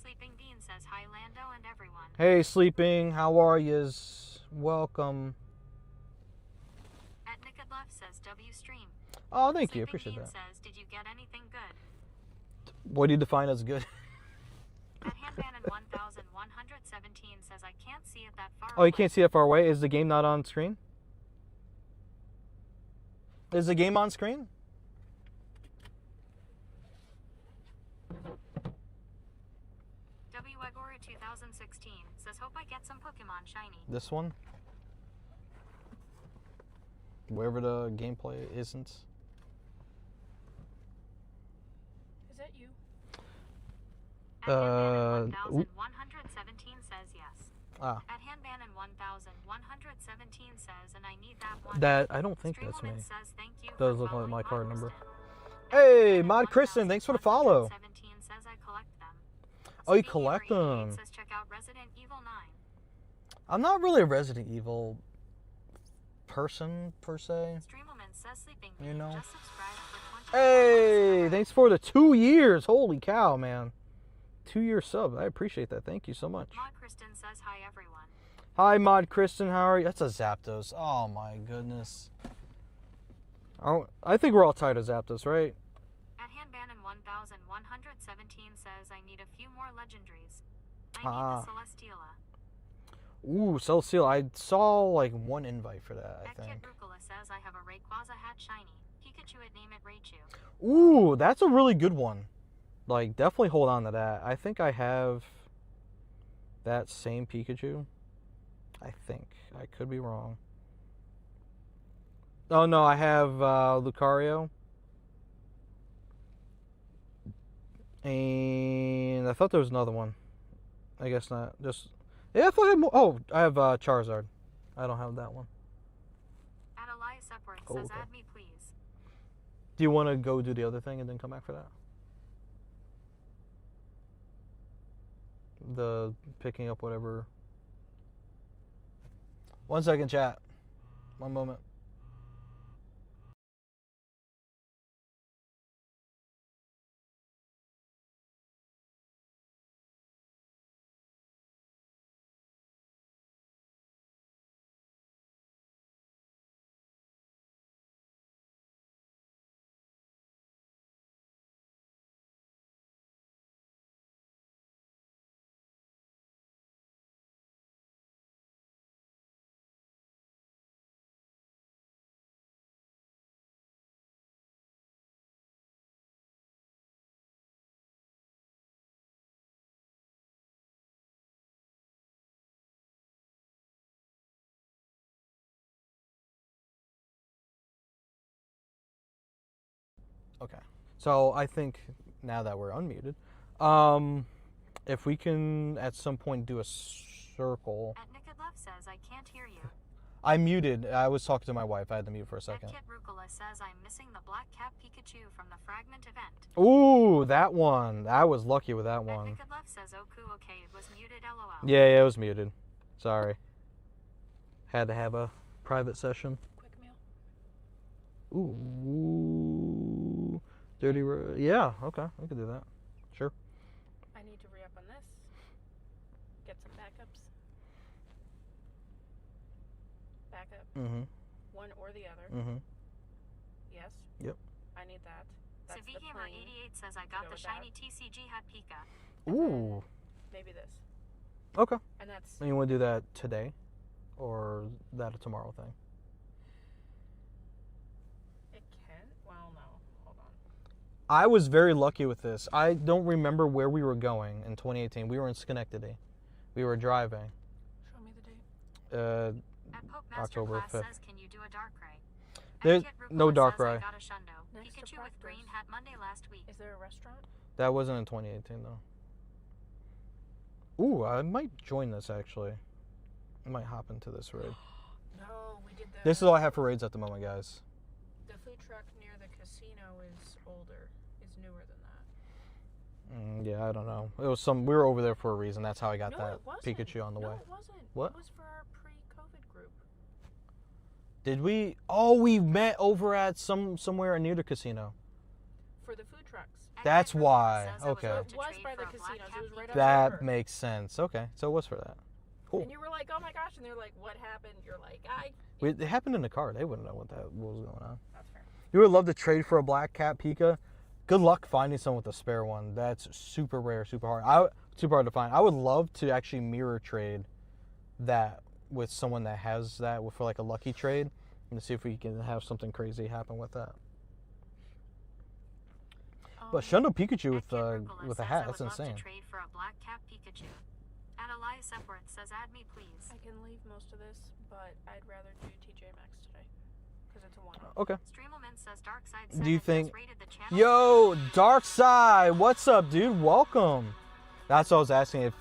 [SPEAKER 3] Sleeping Dean says hi Lando and everyone.
[SPEAKER 1] Hey, Sleeping. How are yous? Welcome.
[SPEAKER 3] At Nikolov says W stream.
[SPEAKER 1] Oh, thank you.
[SPEAKER 3] Sleeping
[SPEAKER 1] Appreciate
[SPEAKER 3] Dean
[SPEAKER 1] that.
[SPEAKER 3] says did you get anything good?
[SPEAKER 1] What do you define as good?
[SPEAKER 3] At Handbannon 1117 says I can't see it that far
[SPEAKER 1] Oh, you can't see that far away? Is the game not on screen? Is the game on screen?
[SPEAKER 3] WEGORA 2016 says, hope I get some Pokemon shiny.
[SPEAKER 1] This one? Wherever the gameplay isn't.
[SPEAKER 2] Is that you?
[SPEAKER 3] At Handban 1117 says yes.
[SPEAKER 1] Ah.
[SPEAKER 3] At Handban 1117 says, and I need that one.
[SPEAKER 1] That, I don't think that's me.
[SPEAKER 3] Streamwoman says, thank you
[SPEAKER 1] Does
[SPEAKER 3] for
[SPEAKER 1] look like my card
[SPEAKER 3] following
[SPEAKER 1] number.
[SPEAKER 3] Kristen.
[SPEAKER 1] Hey, Mod Kristen, thanks for the follow.
[SPEAKER 3] 17 says I collect them.
[SPEAKER 1] Oh, you
[SPEAKER 3] Speaking
[SPEAKER 1] collect
[SPEAKER 3] over 88
[SPEAKER 1] them.
[SPEAKER 3] says check out Resident Evil 9.
[SPEAKER 1] I'm not really a Resident Evil person, per se.
[SPEAKER 3] Streamwoman says sleeping
[SPEAKER 1] You know.
[SPEAKER 3] just subscribed for 20
[SPEAKER 1] Hey, thanks for the 2 years. Holy cow, man. 2-year sub. I appreciate that. Thank you so much.
[SPEAKER 3] Mod Kristen says hi everyone.
[SPEAKER 1] Hi, Mod Kristen. How are you? That's a Zapdos. Oh, my goodness. I think we're all tired of Zapdos, right?
[SPEAKER 3] At Handban 1117 says I need a few more legendaries. I need the Celesteela.
[SPEAKER 1] Ooh, Celesteela. I saw, like, one invite for that, I
[SPEAKER 3] At Kit
[SPEAKER 1] think.
[SPEAKER 3] Rucola says I have a Rayquaza hat shiny. Pikachu at name it Raichu.
[SPEAKER 1] Ooh, that's a really good one. Like, definitely hold on to that. I think I have that same Pikachu. I think. I could be wrong. Oh, no, I have Lucario. And I thought there was another one. I guess not. Just... Yeah, I thought I had more. Oh, I have Charizard. I don't have that one.
[SPEAKER 3] At Elias Epworth
[SPEAKER 1] Oh,
[SPEAKER 3] says
[SPEAKER 1] okay.
[SPEAKER 3] add me please.
[SPEAKER 1] Do you want to go do the other thing and then come back for that? The picking up whatever. 1 second, chat. 1 moment. Okay. So I think now that we're unmuted, if we can at some point do a circle.
[SPEAKER 3] At Nikodlev says I can't hear you.
[SPEAKER 1] I muted. I was talking to my wife. I had to mute for a
[SPEAKER 3] At
[SPEAKER 1] second.
[SPEAKER 3] Kit Rucola says I'm missing the Black Cap Pikachu from the Fragment event.
[SPEAKER 1] Ooh, that one. I was lucky with that
[SPEAKER 3] At
[SPEAKER 1] one.
[SPEAKER 3] Nikodlev says Oku okay it was muted lol.
[SPEAKER 1] Yeah, it was muted. Sorry. Had to have a private session.
[SPEAKER 2] Quick meal.
[SPEAKER 1] Ooh. Dirty. Yeah, okay. We can do that. Sure.
[SPEAKER 2] I need to re-up on this. Get some backups. Backup.
[SPEAKER 1] Mm-hmm.
[SPEAKER 2] One or the other.
[SPEAKER 1] Mm-hmm.
[SPEAKER 2] Yes.
[SPEAKER 1] Yep.
[SPEAKER 2] I need that. That's the
[SPEAKER 3] Gamer
[SPEAKER 2] plane.
[SPEAKER 3] 88 says I got
[SPEAKER 2] go
[SPEAKER 3] the
[SPEAKER 2] with that.
[SPEAKER 3] shiny TCG hat Pika.
[SPEAKER 1] Ooh.
[SPEAKER 2] Maybe this.
[SPEAKER 1] Okay.
[SPEAKER 2] And that's
[SPEAKER 1] And you want to do that today? Or that a tomorrow thing?
[SPEAKER 2] it can. Well, no. Hold on.
[SPEAKER 1] I was very lucky with this. I don't remember where we were going in 2018. We were in Schenectady. We were driving.
[SPEAKER 2] Show me the date.
[SPEAKER 3] At Pope Master
[SPEAKER 1] October
[SPEAKER 3] Class
[SPEAKER 1] 5th.
[SPEAKER 3] says can you do a Dark Ray?
[SPEAKER 1] There's
[SPEAKER 3] At Kit
[SPEAKER 1] no
[SPEAKER 3] Rucola
[SPEAKER 1] Dark
[SPEAKER 3] says
[SPEAKER 1] Ray.
[SPEAKER 3] I got a Shundo.
[SPEAKER 2] Next to
[SPEAKER 3] Pikachu with
[SPEAKER 2] practice.
[SPEAKER 3] green hat Monday last week.
[SPEAKER 2] Is there a restaurant?
[SPEAKER 1] That wasn't in 2018 though. Ooh, I might join this actually. I might hop into this raid.
[SPEAKER 2] No, we did the.
[SPEAKER 1] This is all I have for raids at the moment, guys.
[SPEAKER 2] The food truck near the casino is older. Is newer than that.
[SPEAKER 1] Yeah, I don't know. It was some. We were over there for a reason. That's how I got
[SPEAKER 2] No,
[SPEAKER 1] that
[SPEAKER 2] it wasn't.
[SPEAKER 1] Pikachu on the
[SPEAKER 2] No,
[SPEAKER 1] way.
[SPEAKER 2] it wasn't.
[SPEAKER 1] What?
[SPEAKER 2] It was for our pre-COVID group.
[SPEAKER 1] Did we? Oh, we met over at somewhere near the casino.
[SPEAKER 2] For the food trucks.
[SPEAKER 3] At
[SPEAKER 1] That's
[SPEAKER 3] Kit Rucola
[SPEAKER 1] why.
[SPEAKER 3] says I was
[SPEAKER 1] Okay.
[SPEAKER 3] about
[SPEAKER 2] It
[SPEAKER 3] to
[SPEAKER 2] was
[SPEAKER 3] trade
[SPEAKER 2] by
[SPEAKER 3] for
[SPEAKER 2] the
[SPEAKER 3] a Black
[SPEAKER 2] casinos.
[SPEAKER 3] Cap
[SPEAKER 2] It was right
[SPEAKER 3] Pikachu.
[SPEAKER 2] on
[SPEAKER 1] That
[SPEAKER 2] river.
[SPEAKER 1] makes sense. Okay, so it was for that. Cool.
[SPEAKER 2] And you were like, "Oh my gosh!" And they're like, "What happened?" You're like,
[SPEAKER 1] It happened in the car. They wouldn't know what was going on.
[SPEAKER 2] That's fair.
[SPEAKER 1] You would love to trade for a Black Cat Pika. Good luck finding someone with a spare one. That's super rare, super hard. Super hard to find. I would love to actually mirror trade that with someone that has that for like a lucky trade, and to see if we can have something crazy happen with that. But Shundo Pikachu
[SPEAKER 3] Ed Kid Rucola
[SPEAKER 1] with a
[SPEAKER 3] says,
[SPEAKER 1] hat,
[SPEAKER 3] I
[SPEAKER 1] that's
[SPEAKER 3] would love
[SPEAKER 1] insane.
[SPEAKER 3] to trade for a black cap Pikachu. And Elias Epworth says, add me please.
[SPEAKER 2] I can leave most of this, but I'd rather do TJ Maxx today. Because it's a one-off.
[SPEAKER 1] Okay.
[SPEAKER 3] Streamelman says Darkside
[SPEAKER 1] Do you
[SPEAKER 3] Senate
[SPEAKER 1] think-
[SPEAKER 3] has rated the channel.
[SPEAKER 1] Yo, Darkside, what's up, dude? Welcome. That's what I was asking,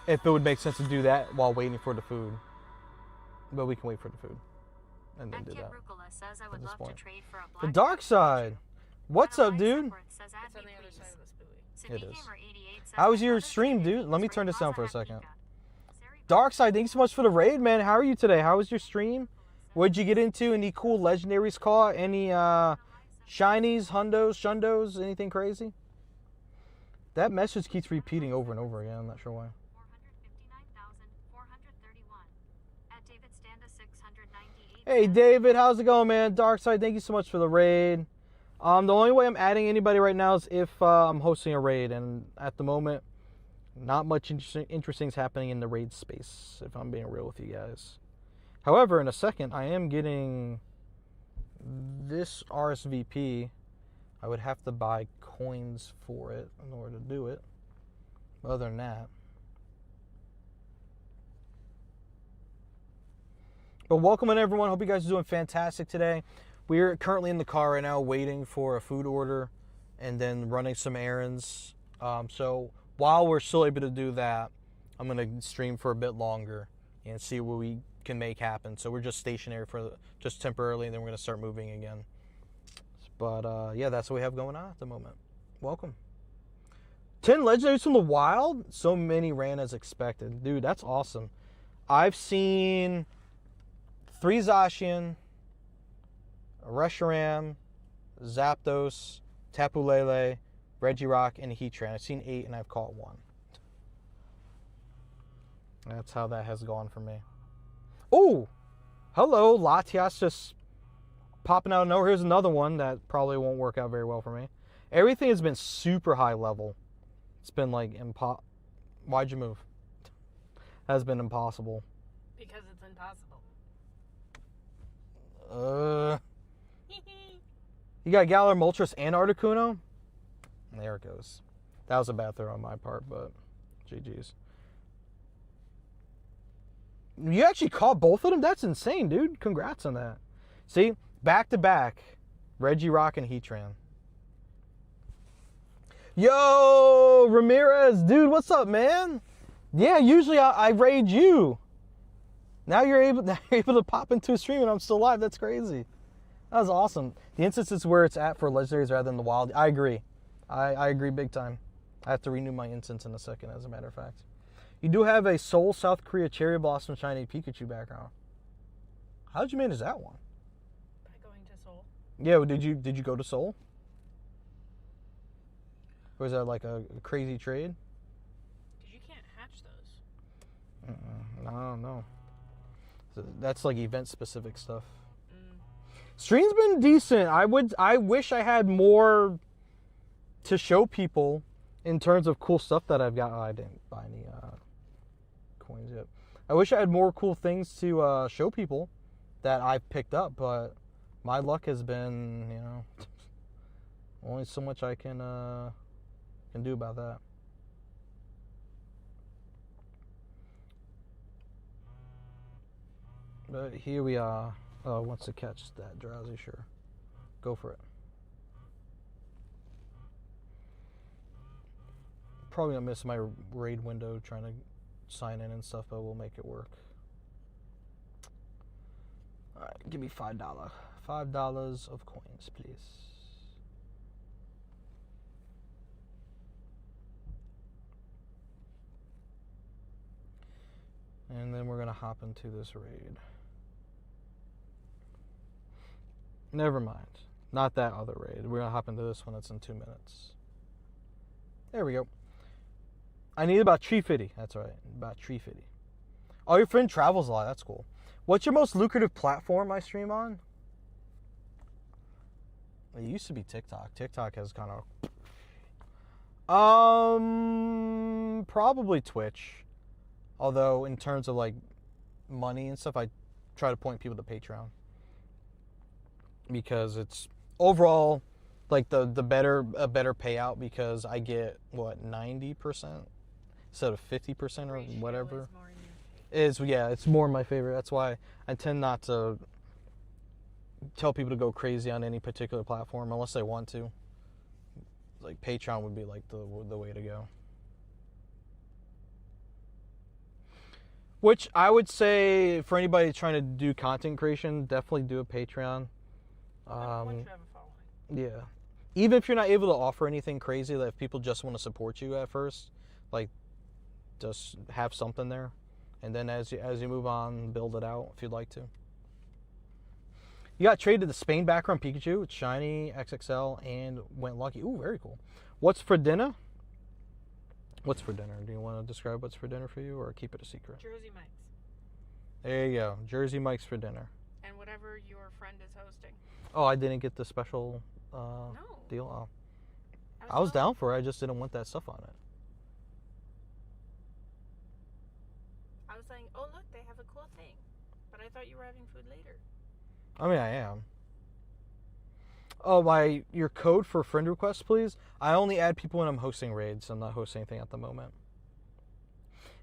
[SPEAKER 1] if it would make sense to do that while waiting for the food. But we can wait for the food and then
[SPEAKER 3] Ed
[SPEAKER 1] do
[SPEAKER 3] Kid
[SPEAKER 1] that.
[SPEAKER 3] Rucola says, I would
[SPEAKER 1] this
[SPEAKER 3] love
[SPEAKER 1] point.
[SPEAKER 3] to trade for a
[SPEAKER 1] The
[SPEAKER 3] black
[SPEAKER 1] Dark
[SPEAKER 3] cap
[SPEAKER 1] Side.
[SPEAKER 3] Pikachu.
[SPEAKER 1] What's
[SPEAKER 3] And
[SPEAKER 1] up,
[SPEAKER 3] Elias
[SPEAKER 1] dude?
[SPEAKER 3] Epworth says, add
[SPEAKER 2] It's on
[SPEAKER 3] me
[SPEAKER 2] the other side
[SPEAKER 3] please.
[SPEAKER 2] of this buoy.
[SPEAKER 1] It is.
[SPEAKER 3] Gamer88 says,
[SPEAKER 1] How was
[SPEAKER 3] my
[SPEAKER 1] your
[SPEAKER 3] brother's
[SPEAKER 1] stream,
[SPEAKER 3] favorite
[SPEAKER 1] dude? Let me
[SPEAKER 3] Great
[SPEAKER 1] turn this down for a
[SPEAKER 3] Plaza had
[SPEAKER 1] second.
[SPEAKER 3] Pika. Sari
[SPEAKER 1] Darkside, thanks so much for the raid, man. How are you today? How was your stream? What'd you get into? Any cool legendaries caught? Any shinies, hundos, shundos, anything crazy? That message keeps repeating over and over again. I'm not sure why.
[SPEAKER 3] 459,431. At David Standa 698.
[SPEAKER 1] Hey, David, how's it going, man? Darkside, thank you so much for the raid. The only way I'm adding anybody right now is if I'm hosting a raid, and at the moment, not much interesting is happening in the raid space, if I'm being real with you guys. However, in a second, I am getting this RSVP. I would have to buy coins for it in order to do it. Other than that. But welcome in, everyone. Hope you guys are doing fantastic today. We're currently in the car right now waiting for a food order and then running some errands. So while we're still able to do that, I'm going to stream for a bit longer and see what we can make happen. So we're just stationary for just temporarily, and then we're going to start moving again. But yeah, that's what we have going on at the moment. Welcome. 10 legendaries from the wild? So many ran as expected. Dude, that's awesome. I've seen 3 Zacian, a Reshiram, Zapdos, Tapu Lele, Regirock, and a Heatran. I've seen 8 and I've caught 1. That's how that has gone for me. Oh! Hello, Latias just popping out of nowhere. Here's another one that probably won't work out very well for me. Everything has been super high level. It's been like Why'd you move? Has been impossible.
[SPEAKER 2] Because it's impossible.
[SPEAKER 1] You got Galar, Moltres, and Articuno? There it goes. That was a bad throw on my part, but GG's. You actually caught both of them? That's insane, dude. Congrats on that. See? Back to back. Regirock and Heatran. Yo, Ramirez. Dude, what's up, man? Yeah, usually I raid you. Now you're able to pop into a stream and I'm still live. That's crazy. That was awesome. The instance is where it's at for legendaries rather than the wild. I agree. I agree big time. I have to renew my instance in a second, as a matter of fact. You do have a Seoul, South Korea Cherry Blossom Shiny Pikachu background. How did you manage that one?
[SPEAKER 2] By going to Seoul.
[SPEAKER 1] Yeah, did you go to Seoul? Or is that like a crazy trade?
[SPEAKER 2] Because you can't hatch those.
[SPEAKER 1] I don't know. So that's like event specific stuff.
[SPEAKER 2] Mm.
[SPEAKER 1] Stream's been decent. I wish I had more to show people in terms of cool stuff that I've got. Oh, I didn't buy any coins yet. I wish I had more cool things to show people that I've picked up, but my luck has been, only so much I can do about that. But here we are. Wants to catch that drowsy, sure. Go for it. Probably gonna miss my raid window trying to sign in and stuff, but we'll make it work. Alright, give me $5. $5 of coins, please. And then we're gonna hop into this raid. Never mind. Not that other raid. We're gonna hop into this one that's in 2 minutes. There we go. I need about tree fitty. That's right. About tree fitty. Oh, your friend travels a lot. That's cool. What's your most lucrative platform I stream on? It used to be TikTok. TikTok has kind of... Probably Twitch. Although, in terms of, like, money and stuff, I try to point people to Patreon. Because it's... Overall, like the better payout because I get what 90% instead of 50% or
[SPEAKER 2] Ratio
[SPEAKER 1] whatever.
[SPEAKER 2] is more in your favor.
[SPEAKER 1] It's more my favorite. That's why I tend not to tell people to go crazy on any particular platform unless they want to. Like Patreon would be like the way to go. Which I would say for anybody trying to do content creation, definitely do a Patreon.
[SPEAKER 2] Once you have a following.
[SPEAKER 1] Yeah. Even if you're not able to offer anything crazy, that if people just want to support you at first, like just have something there, and then as you move on, build it out if you'd like to. You got traded the Spain background Pikachu, it's shiny, XXL, and went lucky. Ooh, very cool. What's for dinner? What's for dinner? Do you want to describe what's for dinner for you, or keep it a secret?
[SPEAKER 2] Jersey Mike's.
[SPEAKER 1] There you go. Jersey Mike's for dinner.
[SPEAKER 2] And whatever your friend is hosting.
[SPEAKER 1] Oh, I didn't get the special
[SPEAKER 2] No.
[SPEAKER 1] deal. Oh, I was down for it. I just didn't want that stuff on it.
[SPEAKER 2] I was saying, oh look, they have a cool thing. But I thought you were having food later.
[SPEAKER 1] I mean, I am. Oh, your code for friend requests, please. I only add people when I'm hosting raids. I'm not hosting anything at the moment.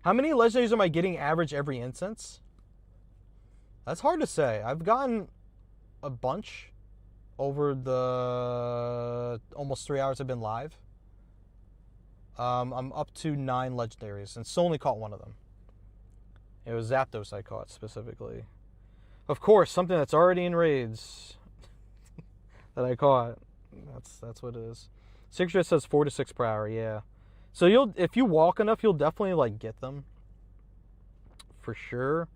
[SPEAKER 1] How many legendaries am I getting average every instance? That's hard to say. I've gotten a bunch over the almost 3 hours I've been live. I'm up to 9 legendaries and still only caught one of them. It was Zapdos I caught specifically. Of course, something that's already in raids that I caught. That's what it is. Signature says 4 to 6 per hour. Yeah. So if you walk enough, you'll definitely like get them for sure.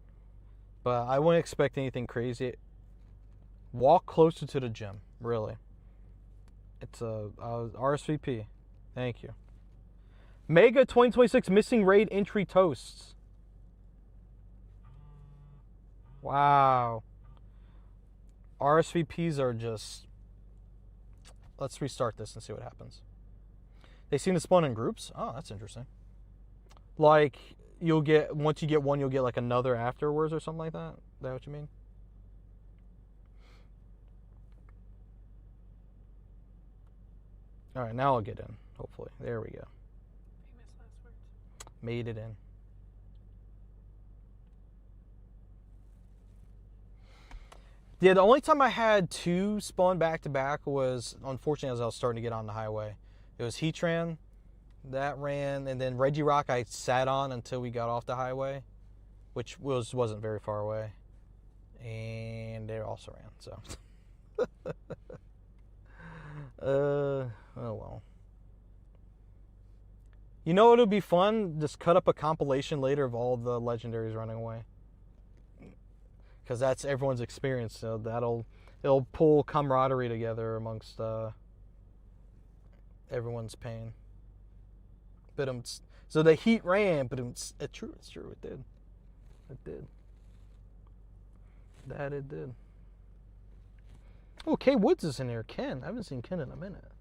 [SPEAKER 1] But I wouldn't expect anything crazy. Walk closer to the gym, really. It's a RSVP. Thank you. Mega 2026 missing raid entry toasts. Wow. RSVPs are just... Let's restart this and see what happens. They seem to spawn in groups. Oh, that's interesting. Like, once you get one, you'll get like another afterwards or something like that? Is that what you mean? Alright, now I'll get in, hopefully. There we go.
[SPEAKER 2] Famous last words.
[SPEAKER 1] Made it in. Yeah, the only time I had 2 spawn back to back was, unfortunately, as I was starting to get on the highway. It was Heatran, that ran, and then Regirock I sat on until we got off the highway, which wasn't very far away. And they also ran, so. Oh well. You know it'll be fun? Just cut up a compilation later of all the legendaries running away. Because that's everyone's experience, so it'll pull camaraderie together amongst everyone's pain. But so the heat ran, but it's true, it did. That it did. Oh, Kay Woods is in here. Ken, I haven't seen Ken in a minute.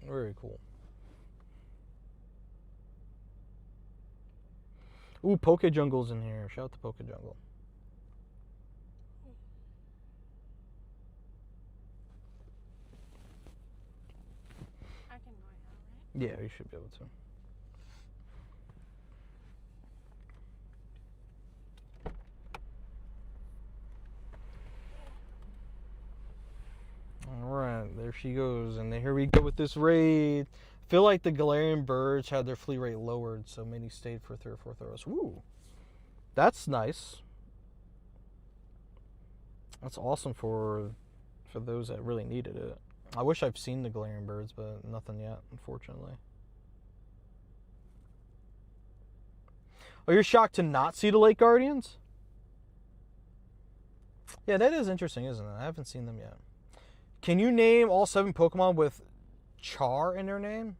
[SPEAKER 1] Very cool. Ooh, Poke Jungle's in here. Shout out to Poke Jungle.
[SPEAKER 2] I can go now, right?
[SPEAKER 1] Yeah, you should be able to. Alright, there she goes. And here we go with this raid. Feel like the Galarian birds had their flea rate lowered, so many stayed for 3 or 4 throws. Woo! That's nice. That's awesome for those that really needed it. I wish I've seen the Galarian birds, but nothing yet, unfortunately. Oh, you're shocked to not see the Lake Guardians? Yeah, that is interesting, isn't it? I haven't seen them yet. Can you name all 7 Pokemon with Char in their name?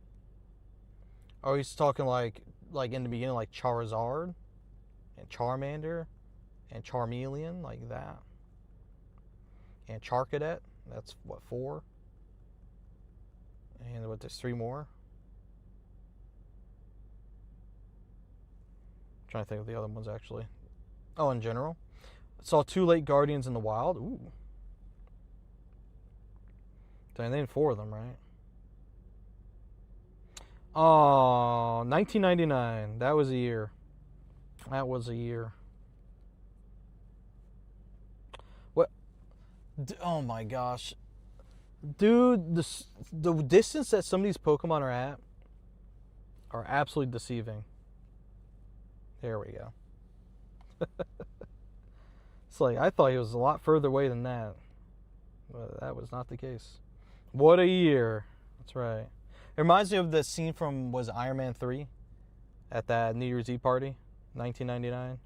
[SPEAKER 1] Oh, he's talking like in the beginning, like Charizard and Charmander and Charmeleon, like that. And Charcadet, that's what, 4? And what, there's 3 more? I'm trying to think of the other ones actually. Oh, in general. Saw 2 late Guardians in the wild. Ooh. Dang, they had 4 of them, right? Oh, 1999. That was a year. That was a year. What? Oh my gosh. Dude, the distance that some of these Pokemon are at are absolutely deceiving. There we go. It's like, I thought he was a lot further away than that. But that was not the case. What a year. That's right. It reminds me of the scene from, was Iron Man 3? At that New Year's Eve party? 1999.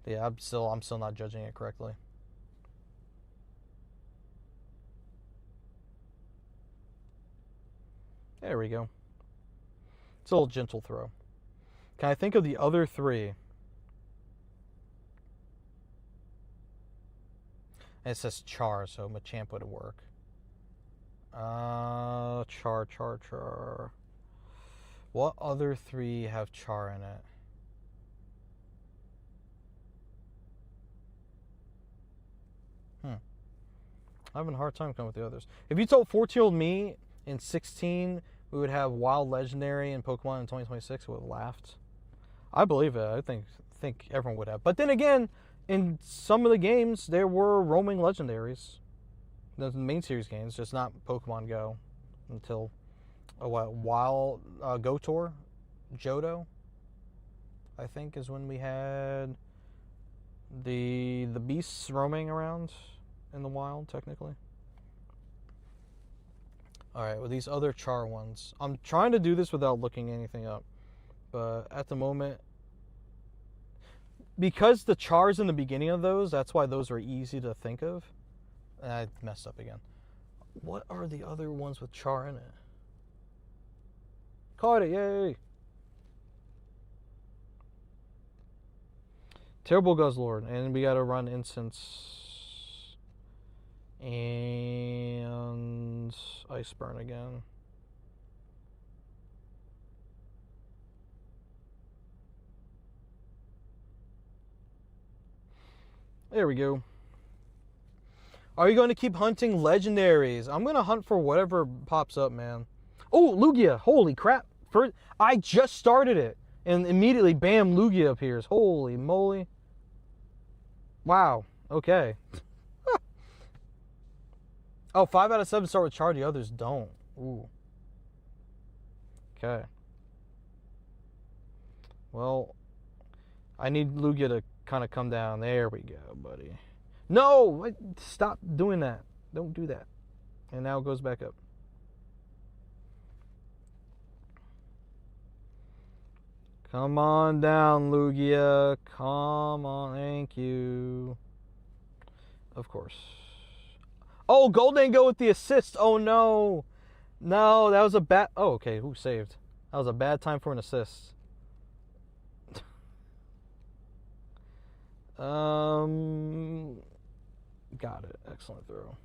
[SPEAKER 1] Yeah, I'm still not judging it correctly. There we go. It's a little gentle throw. Can I think of the other 3? And it says Char, so Machamp would work. Char. What other 3 have Char in it? I'm having a hard time coming with the others. If you told 14-year-old me in 16 we would have Wild Legendary in Pokemon in 2026, I would have laughed. I believe it. I think everyone would have. But then again, in some of the games, there were roaming legendaries. The main series games, just not Pokemon Go. Until Wild Go Tour, Johto, I think, is when we had the beasts roaming around in the wild, technically. Alright, well, these other Char ones. I'm trying to do this without looking anything up. But at the moment, because the Char's in the beginning of those, that's why those are easy to think of. And I messed up again. What are the other ones with Char in it? Caught it, yay! Terrible Guzzlord, and we gotta run Incense and Iceburn again. There we go. Are you going to keep hunting legendaries? I'm going to hunt for whatever pops up, man. Oh, Lugia. Holy crap. I just started it. And immediately, bam, Lugia appears. Holy moly. Wow. Okay. Oh, 5 out of 7 start with Char. The others don't. Ooh. Okay. Well, I need Lugia to kind of come down. There we go, buddy. No! Stop doing that. Don't do that. And now it goes back up. Come on down, Lugia. Come on. Thank you. Of course. Oh, Gold didn't go with the assist. Oh, no. No, that was a bad... Oh, okay. Who saved? That was a bad time for an assist. Got it. Excellent throw.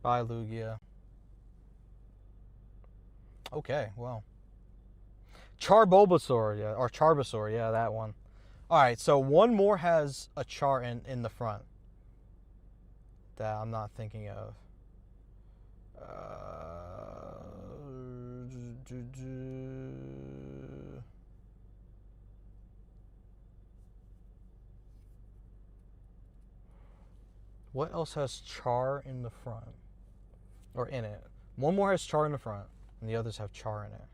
[SPEAKER 1] Bye, Lugia. Okay, well. Bulbasaur, yeah. Or Charbasaur, yeah, that one. Alright, so one more has a Char in the front that I'm not thinking of. What else has Char in the front? Or in it? One more has Char in the front, and the others have Char in it.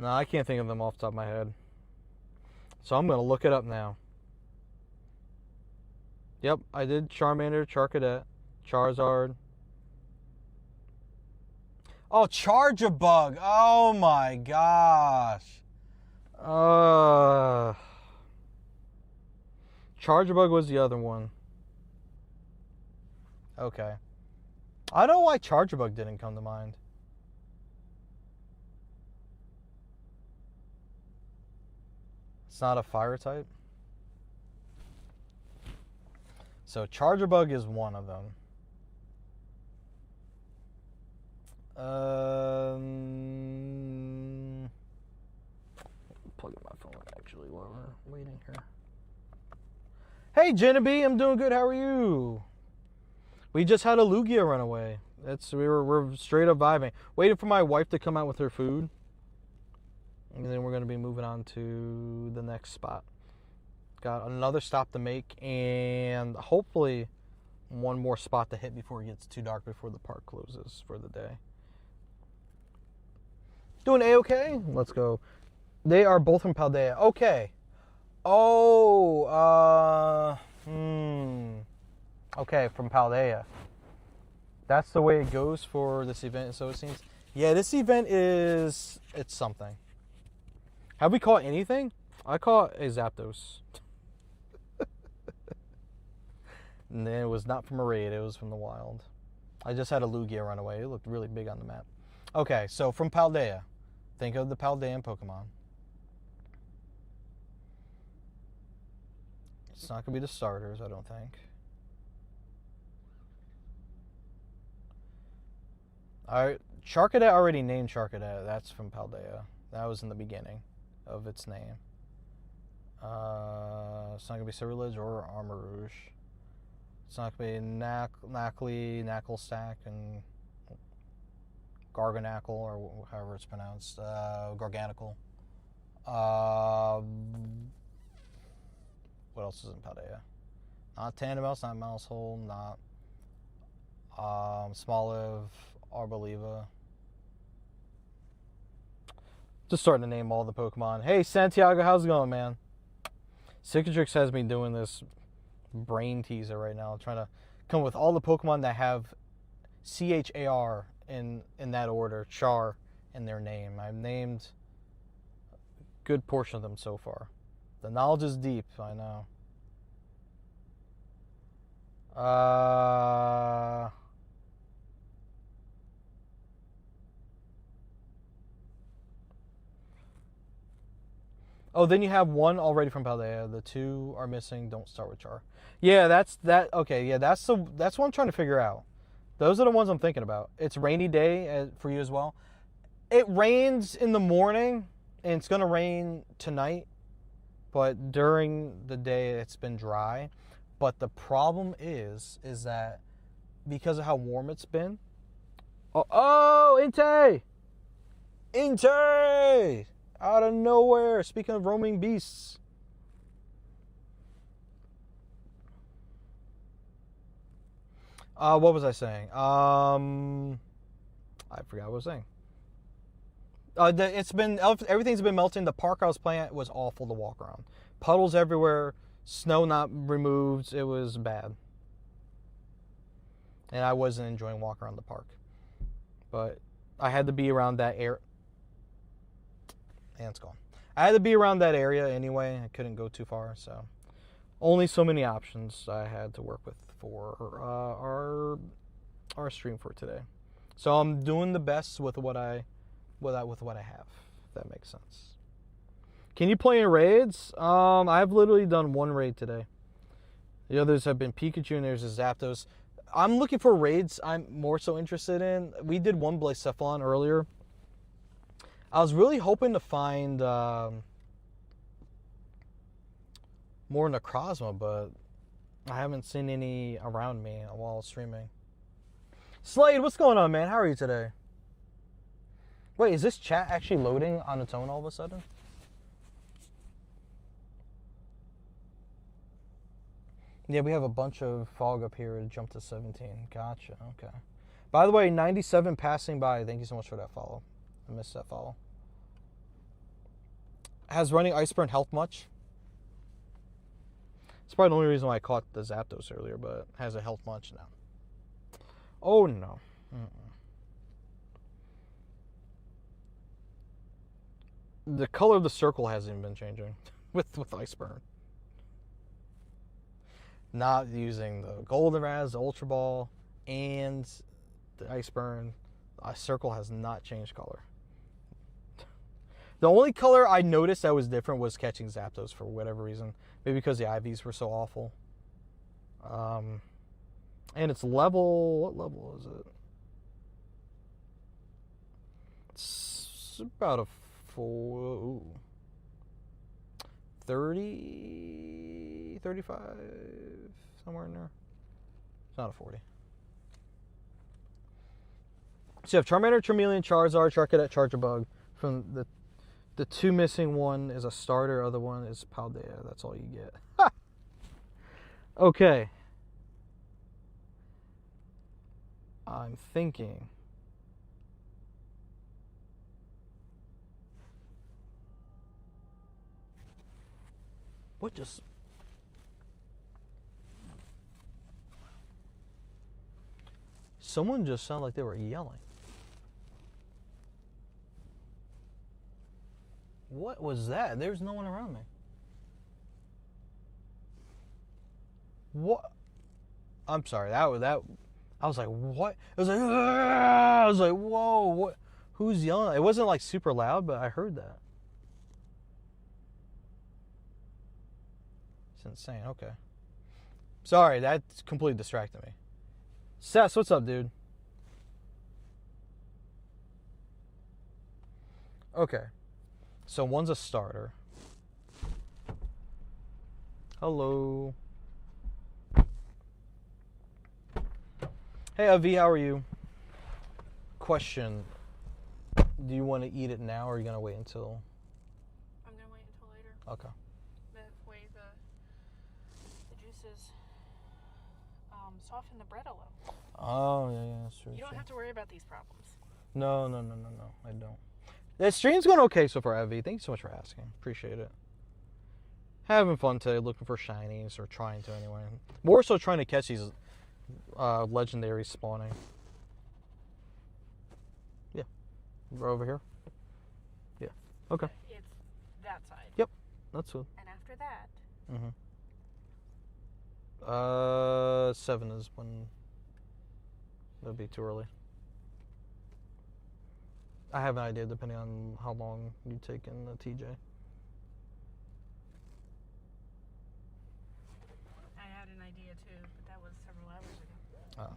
[SPEAKER 1] No, I can't think of them off the top of my head. So I'm going to look it up now. Yep, I did Charmander, Charcadet, Charizard. Oh, Charjabug. Oh my gosh. Charjabug was the other one. Okay. I don't know why Charjabug didn't come to mind. It's not a fire type. So Charjabug is one of them. Plug in my phone actually while we're waiting here. Hey, Genevieve, I'm doing good. How are you? We just had a Lugia run away. We're straight up vibing. Waiting for my wife to come out with her food. And then we're going to be moving on to the next spot. Got another stop to make and hopefully one more spot to hit before it gets too dark before the park closes for the day. Doing A-okay? Let's go. They are both from Paldea. Okay. Okay, from Paldea. That's the way it goes for this event, so it seems. Yeah, this event it's something. Have we caught anything? I caught a Zapdos. And it was not from a raid, it was from the wild. I just had a Lugia run away. It looked really big on the map. Okay, so from Paldea. Think of the Paldean Pokemon. It's not going to be the starters, I don't think. Alright, Charcadet already named Charcadet. That's from Paldea. That was in the beginning of its name. It's not going to be Ceruledge or Armarouge. It's not going to be Nacli, Knucklestack, and Garganackle, or however it's pronounced. Garganical. What else is in Paldea? Not Tandemaus, not Mousehole, not Smoliv, Arboliva. Just starting to name all the Pokemon. Hey, Santiago, how's it going, man? Cicatrix has me doing this brain teaser right now. I'm trying to come up with all the Pokemon that have C-H-A-R in that order, Char, in their name. I've named a good portion of them so far. The knowledge is deep, I know. Oh, then you have one already from Paldea. The two are missing. Don't start with Char. Yeah, that's that. Okay, yeah, that's what I'm trying to figure out. Those are the ones I'm thinking about. It's rainy day for you as well. It rains in the morning, and it's gonna rain tonight. But during the day, it's been dry. But the problem is that because of how warm it's been. Oh, Inte! Inte! Out of nowhere. Speaking of roaming beasts. What was I saying? I forgot what I was saying. Everything's been melting. The park I was playing at was awful to walk around. Puddles everywhere. Snow not removed. It was bad. And I wasn't enjoying walking around the park. But I had to be around that area. And it's gone. I had to be around that area anyway. I couldn't go too far, so only so many options I had to work with for our stream for today. So I'm doing the best with what I have, if that makes sense. Can you play in raids? I've literally done one raid today. The others have been Pikachu and there's a Zapdos. I'm looking for raids I'm more so interested in. We did one Blacephalon earlier. I was really hoping to find more Necrozma, but I haven't seen any around me while streaming. Slade, what's going on, man? How are you today? Wait, is this chat actually loading on its own all of a sudden? Yeah, we have a bunch of fog up here to jump to 17. Gotcha, okay. By the way, 97 passing by. Thank you so much for that follow. I missed that follow. Has running Iceburn helped much? It's probably the only reason why I caught the Zapdos earlier, but has it helped much? No. Oh, no. The color of the circle hasn't even been changing with Iceburn. Not using the Golden Raz, the Ultra Ball, and the Iceburn. The circle has not changed color. The only color I noticed that was different was catching Zapdos for whatever reason. Maybe because the IVs were so awful. And it's level... What level is it? It's about a 30, 35, somewhere in there. It's not a 40. So you have Charmander, Charmeleon, Charizard, Charcadet, Charjabug. From the two missing, one is a starter, other one is Paldea. That's all you get. Ha! Okay. I'm thinking. What just... Someone just sounded like they were yelling. What was that? There's no one around me. What? I'm sorry. That I was like, what? It was like, I was like, whoa, what? Who's yelling? It wasn't like super loud, but I heard that. It's insane. Okay. Sorry, that completely distracted me. Sess, what's up, dude? Okay. So one's a starter. Hello. Hey, Avi, how are you? Question. Do you want to eat it now, or are you going to wait until...
[SPEAKER 2] I'm going to wait until later.
[SPEAKER 1] Okay.
[SPEAKER 2] The way the juices soften the bread a little.
[SPEAKER 1] Oh, yeah, that's true.
[SPEAKER 2] You don't have to worry about these problems.
[SPEAKER 1] No, I don't. The stream's going okay so far, Evie. Thank you so much for asking. Appreciate it. Having fun today, looking for shinies, or trying to anyway. More so trying to catch these legendaries spawning. Yeah. We're over here? Yeah. Okay.
[SPEAKER 2] It's that side.
[SPEAKER 1] Yep. That's good.
[SPEAKER 2] And after that...
[SPEAKER 1] 7 is when... That'd be too early. I have an idea depending on how long you take in the TJ.
[SPEAKER 2] I had an idea too, but that was several hours ago.
[SPEAKER 1] Oh.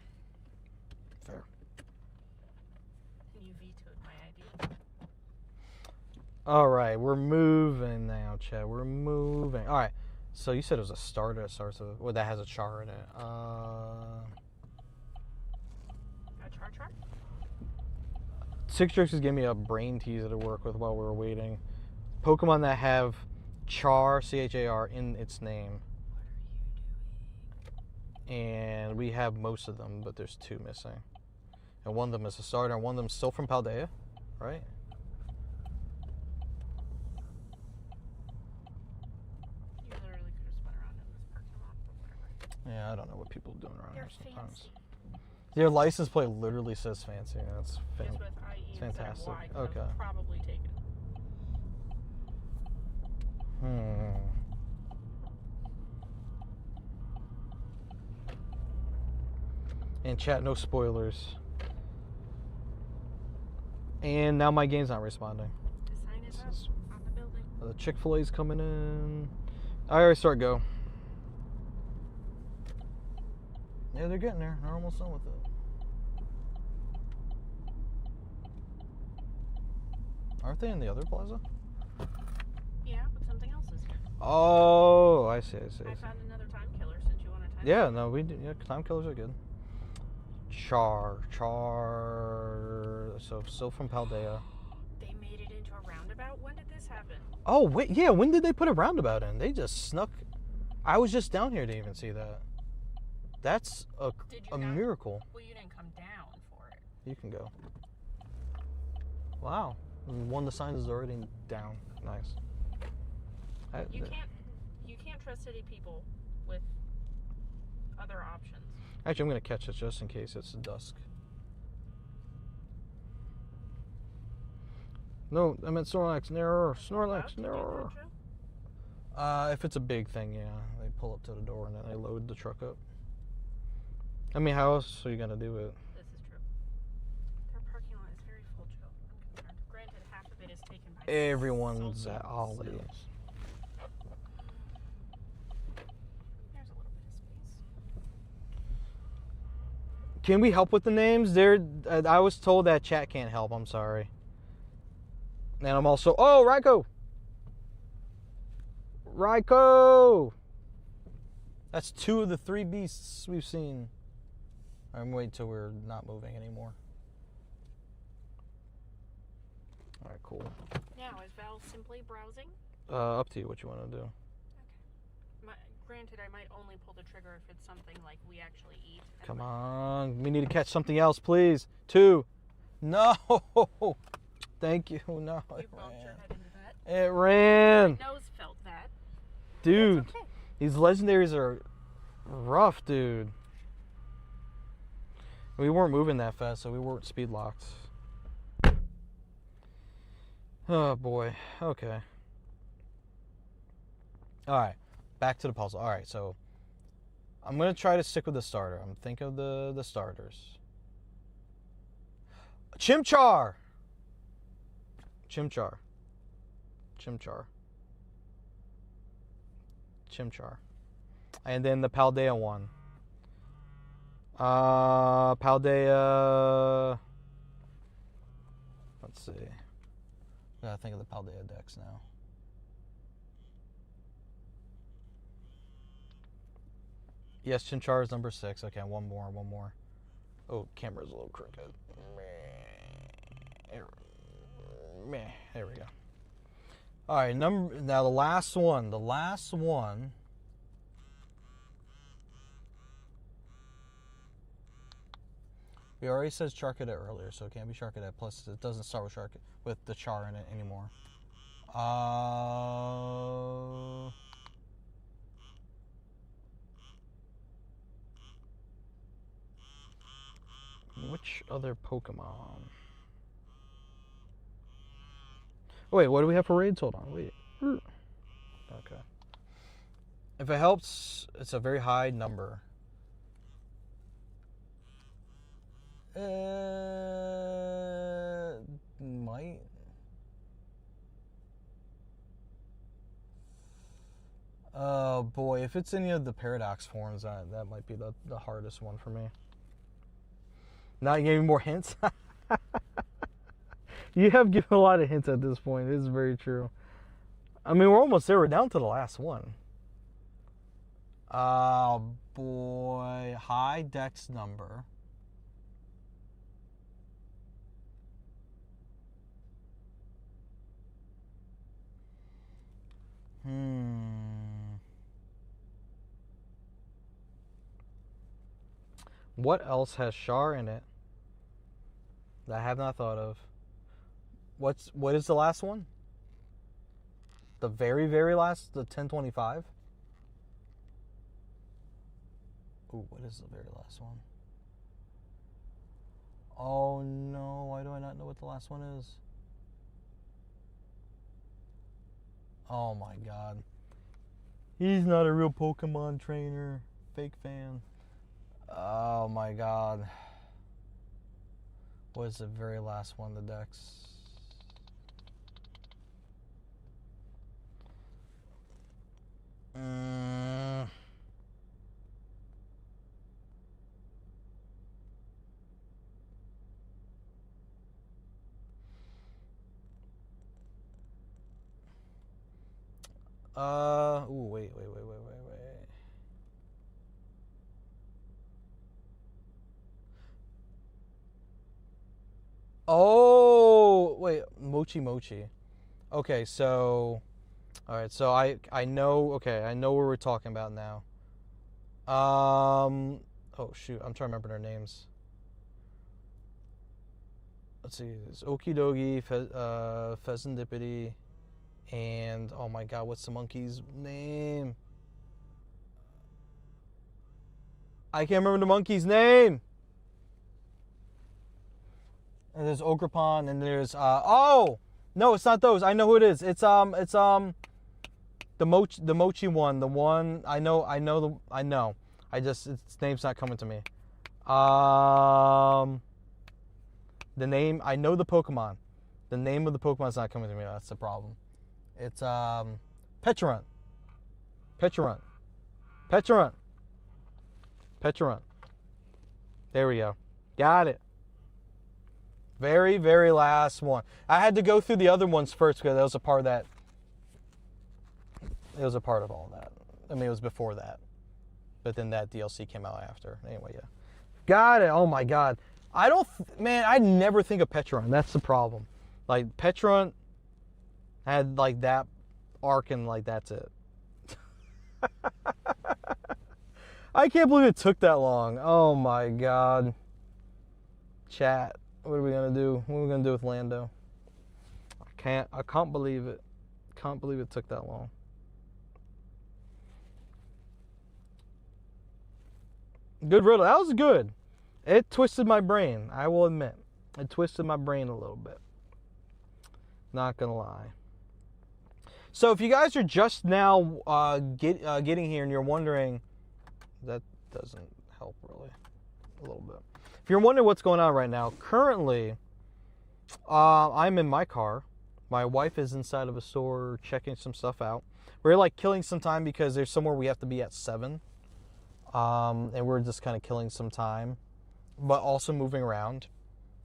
[SPEAKER 1] Fair.
[SPEAKER 2] And you vetoed my idea.
[SPEAKER 1] Alright, we're moving now, Chad. We're moving. Alright, so you said it was a starter that starts with... Well, that has a char in it.
[SPEAKER 2] A char?
[SPEAKER 1] Six Tricks is giving me a brain teaser to work with while we were waiting. Pokemon that have Char, C-H-A-R, in its name. And we have most of them, but there's 2 missing. And one of them is a starter, and one of them is still from Paldea, right?
[SPEAKER 2] You literally could have spun around in this parking lot, but whatever.
[SPEAKER 1] Yeah, I don't know what people are doing around
[SPEAKER 2] They're
[SPEAKER 1] here sometimes.
[SPEAKER 2] fancy.
[SPEAKER 1] Their license plate literally says fancy. That's
[SPEAKER 2] It's with IE
[SPEAKER 1] it's
[SPEAKER 2] instead of
[SPEAKER 1] fantastic.
[SPEAKER 2] Y, 'cause
[SPEAKER 1] Okay.
[SPEAKER 2] I would probably take it.
[SPEAKER 1] And chat, no spoilers. And now my game's not responding.
[SPEAKER 2] The sign is
[SPEAKER 1] This is-
[SPEAKER 2] up on the building.
[SPEAKER 1] The Chick-fil-A's coming in. I already start go. Yeah, they're getting there. They're almost done with it. Aren't they in the other plaza?
[SPEAKER 2] Yeah, but something else is here.
[SPEAKER 1] Oh, I see.
[SPEAKER 2] I found another time killer since you want a time
[SPEAKER 1] Yeah,
[SPEAKER 2] killer.
[SPEAKER 1] no, we do. Yeah, time killers are good. Char. So still from Paldea.
[SPEAKER 2] They made it into a roundabout? When did this happen?
[SPEAKER 1] Oh wait, yeah. When did they put a roundabout in? They just snuck. I was just down here to even see that. That's
[SPEAKER 2] Did you
[SPEAKER 1] a
[SPEAKER 2] not?
[SPEAKER 1] miracle.
[SPEAKER 2] Well, you didn't come down for it.
[SPEAKER 1] You can go. Wow. One of the signs is already down. Nice.
[SPEAKER 2] You can't trust city people with other options.
[SPEAKER 1] Actually, I'm gonna catch it just in case it's dusk. No, I meant Snorlax. Nearer. Snorlax.
[SPEAKER 2] Allowed to do
[SPEAKER 1] Nearer.
[SPEAKER 2] that, Joe?
[SPEAKER 1] If it's a big thing, yeah. They pull up to the door and then they load the truck up. I mean, how else are you gonna do it?
[SPEAKER 2] This is true. Their parking lot is very full, Joe. I'm concerned. Granted, half of it is taken by
[SPEAKER 1] Everyone's
[SPEAKER 2] salty
[SPEAKER 1] at Ollie's.
[SPEAKER 2] snow. There's a little bit of space.
[SPEAKER 1] Can we help with the names? I was told that chat can't help. I'm sorry. And I'm also... Oh, Raikou! Raikou! That's 2 of the 3 beasts we've seen. I'm waiting till we're not moving anymore. Alright, cool.
[SPEAKER 2] Now, is Val simply browsing?
[SPEAKER 1] Up to you what you want to do.
[SPEAKER 2] Granted, I might only pull the trigger if it's something like we actually eat.
[SPEAKER 1] Come on. We need to catch something else, please. 2. No! Thank you. No,
[SPEAKER 2] You
[SPEAKER 1] it
[SPEAKER 2] bumped your
[SPEAKER 1] ran.
[SPEAKER 2] head into that.
[SPEAKER 1] It ran!
[SPEAKER 2] My nose felt that.
[SPEAKER 1] Dude,
[SPEAKER 2] It's okay.
[SPEAKER 1] these legendaries are rough, dude. We weren't moving that fast, so we weren't speed locked. Oh, boy. Okay. Alright. Back to the puzzle. Alright, so I'm going to try to stick with the starter. I'm thinking of the starters. Chimchar! Chimchar. And then the Paldea one. Paldea... Let's see. I gotta think of the Paldea decks now. Yes, Chimchar is number 6. Okay, one more. Oh, camera's a little crooked. There we go. All right, now the last one. We already said Charcadet earlier, so it can't be Charcadet. Plus, it doesn't start with the char in it anymore. Which other Pokemon? Wait, what do we have for raids? Hold on, wait. Okay. If it helps, it's a very high number. Might. Oh boy, if it's any of the Paradox forms, that might be the hardest one for me. Now you gave me more hints? You have given a lot of hints at this point. It is very true. I mean, we're almost there. We're down to the last one. Oh boy. High dex number. What else has Char in it that I have not thought of? What is the last one? The very, very last? The 1025? Ooh, what is the very last one? Oh no, why do I not know what the last one is? Oh my god. He's not a real Pokemon trainer. Fake fan. Oh my god. What is the very last one, the dex? Ooh, wait. Oh, wait, Mochi. Okay, so, all right, so I know, okay, I know what we're talking about now. Oh shoot, I'm trying to remember their names. Let's see, it's Okidogi, Pheasantipity, and oh my god, what's the monkey's name? I can't remember the monkey's name. And there's Ogrepon, and there's oh no, it's not those. I know who it is. It's the Mochi one. The one I know. I just its name's not coming to me. The name, I know the Pokemon. The name of the Pokemon's not coming to me. That's the problem. It's Pecharunt. There we go. Got it. Very, very last one. I had to go through the other ones first because that was a part of that. It was a part of all that. I mean, it was before that. But then that DLC came out after. Anyway, yeah. Got it. Oh my God. I never think of Petron. That's the problem. Like, Petron had like that arc and like that's it. I can't believe it took that long. Oh my God. Chat. What are we gonna do? What are we gonna do with Lando? I can't believe it. Can't believe it took that long. Good riddle. That was good. It twisted my brain. I will admit. It twisted my brain a little bit. Not gonna lie. So if you guys are just now getting here and you're wondering, that doesn't help really a little bit. If you're wondering what's going on right now, currently I'm in my car. My wife is inside of a store checking some stuff out. We're like killing some time because there's somewhere we have to be at 7. And we're just kind of killing some time, but also moving around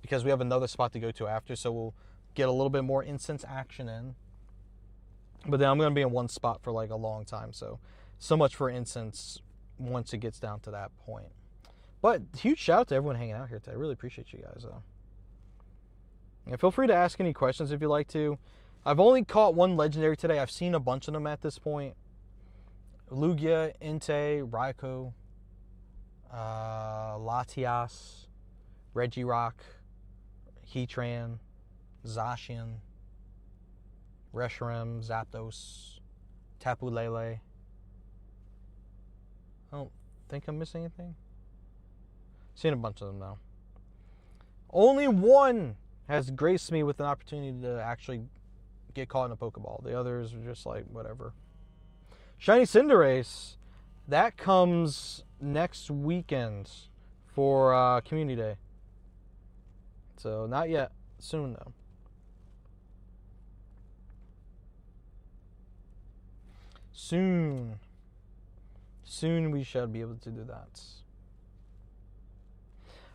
[SPEAKER 1] because we have another spot to go to after, so we'll get a little bit more incense action in. But then I'm going to be in one spot for like a long time, so much for incense once it gets down to that point. But huge shout out to everyone hanging out here today. I really appreciate you guys, though. And feel free to ask any questions if you like to. I've only caught one legendary today. I've seen a bunch of them at this point. Lugia, Entei, Raikou, Latias, Regirock, Heatran, Zacian, Reshiram, Zapdos, Tapu Lele. I don't think I'm missing anything. Seen a bunch of them now. Only one has graced me with an opportunity to actually get caught in a Pokeball. The others are just like, whatever. Shiny Cinderace, that comes next weekend for Community Day. So not yet. Soon though. Soon we shall be able to do that.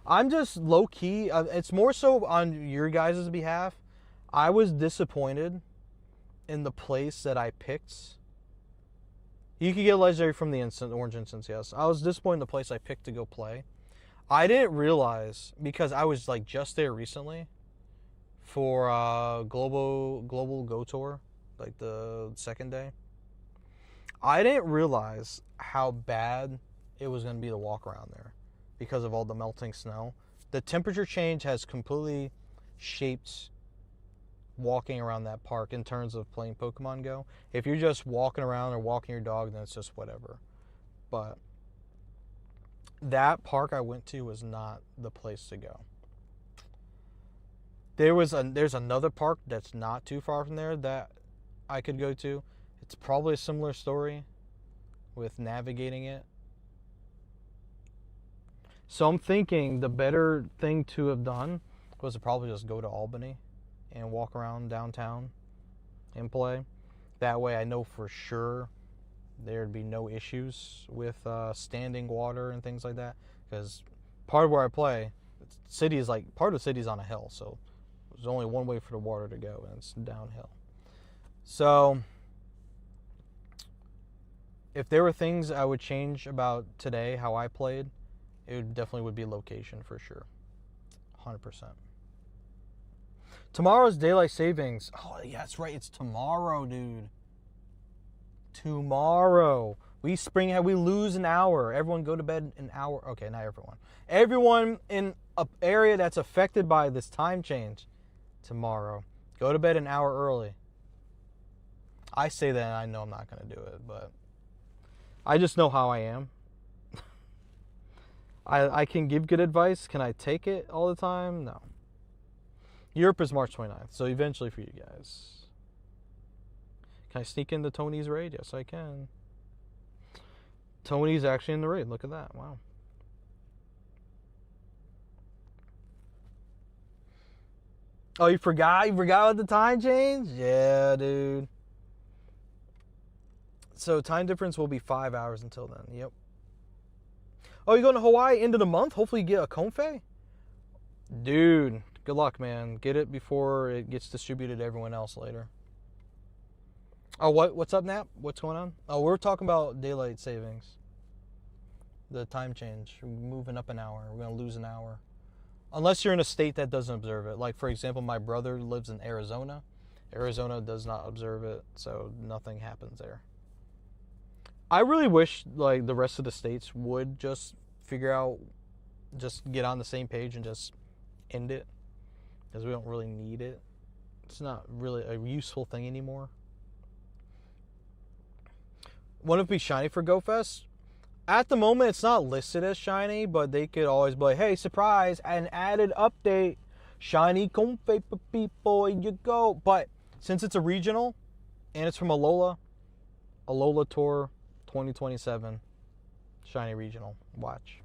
[SPEAKER 1] I'm just low-key, it's more so on your guys' behalf. I was disappointed in the place that I picked. You could get legendary from the orange instance, yes. I was disappointed in the place I picked to go play. I didn't realize, because I was like just there recently for Global Go Tour, like the second day. I didn't realize how bad it was going to be to walk around there because of all the melting snow. The temperature change has completely shaped walking around that park in terms of playing Pokemon Go. If you're just walking around or walking your dog, then it's just whatever. But that park I went to was not the place to go. There's another park that's not too far from there that I could go to. It's probably a similar story with navigating it. So I'm thinking the better thing to have done was to probably just go to Albany and walk around downtown and play. That way I know for sure there'd be no issues with standing water and things like that. Because part of where I play, part of the city's on a hill, so there's only one way for the water to go, and it's downhill. So if there were things I would change about today, how I played, it definitely would be location for sure. 100%. Tomorrow's daylight savings. Oh, yeah, that's right. It's tomorrow, dude. Tomorrow. We lose an hour. Everyone go to bed an hour. Okay, not everyone. Everyone in an area that's affected by this time change tomorrow. Go to bed an hour early. I say that and I know I'm not going to do it, but I just know how I am. I can give good advice. Can I take it all the time? No. Europe is March 29th, so eventually for you guys. Can I sneak into Tony's raid? Yes, I can. Tony's actually in the raid. Look at that. Wow. Oh, you forgot? You forgot about the time change? Yeah, dude. So time difference will be 5 hours until then. Yep. Oh, you going to Hawaii end of the month? Hopefully you get a Comfey? Dude, Good luck, man. Get it before it gets distributed to everyone else later. Oh, what's up, Nap? What's going on? Oh, we're talking about daylight savings. The time change. We're moving up an hour. We're going to lose an hour. Unless you're in a state that doesn't observe it. Like, for example, my brother lives in Arizona. Arizona does not observe it, so nothing happens there. I really wish, like, the rest of the states would just figure out, just get on the same page and just end it. Because we don't really need it. It's not really a useful thing anymore. Wouldn't it be shiny for GoFest? At the moment, it's not listed as shiny, but they could always be like, hey, surprise, an added update. Shiny comfy people, you go. But since it's a regional, and it's from Alola Tour 2027, shiny regional. Watch.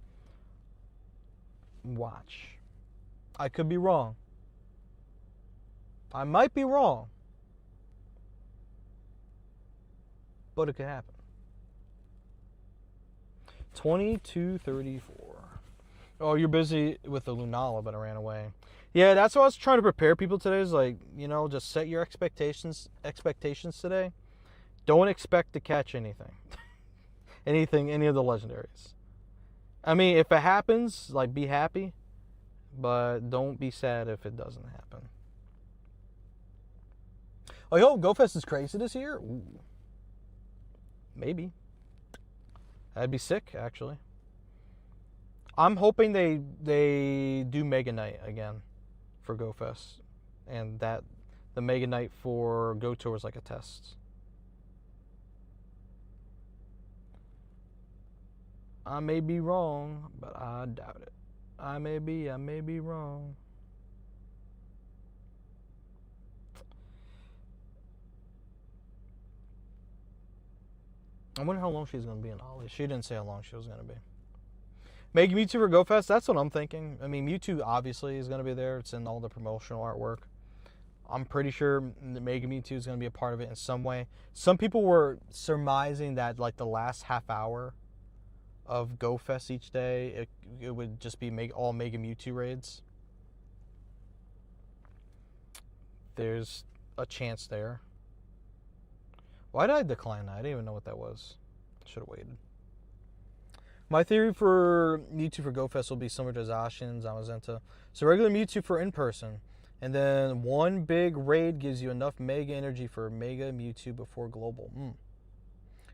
[SPEAKER 1] I could be wrong. I might be wrong. But it could happen. 2234. Oh, you're busy with the Lunala, but I ran away. Yeah, that's what I was trying to prepare people today. Is like, just set your expectations today. Don't expect to catch anything. Any of the legendaries. I mean, if it happens, like, be happy, but don't be sad if it doesn't happen. Oh, yo, GoFest is crazy this year? Ooh. Maybe. That'd be sick, actually. I'm hoping they do Mega Night again for GoFest. And that the Mega Night for Go Tour was like a test. I may be wrong, but I doubt it. I may be wrong. I wonder how long she's going to be in Ollie. She didn't say how long she was going to be. Mega Mewtwo for GoFest, that's what I'm thinking. I mean, Mewtwo obviously is going to be there. It's in all the promotional artwork. I'm pretty sure Mega Mewtwo is going to be a part of it in some way. Some people were surmising that, like, the last half hour of GoFest each day, it would just be all Mega Mewtwo raids. There's a chance there. Why did I decline that? I didn't even know what that was. Should have waited. My theory for Mewtwo for GoFest will be similar to Zacian, Zamazenta. So regular Mewtwo for in-person. And then one big raid gives you enough Mega energy for Mega Mewtwo before Global.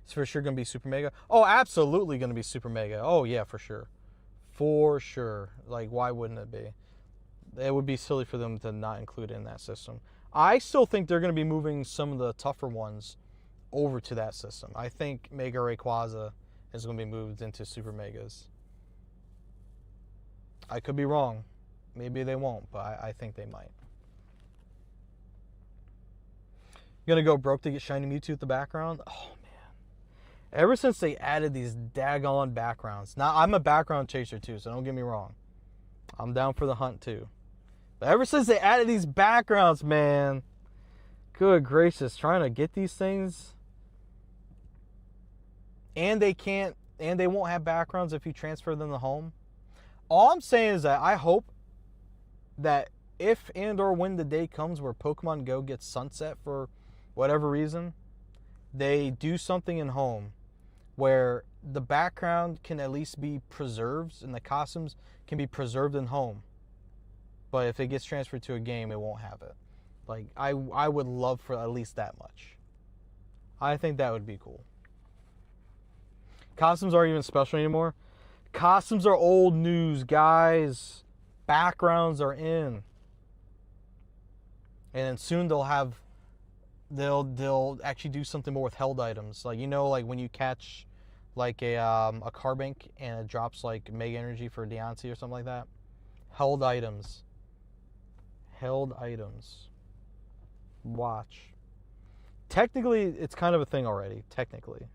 [SPEAKER 1] It's for sure going to be Super Mega. Oh, absolutely going to be Super Mega. Oh, yeah, for sure. For sure. Like, why wouldn't it be? It would be silly for them to not include it in that system. I still think they're going to be moving some of the tougher ones over to that system. I think Mega Rayquaza is going to be moved into Super Megas. I could be wrong. Maybe they won't, but I think they might. You're going to go broke to get Shiny Mewtwo at the background? Oh, man. Ever since they added these daggone backgrounds. Now, I'm a background chaser, too, so don't get me wrong. I'm down for the hunt, too. But ever since they added these backgrounds, man. Good gracious. Trying to get these things. And they won't have backgrounds if you transfer them to home. All I'm saying is that I hope that if and or when the day comes where Pokemon Go gets sunset for whatever reason, they do something in home where the background can at least be preserved and the costumes can be preserved in home. But if it gets transferred to a game, it won't have it. Like, I would love for at least that much. I think that would be cool. Costumes aren't even special anymore. Costumes are old news, guys. Backgrounds are in. And then soon they'll actually do something more with held items. Like, like when you catch like a Carbink and it drops like Mega Energy for Deontay or something like that. Held items. Watch. Technically, it's kind of a thing already. Technically.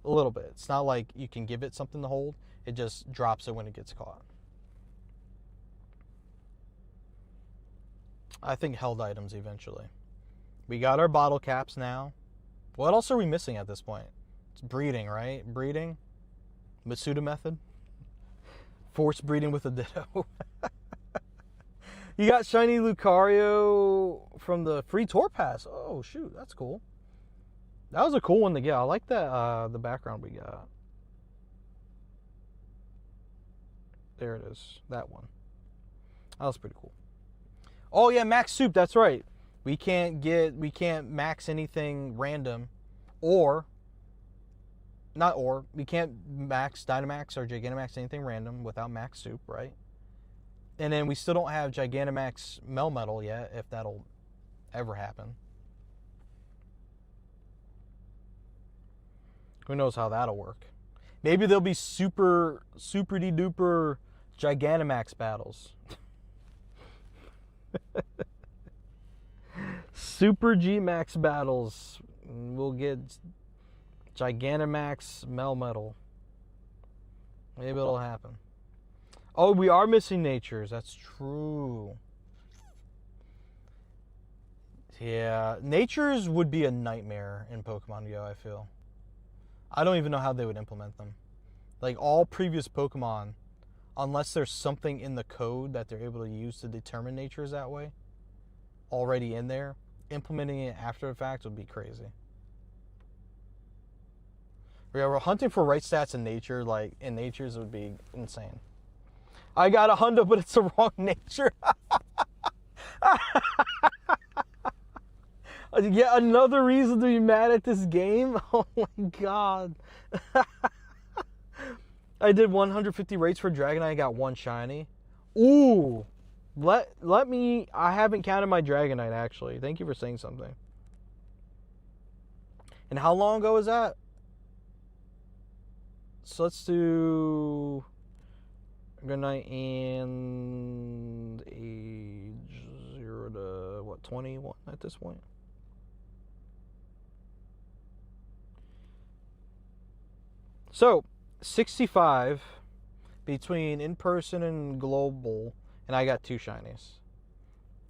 [SPEAKER 1] A little bit. It's not like you can give it something to hold. It just drops it when it gets caught. I think held items eventually. We got our bottle caps now. What else are we missing at this point? It's breeding, right? Breeding. Mitsuda method. Force breeding with a Ditto. You got shiny Lucario from the free tour pass. Oh, shoot. That's cool. That was a cool one to get. I like that, the background we got. There it is. That one. That was pretty cool. Oh, yeah, max soup. That's right. We can't max anything random we can't max Dynamax or Gigantamax anything random without max soup, right? And then we still don't have Gigantamax Melmetal yet, if that'll ever happen. Who knows how that'll work. Maybe there'll be super de duper Gigantamax battles. Super G-Max battles. We'll get Gigantamax Melmetal. Maybe it'll happen. Oh, we are missing natures. That's true. Yeah, natures would be a nightmare in Pokemon Go, I feel. I don't even know how they would implement them. Like, all previous Pokemon, unless there's something in the code that they're able to use to determine natures that way, already in there, implementing it after the fact would be crazy. Yeah, we're hunting for right stats in nature, like, in natures would be insane. I got a Honda, but it's the wrong nature. Yet another reason to be mad at this game. Oh my god. I did 150 rates for Dragonite. I got one shiny. Ooh. Let me. I haven't counted my Dragonite actually. Thank you for saying something. And how long ago was that? So let's do Dragonite and age 0 to what, 21 at this point. So 65 between in-person and global, and I got 2 shinies.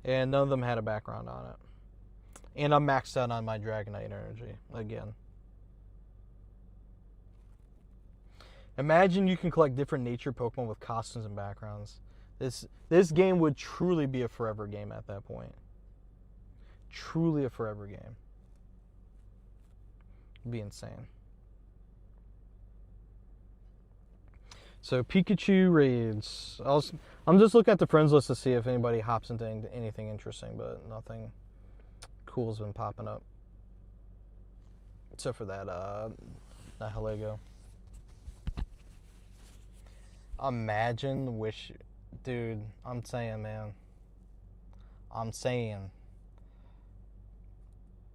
[SPEAKER 1] And none of them had a background on it. And I'm maxed out on my Dragonite energy again. Imagine you can collect different nature Pokemon with costumes and backgrounds. This game would truly be a forever game at that point. Truly a forever game. It'd be insane. So Pikachu raids. I'm just looking at the friends list to see if anybody hops into anything interesting, but nothing cool has been popping up. Except for that Nihilego. Imagine dude, I'm saying, man. I'm saying.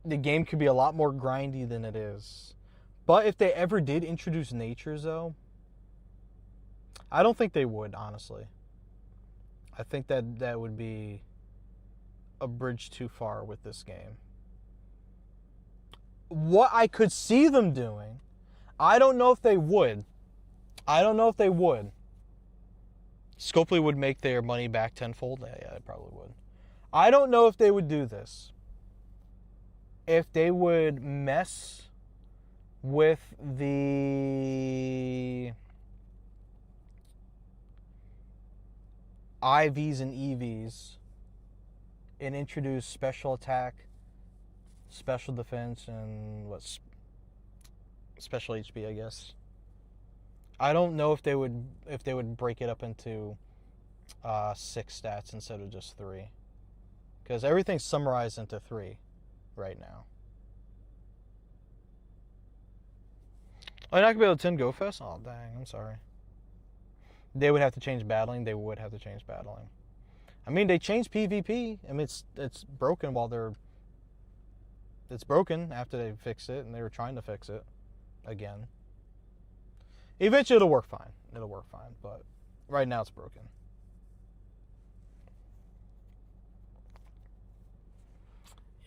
[SPEAKER 1] The game could be a lot more grindy than it is. But if they ever did introduce natures, though, I don't think they would, honestly. I think that would be a bridge too far with this game. What I could see them doing, I don't know if they would. Scopely would make their money back tenfold. Yeah, they probably would. I don't know if they would do this. If they would mess with the IVs and EVs and introduce special attack, special defense, and special HP, I guess. I don't know if they would break it up into 6 stats instead of just 3, because everything's summarized into 3 right now. Oh, you're not gonna be able to attend Go Fest? Oh dang, I'm sorry. They would have to change battling. They would have to change battling. I mean, they changed PvP. I mean, it's broken it's broken after they fixed it, and they were trying to fix it again. Eventually, it'll work fine. But right now, it's broken.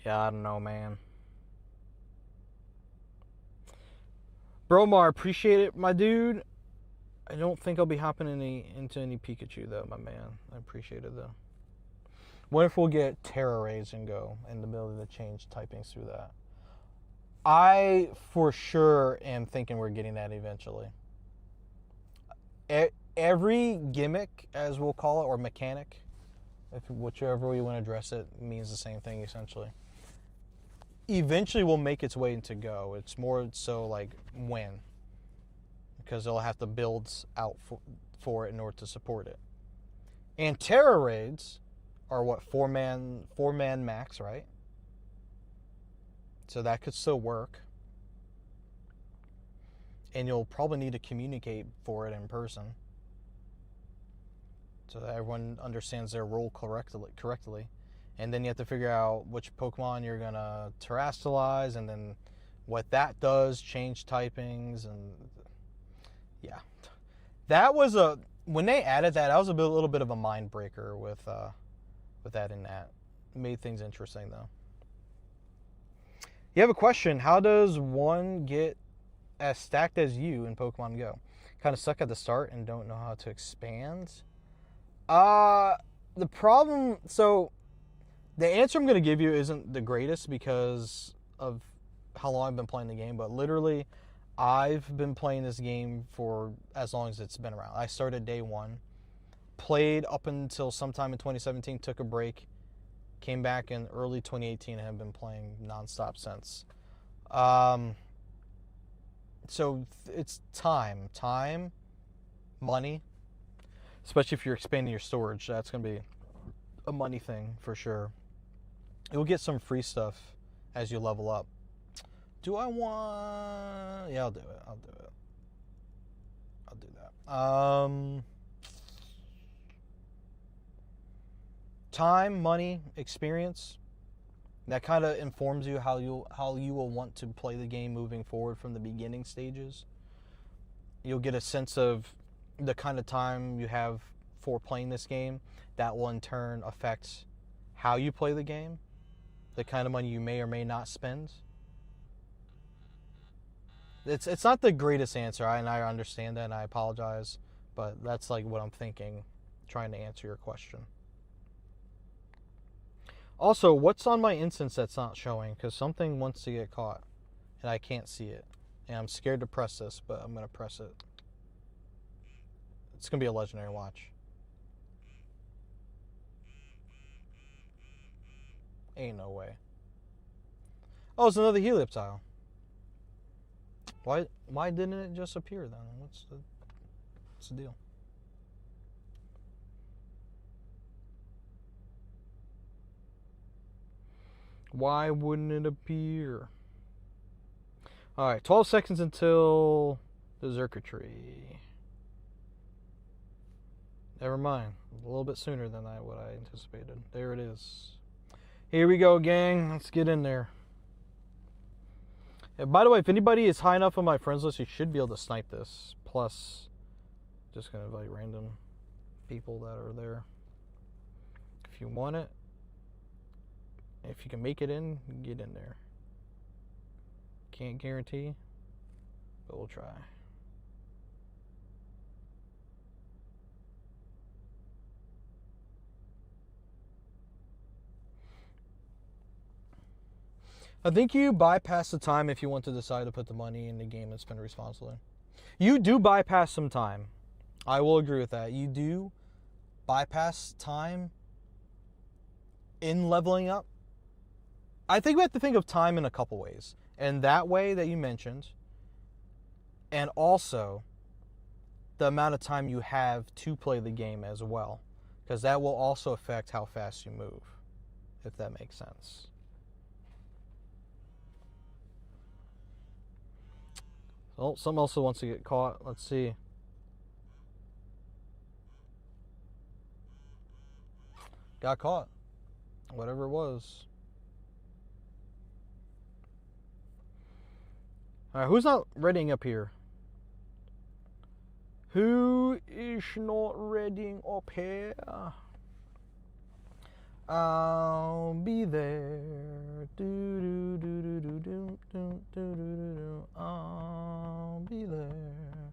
[SPEAKER 1] Yeah, I don't know, man. Bromar, appreciate it, my dude. I don't think I'll be hopping into any Pikachu, though, my man. I appreciate it, though. What if we'll get Terra Rays and Go, and the ability to change typings through that? I, for sure, am thinking we're getting that eventually. Every gimmick, as we'll call it, or mechanic, If whichever way you want to address it means the same thing essentially. Eventually will make its way into Go. It's more so like when, because they'll have to build out for it in order to support it. And terror raids are what, four man max, right? So that could still work. And you'll probably need to communicate for it in person, so that everyone understands their role correctly. And then you have to figure out which Pokemon you're going to terrestrialize, and then what that does, change typings, and yeah. That was when they added that was a little bit of a mind breaker with that in that. It made things interesting, though. You have a question. How does one get as stacked as you in Pokemon Go? Kind of suck at the start and don't know how to expand? The problem, so the answer I'm going to give you isn't the greatest because of how long I've been playing the game, but literally I've been playing this game for as long as it's been around. I started day one, played up until sometime in 2017, took a break, came back in early 2018, and have been playing nonstop since. So it's time, money, especially if you're expanding your storage. That's going to be a money thing for sure. You'll get some free stuff as you level up. Do I want... Yeah, I'll do it. I'll do that. Time, money, experience. That kind of informs you how you will want to play the game moving forward from the beginning stages. You'll get a sense of the kind of time you have for playing this game. That will in turn affect how you play the game, the kind of money you may or may not spend. It's not the greatest answer, and I understand that, and I apologize, but that's like what I'm thinking, trying to answer your question. Also, what's on my instance that's not showing? Because something wants to get caught, and I can't see it. And I'm scared to press this, but I'm going to press it. It's going to be a legendary watch. Ain't no way. Oh, it's another Helioptile. Why didn't it just appear then? What's the deal? Why wouldn't it appear? Alright, 12 seconds until the Xurkitree. Never mind. A little bit sooner than what I anticipated. There it is. Here we go, gang. Let's get in there. And by the way, if anybody is high enough on my friends list, you should be able to snipe this. Plus, just going to invite random people that are there. If you want it. If you can make it in, get in there. Can't guarantee, but we'll try. I think you bypass the time if you want to decide to put the money in the game and spend it responsibly. You do bypass some time. I will agree with that. You do bypass time in leveling up. I think we have to think of time in a couple ways. And that way that you mentioned, and also the amount of time you have to play the game as well. Because that will also affect how fast you move, if that makes sense. Oh, something else wants to get caught. Let's see. Got caught. Whatever it was. Alright, who's not readying up here? Who is not readying up here? I'll be there. Do do do do do do do do do do. I'll be there.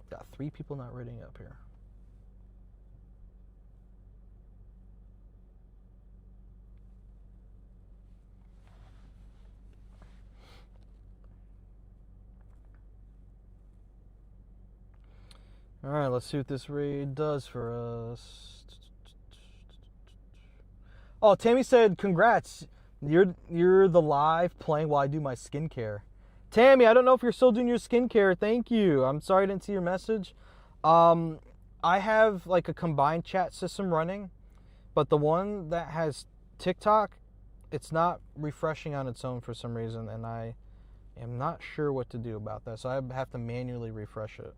[SPEAKER 1] Got 3 people not readying up here. Alright, let's see what this raid does for us. Oh, Tammy said, congrats. You're the live playing while I do my skincare. Tammy, I don't know if you're still doing your skincare. Thank you. I'm sorry I didn't see your message. I have like a combined chat system running, but the one that has TikTok, it's not refreshing on its own for some reason, and I am not sure what to do about that. So I have to manually refresh it.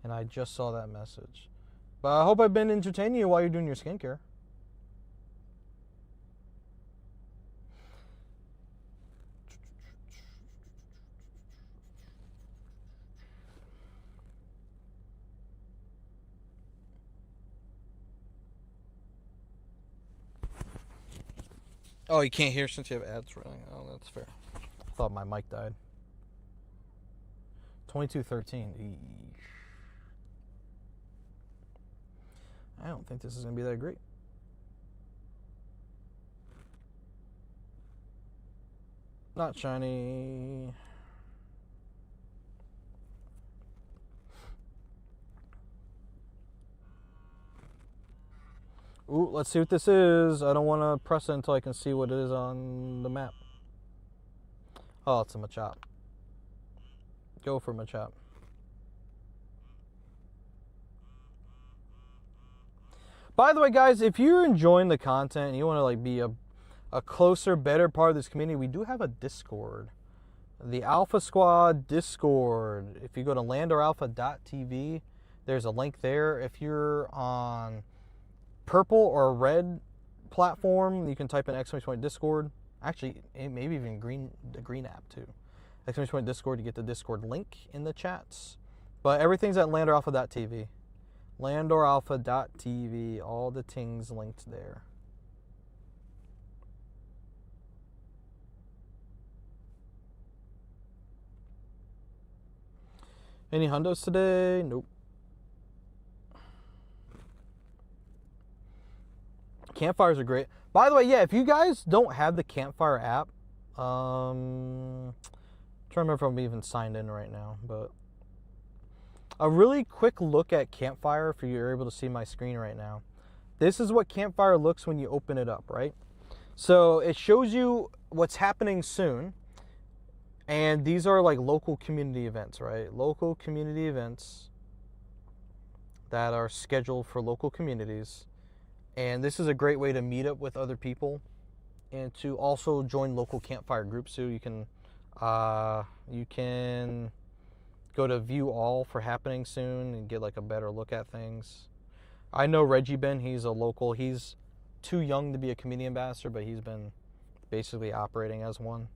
[SPEAKER 1] And I just saw that message. But I hope I've been entertaining you while you're doing your skincare. Oh, you can't hear since you have ads running. Oh, that's fair. I thought my mic died. 2213. I don't think this is going to be that great. Not shiny. Ooh, let's see what this is. I don't want to press it until I can see what it is on the map. Oh, it's a Machop. Go for Machop. By the way, guys, if you're enjoying the content and you want to like be a closer, better part of this community, we do have a Discord. The Alpha Squad Discord. If you go to landoralpha.tv, there's a link there. If you're on purple or red platform, you can type in !Discord. Actually, maybe even the green app too. !Discord to get the Discord link in the chats. But everything's at landoralpha.tv. landoralpha.tv, all the things linked there. Any hundos today? Nope. Campfires are great. By the way, yeah, if you guys don't have the Campfire app, I'm trying to remember if I'm even signed in right now, but a really quick look at Campfire, if you're able to see my screen right now. This is what Campfire looks when you open it up, right? So it shows you what's happening soon. And these are like local community events, right? Local community events that are scheduled for local communities. And this is a great way to meet up with other people and to also join local Campfire groups. So you can go to view all for happening soon and get like a better look at things. I know Reggie Ben, he's a local. He's too young to be a community ambassador, but he's been basically operating as one.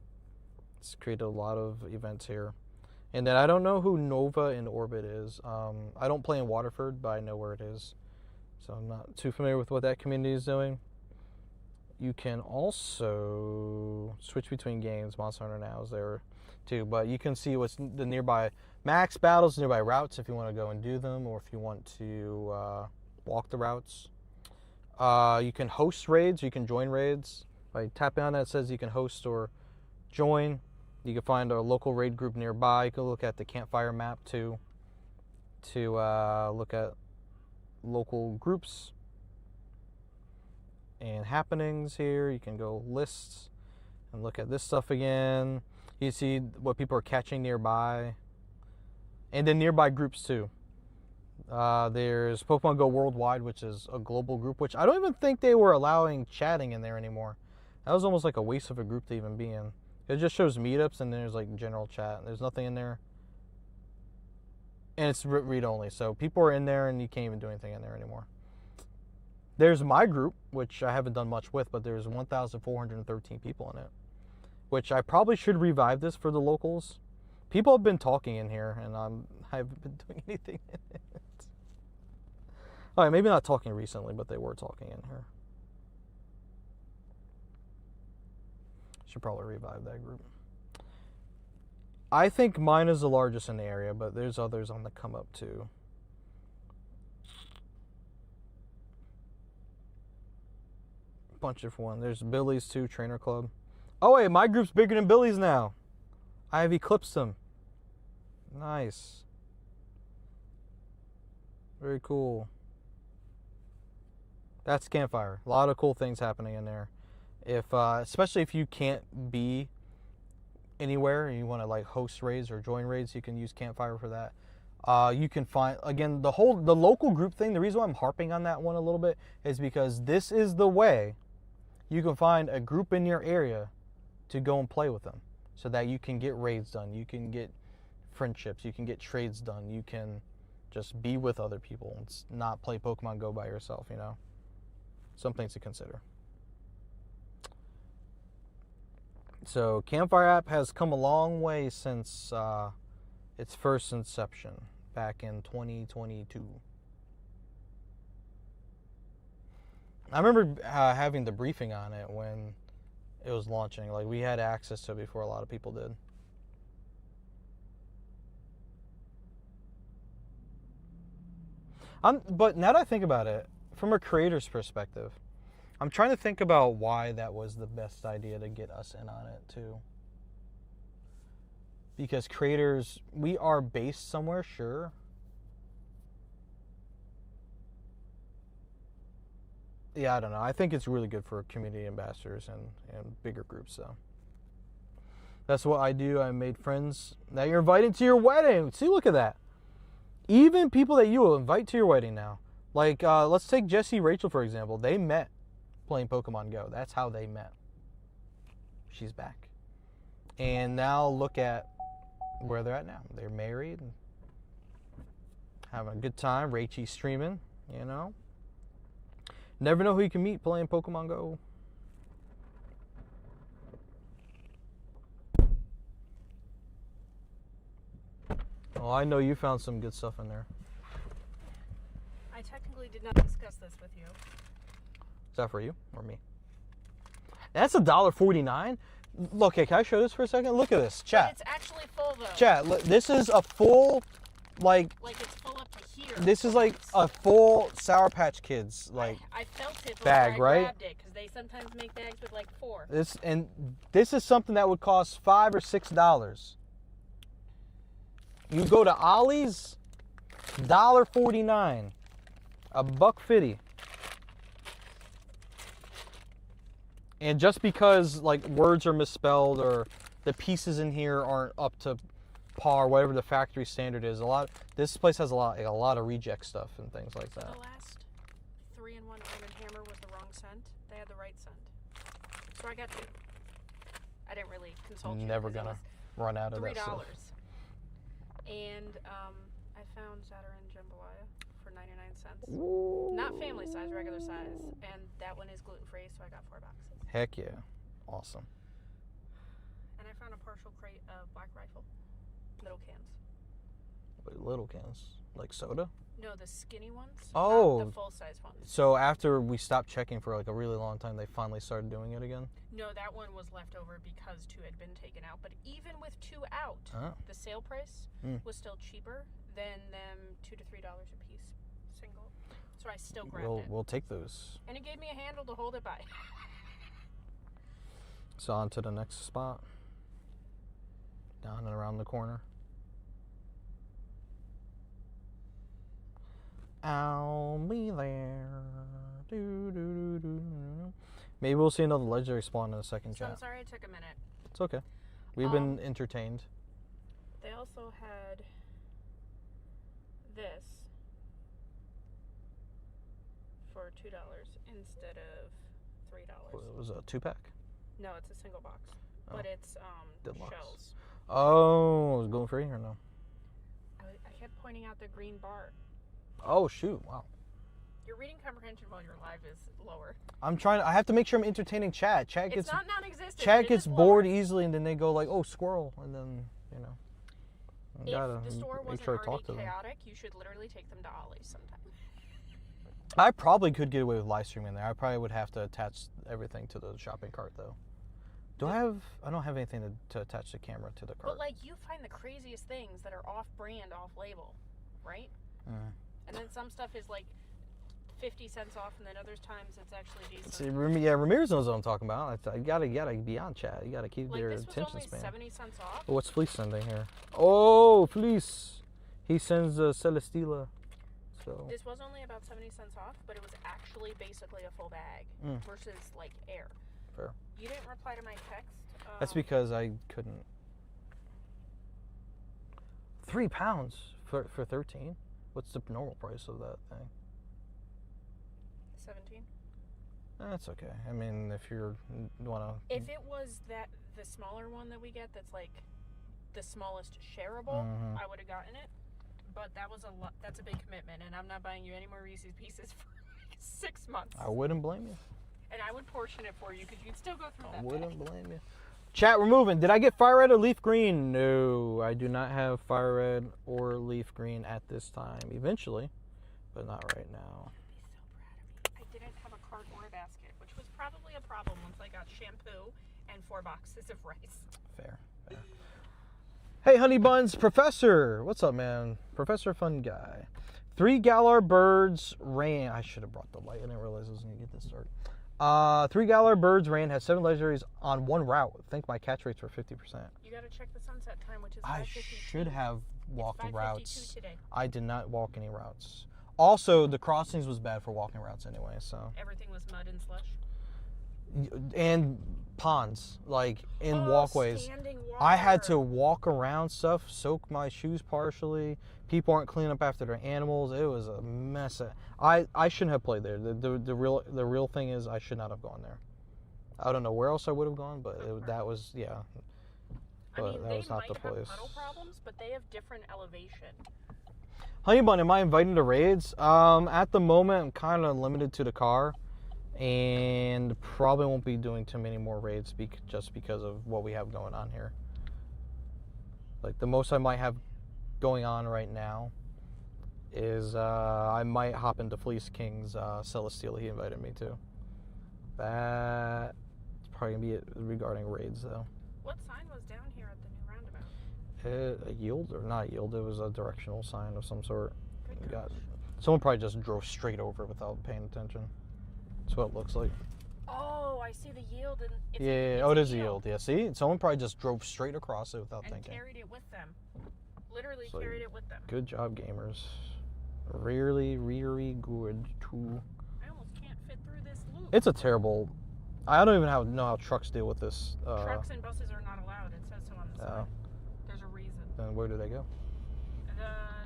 [SPEAKER 1] It's created a lot of events here. And then I don't know who Nova in Orbit is. I don't play in Waterford, but I know where it is. So I'm not too familiar with what that community is doing. You can also switch between games. Monster Hunter Now is there too, but you can see what's the nearby max battles, nearby routes if you want to go and do them, or if you want to walk the routes. You can host raids, you can join raids. By tapping on that, it says you can host or join. You can find a local raid group nearby. You can look at the Campfire map too to look at local groups and happenings here. You can go lists and look at this stuff again. You see what people are catching nearby, and then nearby groups too. There's Pokemon Go Worldwide, which is a global group, which I don't even think they were allowing chatting in there anymore. That was almost like a waste of a group to even be in. It just shows meetups and then there's like general chat. There's nothing in there. And it's read only, so people are in there and you can't even do anything in there anymore. There's my group, which I haven't done much with, but there's 1,413 people in it, which I probably should revive this for the locals. People have been talking in here, and I haven't been doing anything in it. All right, maybe not talking recently, but they were talking in here. Should probably revive that group. I think mine is the largest in the area, but there's others on the come up too. Bunch of one. There's Billy's too, Trainer Club. Oh wait, my group's bigger than Billy's now. I have eclipsed him. Nice. Very cool. That's Campfire. A lot of cool things happening in there. If especially if you can't be anywhere and you want to like host raids or join raids, you can use Campfire for that. You can find, again, the local group thing. The reason why I'm harping on that one a little bit is because this is the way you can find a group in your area to go and play with them, so that you can get raids done, you can get friendships, you can get trades done, you can just be with other people and not play Pokemon Go by yourself, you know. Something to consider. So Campfire app has come a long way since its first inception back in 2022. I remember having the briefing on it when it was launching. Like, we had access to it before a lot of people did. But now that I think about it, from a creator's perspective, I'm trying to think about why that was the best idea to get us in on it too. Because creators, we are based somewhere, sure. Yeah, I don't know. I think it's really good for community ambassadors and bigger groups, so. That's what I do. I made friends that you're inviting to your wedding. See, look at that. Even people that you will invite to your wedding now. Like, let's take Jesse and Rachel, for example. They met playing Pokemon Go. That's how they met. She's back. And now look at where they're at now. They're married. Having a good time. Rachel's streaming, you know. Never know who you can meet playing Pokemon Go. Oh, I know you found some good stuff in there.
[SPEAKER 2] I technically did not discuss this with you.
[SPEAKER 1] Is that for you or me? That's $1.49. Look, hey, can I show this for a second? Look at this, chat.
[SPEAKER 2] But it's actually full though.
[SPEAKER 1] Chat, look, this is a full, like
[SPEAKER 2] it's full up to here.
[SPEAKER 1] this is like a full Sour Patch Kids like
[SPEAKER 2] I felt it
[SPEAKER 1] bag,
[SPEAKER 2] before I
[SPEAKER 1] right?
[SPEAKER 2] grabbed it because they sometimes make bags with like 4.
[SPEAKER 1] This is something that would cost $5 or $6. You go to Ollie's, $1.49, $1.50. And just because like words are misspelled or the pieces in here aren't up to par, whatever the factory standard is, this place has a lot of reject stuff and things like that.
[SPEAKER 2] The last 3-in-1 Arm & Hammer was the wrong scent. They had the right scent. So I got 2. I didn't really consult you.
[SPEAKER 1] Never gonna run out of that
[SPEAKER 2] $3.
[SPEAKER 1] stuff.
[SPEAKER 2] And I found Zatarain Jambalaya for 99 cents.
[SPEAKER 1] Ooh.
[SPEAKER 2] Not family size, regular size. And that one is gluten-free, so I got 4 boxes.
[SPEAKER 1] Heck yeah. Awesome.
[SPEAKER 2] And I found a partial crate of Black Rifle. Little cans.
[SPEAKER 1] Wait, little cans? Like soda?
[SPEAKER 2] No, the skinny ones.
[SPEAKER 1] Oh.
[SPEAKER 2] Not the full-size ones.
[SPEAKER 1] So after we stopped checking for like a really long time, they finally started doing it again?
[SPEAKER 2] No, that one was left over because 2 had been taken out. But even with 2 out, the sale price was still cheaper than them $2 to $3 a piece single. So I still grabbed it.
[SPEAKER 1] We'll take those.
[SPEAKER 2] And it gave me a handle to hold it by.
[SPEAKER 1] So on to the next spot. Down and around the corner. I'll be there. Do, do, do, do. Maybe we'll see another legendary spawn in a second,
[SPEAKER 2] So
[SPEAKER 1] chat.
[SPEAKER 2] I'm sorry it took a minute.
[SPEAKER 1] It's okay. We've been entertained.
[SPEAKER 2] They also had this for $2 instead of $3.
[SPEAKER 1] It was a 2-pack.
[SPEAKER 2] No, it's a single box.
[SPEAKER 1] Oh.
[SPEAKER 2] But it's
[SPEAKER 1] Deluxe.
[SPEAKER 2] shells.
[SPEAKER 1] Oh, is it going free or no?
[SPEAKER 2] I kept pointing out the green bar.
[SPEAKER 1] Oh, shoot. Wow.
[SPEAKER 2] Your reading comprehension while you're live is lower.
[SPEAKER 1] I have to make sure I'm entertaining chat.
[SPEAKER 2] It's not non-existent.
[SPEAKER 1] Chat
[SPEAKER 2] it
[SPEAKER 1] gets
[SPEAKER 2] is
[SPEAKER 1] bored
[SPEAKER 2] lower.
[SPEAKER 1] easily and then they go like, oh, squirrel. And then, you know.
[SPEAKER 2] If the store wasn't already chaotic, you should literally take them to Ollie's sometime.
[SPEAKER 1] I probably could get away with live streaming there. I probably would have to attach everything to the shopping cart though. I don't have anything to attach the camera to the cart.
[SPEAKER 2] But like you find the craziest things that are off-brand, off-label, right? And then some stuff is like 50 cents off, and then other times it's actually decent.
[SPEAKER 1] See, Ramirez knows what I'm talking about. You gotta be on chat. You gotta keep their
[SPEAKER 2] this was
[SPEAKER 1] attention
[SPEAKER 2] only
[SPEAKER 1] span.
[SPEAKER 2] 70 cents off.
[SPEAKER 1] What's Fleece sending here? Oh, Fleece. He sends Celesteela.
[SPEAKER 5] So
[SPEAKER 2] This was only about 70 cents off, but it was actually basically a full bag versus like air.
[SPEAKER 5] Fair.
[SPEAKER 2] You didn't reply to my text.
[SPEAKER 5] That's because I couldn't. £3 for 13. What's the normal price of that thing?
[SPEAKER 2] 17.
[SPEAKER 5] That's okay. I mean, if you wanna.
[SPEAKER 2] If it was the smaller one that we get, that's like the smallest shareable, I would have gotten it. But that was a lot. That's a big commitment, and I'm not buying you any more Reese's Pieces for like 6 months.
[SPEAKER 5] I wouldn't blame you.
[SPEAKER 2] And I would portion it for you because you'd still go through that.
[SPEAKER 5] I wouldn't blame you. Chat, we're moving. Did I get fire red or leaf green? No, I do not have fire red or leaf green at this time. Eventually, but not right now.
[SPEAKER 2] You'd be so proud of me. I didn't have a cart or a basket, which was probably a problem once I got shampoo and 4 boxes of rice.
[SPEAKER 5] Fair. Hey, Honey Buns, Professor. What's up, man? Professor Fun Guy. 3 Galar Birds ran. I should have brought the light. I didn't realize I was going to get this started. 3 Galar Birds ran has 7 legendaries on 1 route. I think my catch rates were 50%.
[SPEAKER 2] You got to check the sunset time, which is 5:52.
[SPEAKER 5] I should have walked
[SPEAKER 2] It's 5:52
[SPEAKER 5] routes.
[SPEAKER 2] today.
[SPEAKER 5] I did not walk any routes. Also, the crossings was bad for walking routes anyway, so.
[SPEAKER 2] Everything was mud and slush.
[SPEAKER 5] And ponds, like in walkways.
[SPEAKER 2] Standing water.
[SPEAKER 5] I had to walk around stuff, soak my shoes partially. People aren't cleaning up after their animals. It was a mess. I shouldn't have played there. The real thing is I should not have gone there. I don't know where else I would have gone, but that was
[SPEAKER 2] I mean,
[SPEAKER 5] that
[SPEAKER 2] they
[SPEAKER 5] was not
[SPEAKER 2] might
[SPEAKER 5] the
[SPEAKER 2] have
[SPEAKER 5] place.
[SPEAKER 2] puddle problems, but they have different elevation.
[SPEAKER 5] Honey Bun, am I invited to raids? At the moment, I'm kind of limited to the car, and probably won't be doing too many more raids just because of what we have going on here. Like, the most I might have going on right now is I might hop into Fleece King's Celestial he invited me to. That's probably going to be it regarding raids, though.
[SPEAKER 2] What sign was down here at the new roundabout?
[SPEAKER 5] A yield, or not yield, it was a directional sign of some sort.
[SPEAKER 2] Good
[SPEAKER 5] Got, someone probably just drove straight over it without paying attention. That's what it looks like.
[SPEAKER 2] Oh, I see the yield. And it's
[SPEAKER 5] It is a yield. Yeah, see? Someone probably just drove straight across it without thinking.
[SPEAKER 2] Carried it with them. Literally
[SPEAKER 5] So,
[SPEAKER 2] carried it with them.
[SPEAKER 5] Good job, gamers. Really good, too.
[SPEAKER 2] I almost can't fit through this loop.
[SPEAKER 5] It's a terrible... I don't even know how trucks deal with this.
[SPEAKER 2] Trucks and buses are not allowed. It says so on the sign. There's a reason.
[SPEAKER 5] Then where do they go?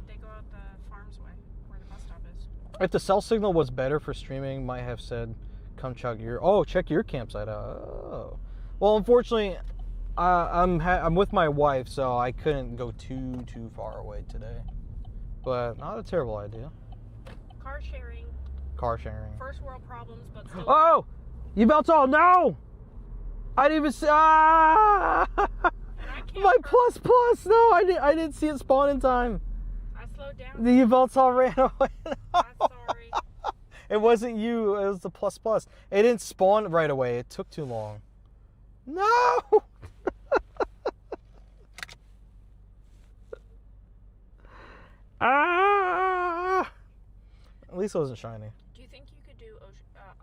[SPEAKER 2] They go out the farm's way, where the bus stop is.
[SPEAKER 5] If the cell signal was better for streaming, might have said, come check your campsite out. Oh. Well, unfortunately, I'm with my wife, so I couldn't go too far away today. But not a terrible idea.
[SPEAKER 2] Car sharing.
[SPEAKER 5] First
[SPEAKER 2] world problems, but still.
[SPEAKER 5] Oh! You built all, no! I didn't even see, my plus, no, I didn't see it spawn in time.
[SPEAKER 2] I slowed down.
[SPEAKER 5] The Yveltes all ran away.
[SPEAKER 2] I'm sorry.
[SPEAKER 5] It wasn't you, it was the plus. It didn't spawn right away, it took too long. No! At least it wasn't shiny.
[SPEAKER 2] Do you think you could do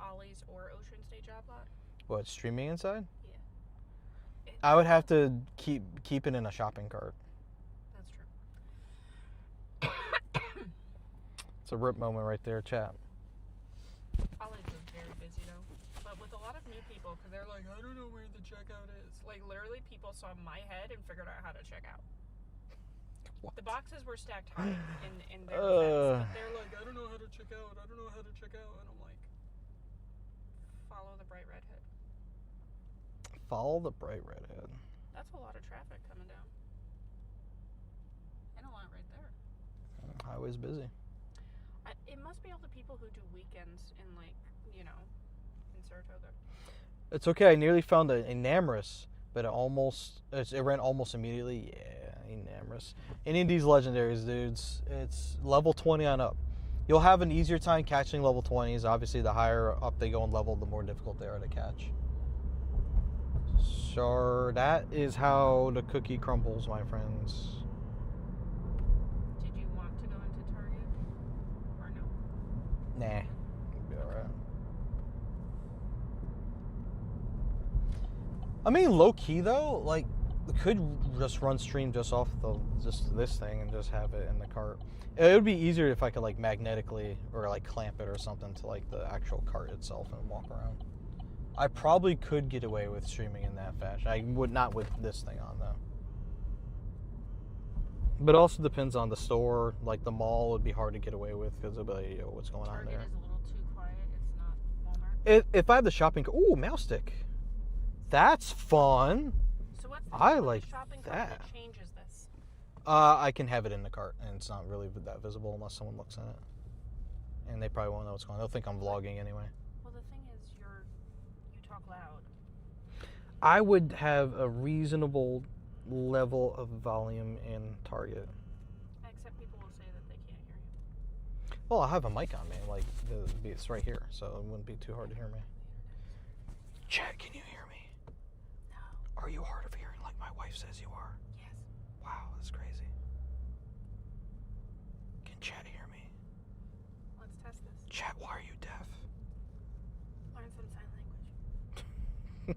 [SPEAKER 2] Ollie's or Ocean State job lot?
[SPEAKER 5] What, streaming inside?
[SPEAKER 2] Yeah.
[SPEAKER 5] I would have to keep it in a shopping cart.
[SPEAKER 2] That's true.
[SPEAKER 5] It's a rip moment right there, chat.
[SPEAKER 2] Ollie's is very busy though, but with a lot of new people, because they're like, I don't know where the checkout is. Like literally, people saw my head and figured out how to check out.
[SPEAKER 5] What?
[SPEAKER 2] The boxes were stacked high in their defense, but they're like, I don't know how to check out. And I'm like, follow the bright red head.
[SPEAKER 5] Follow the bright red head.
[SPEAKER 2] That's a lot of traffic coming down. And a lot right there.
[SPEAKER 5] Highway's busy.
[SPEAKER 2] It must be all the people who do weekends in like, in Saratoga.
[SPEAKER 5] It's okay. I nearly found an Enamorous, but it ran almost immediately. Yeah, Enamorous. Any of these legendaries, dudes, it's level 20 on up. You'll have an easier time catching level 20s. Obviously, the higher up they go in level, the more difficult they are to catch. So that is how the cookie crumbles, my friends.
[SPEAKER 2] Did you want to go into Target or no?
[SPEAKER 5] Nah. It'll be alright. I mean, low key though, like, could just run stream just off just this thing and just have it in the cart. It would be easier if I could like magnetically or like clamp it or something to like the actual cart itself and walk around. I probably could get away with streaming in that fashion. I would not with this thing on though. But it also depends on the store. Like the mall would be hard to get away with because it'll be like, yo, what's going on there?
[SPEAKER 2] Target is a little too quiet. It's not Walmart.
[SPEAKER 5] If I have the shopping cart, ooh, mouse stick. That's fun.
[SPEAKER 2] So what's
[SPEAKER 5] I like
[SPEAKER 2] shopping cart
[SPEAKER 5] that.
[SPEAKER 2] that changes this?
[SPEAKER 5] I can have it in the cart, and it's not really that visible unless someone looks in it. And they probably won't know what's going on. They'll think I'm vlogging anyway.
[SPEAKER 2] Well, the thing is, you talk loud.
[SPEAKER 5] I would have a reasonable level of volume in Target.
[SPEAKER 2] Except people will say that they can't hear you.
[SPEAKER 5] Well, I have a mic on me. Like, it's right here, so it wouldn't be too hard to hear me. Chat, can you hear me?
[SPEAKER 2] No.
[SPEAKER 5] Are you hard of hearing like my wife says you are?
[SPEAKER 2] Yes.
[SPEAKER 5] Wow, that's crazy. Can chat hear me?
[SPEAKER 2] Let's test this.
[SPEAKER 5] Chat, why are you deaf?
[SPEAKER 2] Learn some sign language.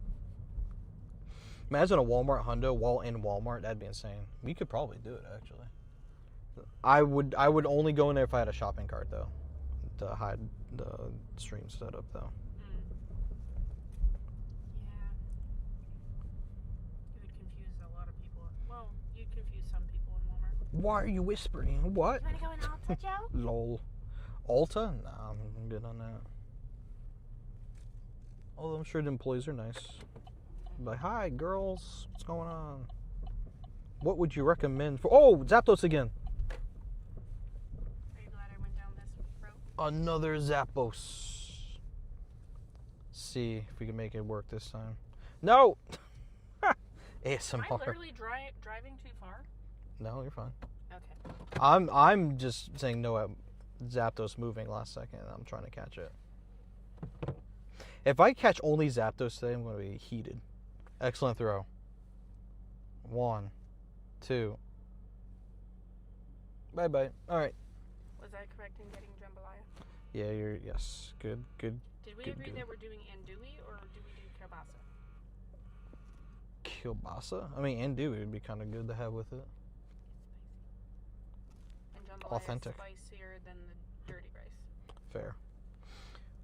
[SPEAKER 5] Imagine a Walmart hundo while in Walmart. That'd be insane. We could probably do it, actually. I would only go in there if I had a shopping cart, though, to hide the stream setup, though.
[SPEAKER 2] Yeah. You would confuse a lot of people. Well, you'd confuse some people in Walmart.
[SPEAKER 5] Why are you whispering? What?
[SPEAKER 2] You want to go in Ulta, Joe?
[SPEAKER 5] Lol. Ulta? Nah, I'm good on that. Although I'm sure the employees are nice. Like, hi, girls. What's going on? What would you recommend for... Oh, Zapdos again.
[SPEAKER 2] Are you glad I went down this road?
[SPEAKER 5] Another Zapdos. See if we can make it work this time. No! ASMR.
[SPEAKER 2] Am I literally driving too far?
[SPEAKER 5] No, you're fine.
[SPEAKER 2] Okay.
[SPEAKER 5] I'm just saying no at Zapdos moving last second. I'm trying to catch it. If I catch only Zapdos today, I'm going to be heated. Excellent throw. 1, 2. Bye-bye. All right.
[SPEAKER 2] Was I correct in getting Jambalaya?
[SPEAKER 5] Yeah, yes. Good.
[SPEAKER 2] Did we
[SPEAKER 5] Good,
[SPEAKER 2] agree
[SPEAKER 5] good.
[SPEAKER 2] that we're doing andouille or do we do kielbasa?
[SPEAKER 5] Kielbasa? I mean, andouille would be kind of good to have with it.
[SPEAKER 2] And jambalaya
[SPEAKER 5] Authentic.
[SPEAKER 2] is spicier than the dirty rice.
[SPEAKER 5] Fair.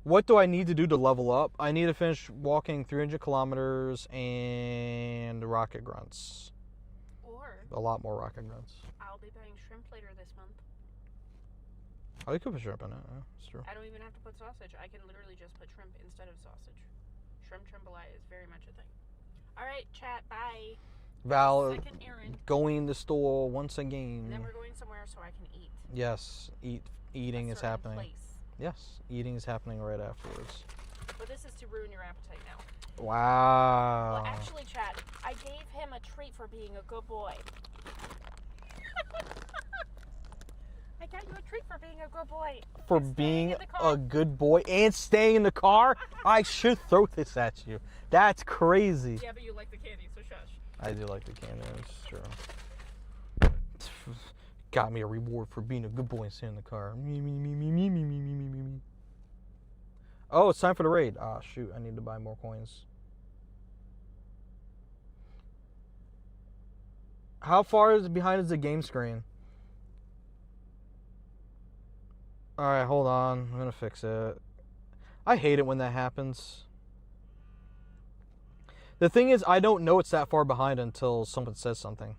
[SPEAKER 5] What do I need to do to level up? I need to finish walking 300 kilometers and rocket grunts.
[SPEAKER 2] Or
[SPEAKER 5] A lot more rocket grunts.
[SPEAKER 2] I'll be buying shrimp later this month.
[SPEAKER 5] Oh, you could put shrimp in it. Yeah, it's true.
[SPEAKER 2] I don't even have to put sausage. I can literally just put shrimp instead of sausage. Shrimp jambalaya is very much a thing. All right, chat. Bye.
[SPEAKER 5] Val,
[SPEAKER 2] Second errand.
[SPEAKER 5] going to the store once again.
[SPEAKER 2] And then we're going somewhere so I can eat.
[SPEAKER 5] Yes, eating
[SPEAKER 2] A
[SPEAKER 5] is
[SPEAKER 2] certain
[SPEAKER 5] happening.
[SPEAKER 2] Place.
[SPEAKER 5] Yes, eating is happening right afterwards.
[SPEAKER 2] But this is to ruin your appetite now.
[SPEAKER 5] Wow.
[SPEAKER 2] Well, actually, chat, I gave him a treat for being a good boy. I got you a treat for being a good boy.
[SPEAKER 5] For
[SPEAKER 2] And staying
[SPEAKER 5] being
[SPEAKER 2] in the car.
[SPEAKER 5] a good boy and staying in the car, I should throw this at you. That's crazy.
[SPEAKER 2] Yeah, but you like the candy, so shush.
[SPEAKER 5] I do like the candy, that's true. Got me a reward for being a good boy and staying in the car. Me, me, me, me, me, me, me, me, me, me. Oh, it's time for the raid. Ah, shoot, I need to buy more coins. How far is behind is the game screen? Alright, hold on. I'm gonna fix it. I hate it when that happens. The thing is, I don't know it's that far behind until someone says something.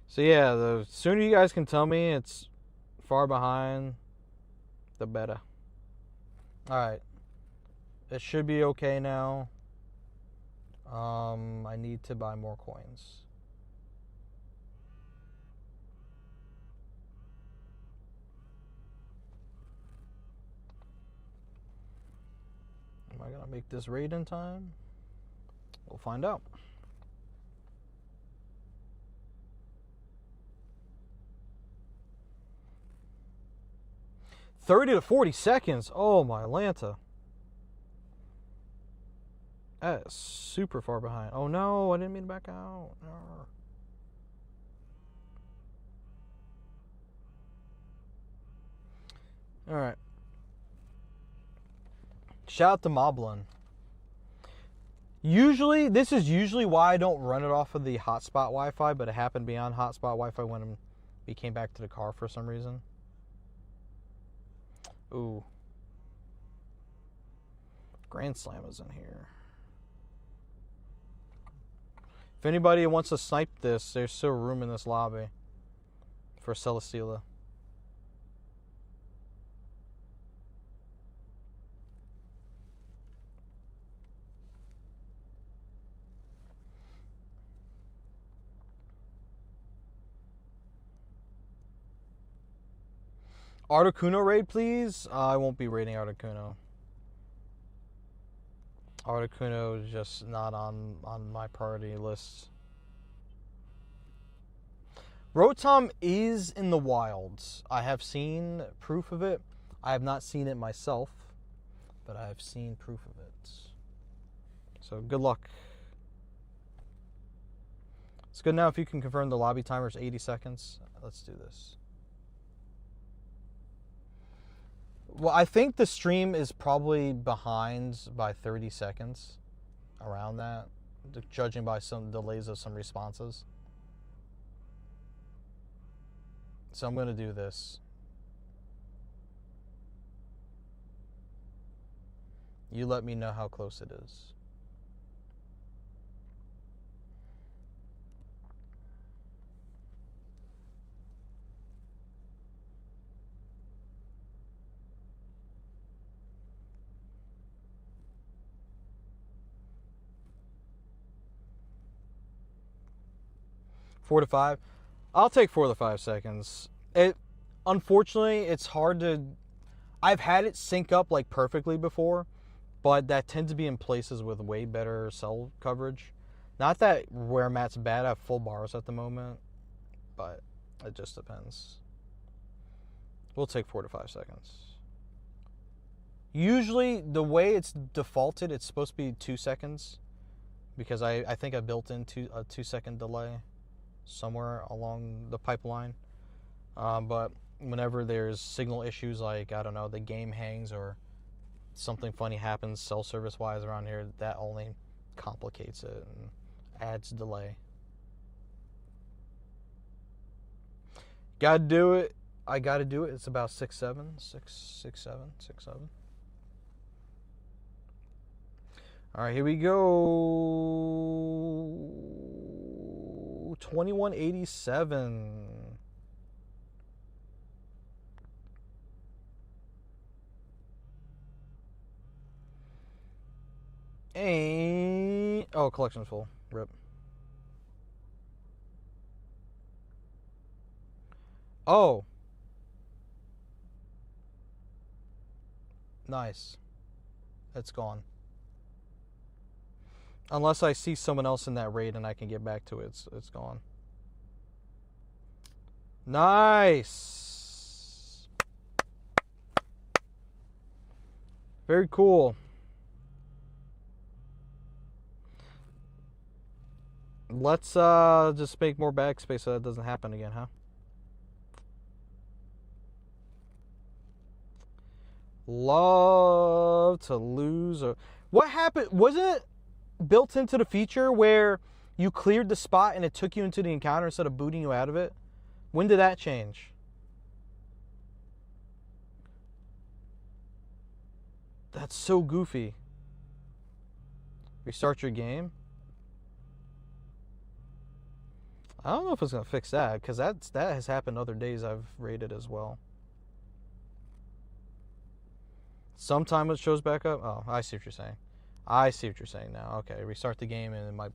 [SPEAKER 5] So yeah, the sooner you guys can tell me it's far behind, the better. Alright. It should be okay now. I need to buy more coins. Am I gonna make this raid in time? We'll find out. $30 to 40 seconds. Oh my Lanta. That is super far behind. Oh no, I didn't mean to back out. No. All right. Shout out to Moblin. This is usually why I don't run it off of the hotspot Wi-Fi, but it happened beyond hotspot Wi-Fi when we came back to the car for some reason. Ooh. Grand Slam is in here. If anybody wants to snipe this, there's still room in this lobby for Celesteela. Articuno raid, please. I won't be raiding Articuno. Articuno is just not on my priority list. Rotom is in the wilds. I have seen proof of it. I have not seen it myself, but I have seen proof of it. So good luck. It's good now if you can confirm the lobby timer is 80 seconds. Let's do this. Well, I think the stream is probably behind by 30 seconds, around that, judging by some delays of some responses. So I'm going to do this. You let me know how close it is. Four to five. I'll take 4 to 5 seconds. Unfortunately, it's hard to. I've had it sync up like perfectly before, but that tends to be in places with way better cell coverage. Not that where I'm at's bad. I have full bars at the moment, but it just depends. We'll take 4 to 5 seconds. Usually, the way it's defaulted, it's supposed to be 2 seconds, because I think I built in a 2-second delay somewhere along the pipeline. But whenever there's signal issues, like, I don't know, the game hangs or something funny happens cell service wise around here, that only complicates it and adds delay. Gotta do it. I gotta do it. It's about 6-7. All right, here we go. 2187. Oh, collection's full. Rip. Oh. Nice. It's gone. Unless I see someone else in that raid and I can get back to it, it's gone. Nice. Very cool. Let's just make more backspace so that doesn't happen again, huh? Love to lose. What happened? Wasn't it built into the feature where you cleared the spot and it took you into the encounter instead of booting you out of it? When did that change? That's so goofy. Restart your game. I don't know if it's going to fix that, because that has happened other days I've raided as well. Sometime it shows back up. Oh, I see what you're saying. I see what you're saying now. Okay, restart the game and it might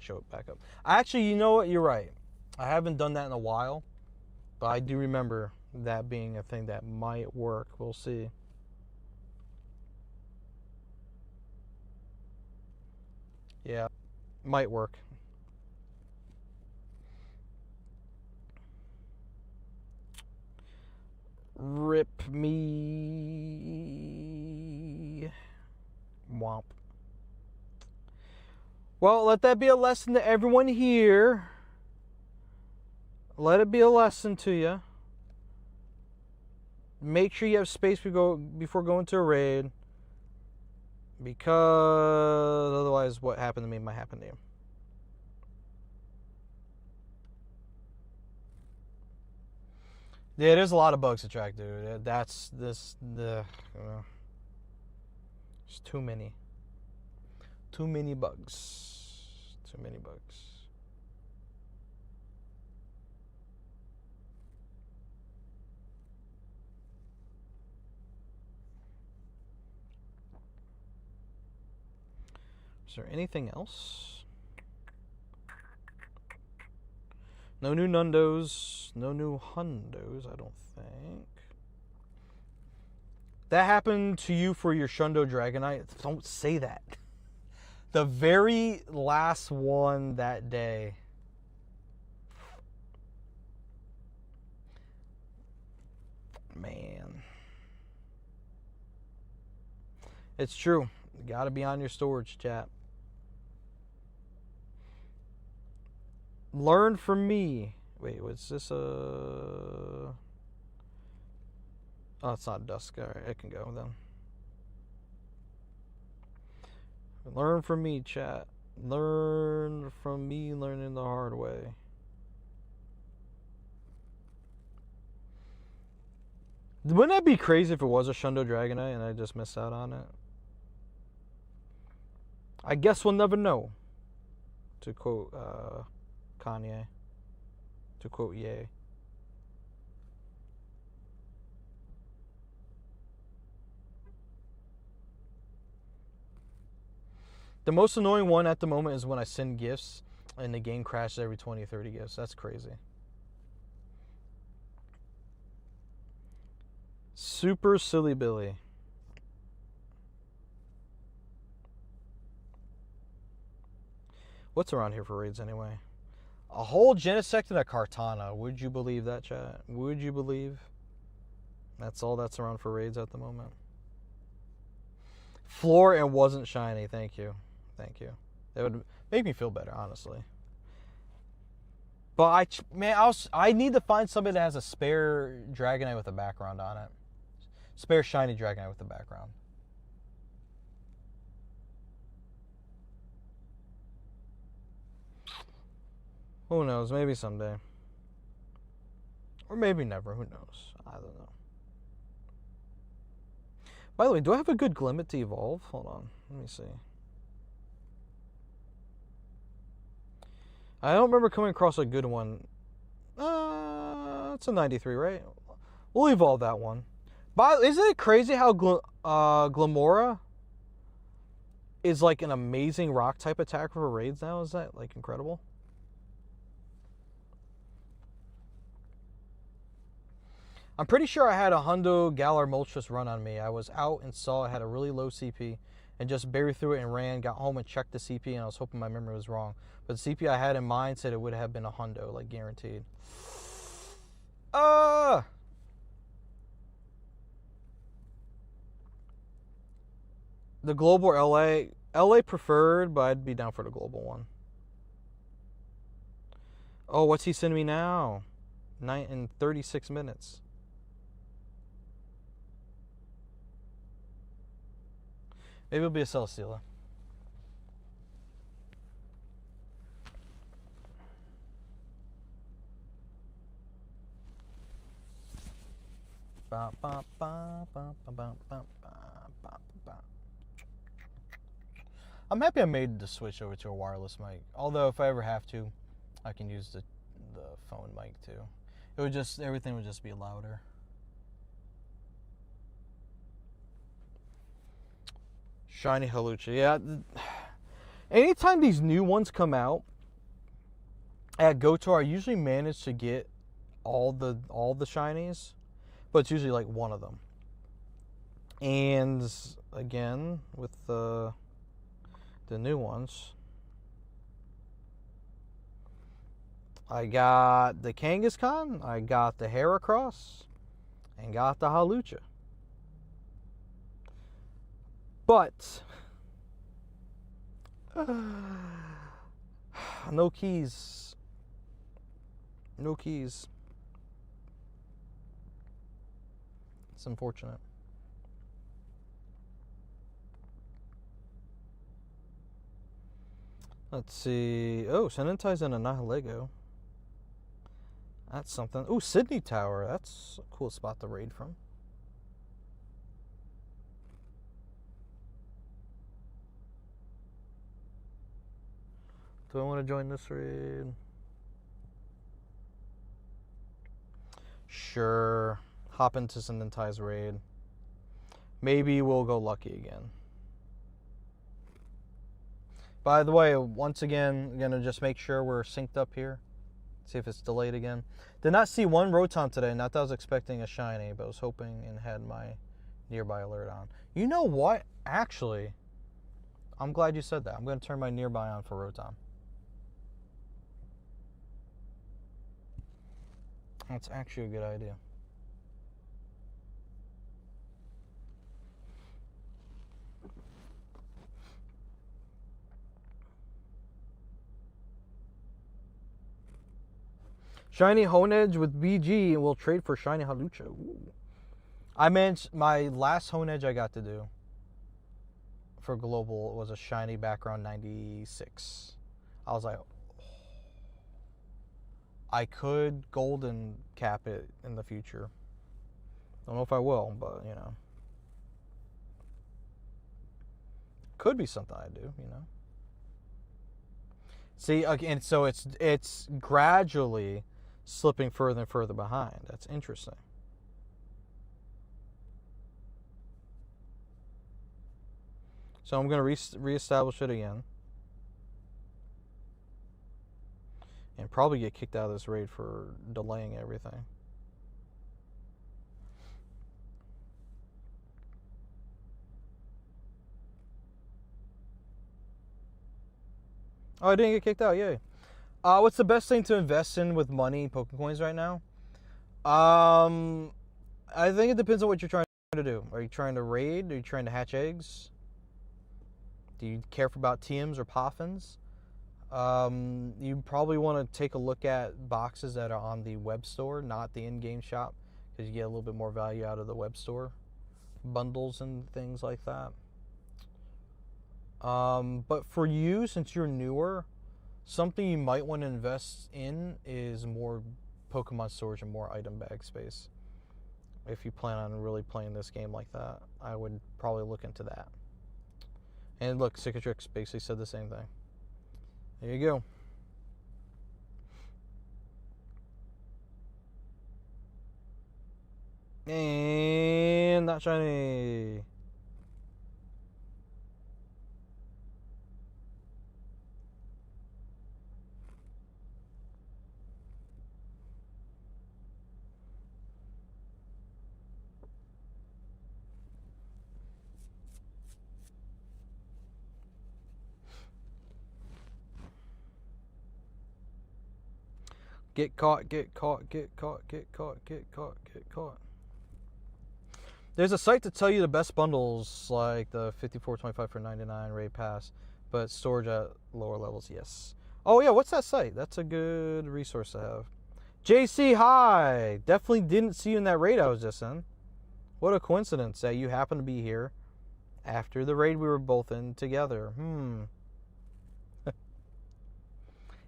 [SPEAKER 5] show it back up. Actually, you know what? You're right. I haven't done that in a while, but I do remember that being a thing that might work. We'll see. Yeah, might work. Rip me. Womp. Well, let that be a lesson to everyone here. Let it be a lesson to you. Make sure you have space before going to a raid. Because otherwise what happened to me might happen to you. Yeah, there's a lot of bugs to track, dude. There's too many. Too many bugs. Too many bugs. Is there anything else? No new Nundos. No new Hundos, I don't think. That happened to you for your Shundo Dragonite? Don't say that. The very last one that day. Man. It's true. You gotta be on your storage, chat. Learn from me. Wait, what's this? Oh, it's not dusk. Alright, it can go then. Learn from me, chat. Learn from me learning the hard way. Wouldn't that be crazy if it was a Shundo Dragonite and I just missed out on it? I guess we'll never know. To quote Kanye. To quote Ye. The most annoying one at the moment is when I send gifts and the game crashes every 20 or 30 gifts. That's crazy. Super Silly Billy. What's around here for raids anyway? A whole Genesect and a Kartana. Would you believe that, chat? Would you believe? That's all that's around for raids at the moment. Floor and wasn't shiny. Thank you. Thank you. That would make me feel better, honestly. But I need to find somebody that has a spare Dragonite with a background on it. Spare shiny Dragonite with a background. Who knows? Maybe someday. Or maybe never. Who knows? I don't know. By the way, do I have a good Glimmet to evolve? Hold on. Let me see. I don't remember coming across a good one. It's a 93, right? We'll evolve that one. But isn't it crazy how Glamora is like an amazing rock type attacker for raids now? Is that like incredible? I'm pretty sure I had a Hundo Galar Moltres run on me. I was out and saw it had a really low CP and just buried through it and ran, got home and checked the CP, and I was hoping my memory was wrong. But the CP I had in mind said it would have been a Hundo, like guaranteed. The global or LA preferred, but I'd be down for the global one. Oh, what's he sending me now? 9 and 36 minutes. Maybe it'll be a Celesteela. I'm happy I made the switch over to a wireless mic. Although if I ever have to, I can use the phone mic too. It would just, everything would just be louder. Shiny Halucha. Yeah. Anytime these new ones come out at GoTour, I usually manage to get all the shinies, but it's usually like one of them. And again, with the new ones, I got the Kangaskhan, I got the Heracross, and got the Halucha. But no keys. No keys. It's unfortunate. Let's see. Oh, Senentize and Annihilego. That's something. Oh, Sydney Tower. That's a cool spot to raid from. Do I want to join this raid? Sure. Hop into Senentize raid. Maybe we'll go lucky again. By the way, once again, I'm going to just make sure we're synced up here. See if it's delayed again. Did not see one Rotom today. Not that I was expecting a shiny, but I was hoping and had my nearby alert on. You know what? Actually, I'm glad you said that. I'm going to turn my nearby on for Rotom. That's actually a good idea. Shiny Honedge with BG and we'll trade for Shiny Halucha. Ooh. I meant my last Honedge I got to do for Global was a shiny background 96. I was like, I could golden cap it in the future. Don't know if I will, but you know. Could be something I do, you know. See, again, so it's gradually slipping further and further behind. That's interesting. So I'm going to reestablish it again. And probably get kicked out of this raid for delaying everything. Oh, I didn't get kicked out, yay. What's the best thing to invest in with money, Pokecoins right now? I think it depends on what you're trying to do. Are you trying to raid? Are you trying to hatch eggs? Do you care about TMs or Poffins? You probably want to take a look at boxes that are on the web store, not the in-game shop, because you get a little bit more value out of the web store. Bundles and things like that. But for you, since you're newer, something you might want to invest in is more Pokemon storage and more item bag space. If you plan on really playing this game like that, I would probably look into that. And look, Cicatrix basically said the same thing. There you go. And not shiny. Get caught, get caught, get caught, get caught, get caught, get caught. There's a site to tell you the best bundles, like the 54.25 for 99 raid pass, but storage at lower levels, yes. Oh yeah, what's that site? That's a good resource to have. JC, hi! Definitely didn't see you in that raid I was just in. What a coincidence that you happen to be here after the raid we were both in together.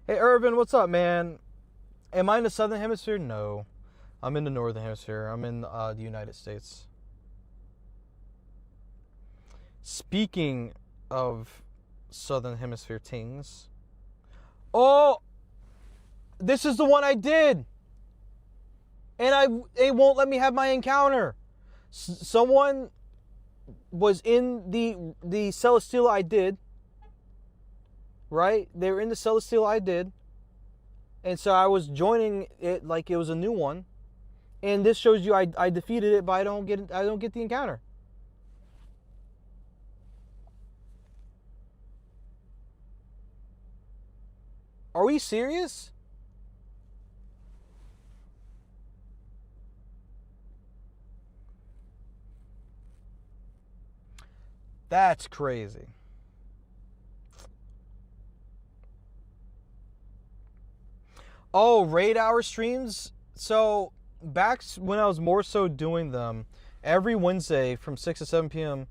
[SPEAKER 5] Hey Irvin, what's up, man? Am I in the Southern Hemisphere? No. I'm in the Northern Hemisphere. I'm in the United States. Speaking of Southern Hemisphere things. Oh! This is the one I did! And it won't let me have my encounter. Someone was in the Celesteela I did. Right? They were in the Celesteela I did. And so I was joining it like it was a new one. And this shows you I defeated it, but I don't get the encounter. Are we serious? That's crazy. Oh, raid hour streams. So back when I was more so doing them, every Wednesday from 6 to 7 p.m.,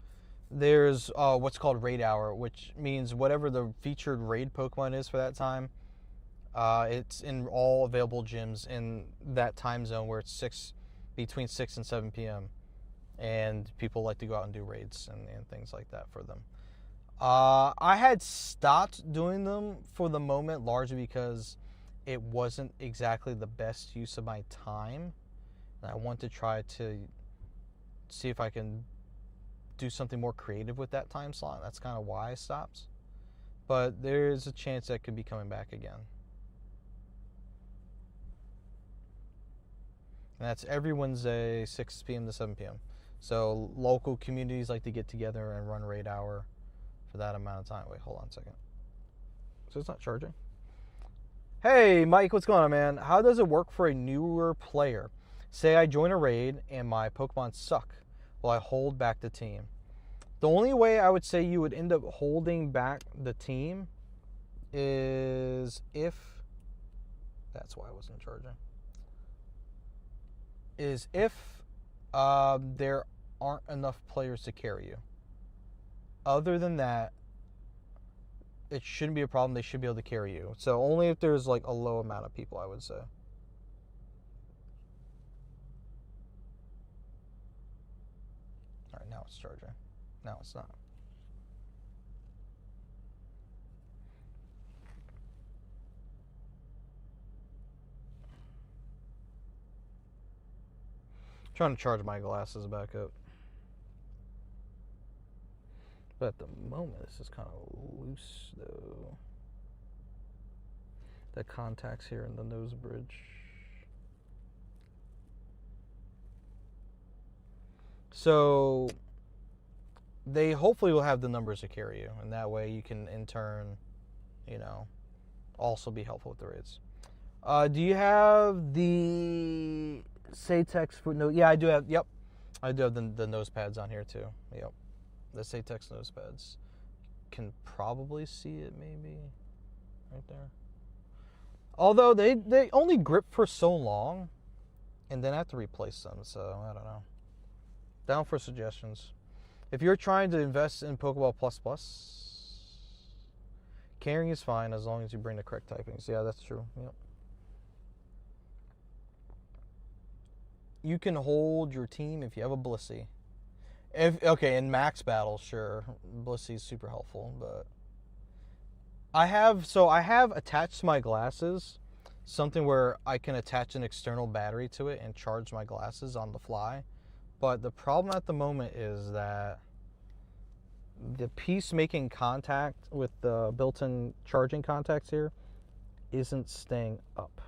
[SPEAKER 5] there's what's called Raid Hour, which means whatever the featured raid Pokemon is for that time, it's in all available gyms in that time zone where it's between 6 and 7 p.m. And people like to go out and do raids and things like that for them. I had stopped doing them for the moment, largely because it wasn't exactly the best use of my time. And I want to try to see if I can do something more creative with that time slot. That's kind of why I stopped. But there's a chance that could be coming back again. And that's every Wednesday, 6 p.m. to 7 p.m. So local communities like to get together and run Raid Hour for that amount of time. Wait, hold on a second. So it's not charging? Hey, Mike, what's going on, man? How does it work for a newer player? Say I join a raid and my Pokemon suck. Will I hold back the team? The only way I would say you would end up holding back the team is if... That's why I wasn't charging. Is if there aren't enough players to carry you. Other than that, it shouldn't be a problem. They should be able to carry you. So only if there's like a low amount of people, I would say. Alright, now it's charging. Now it's not. Trying to charge my glasses back up. But at the moment, this is kind of loose, though. The contacts here in the nose bridge. So, they hopefully will have the numbers to carry you, and that way you can, in turn, you know, also be helpful with the raids. Do you have the Satex for no? Yeah, I do have. Yep, I do have the nose pads on here too. Yep, the Satex nose pads. Can probably see it maybe right there. Although they only grip for so long, and then I have to replace them. So I don't know. Down for suggestions. If you're trying to invest in Pokeball Plus, carrying is fine as long as you bring the correct typings. Yeah, that's true. Yep. You can hold your team if you have a Blissey. In max battles, sure, Blissey's super helpful, but I have attached to my glasses something where I can attach an external battery to it and charge my glasses on the fly. But the problem at the moment is that the piece making contact with the built-in charging contacts here isn't staying up.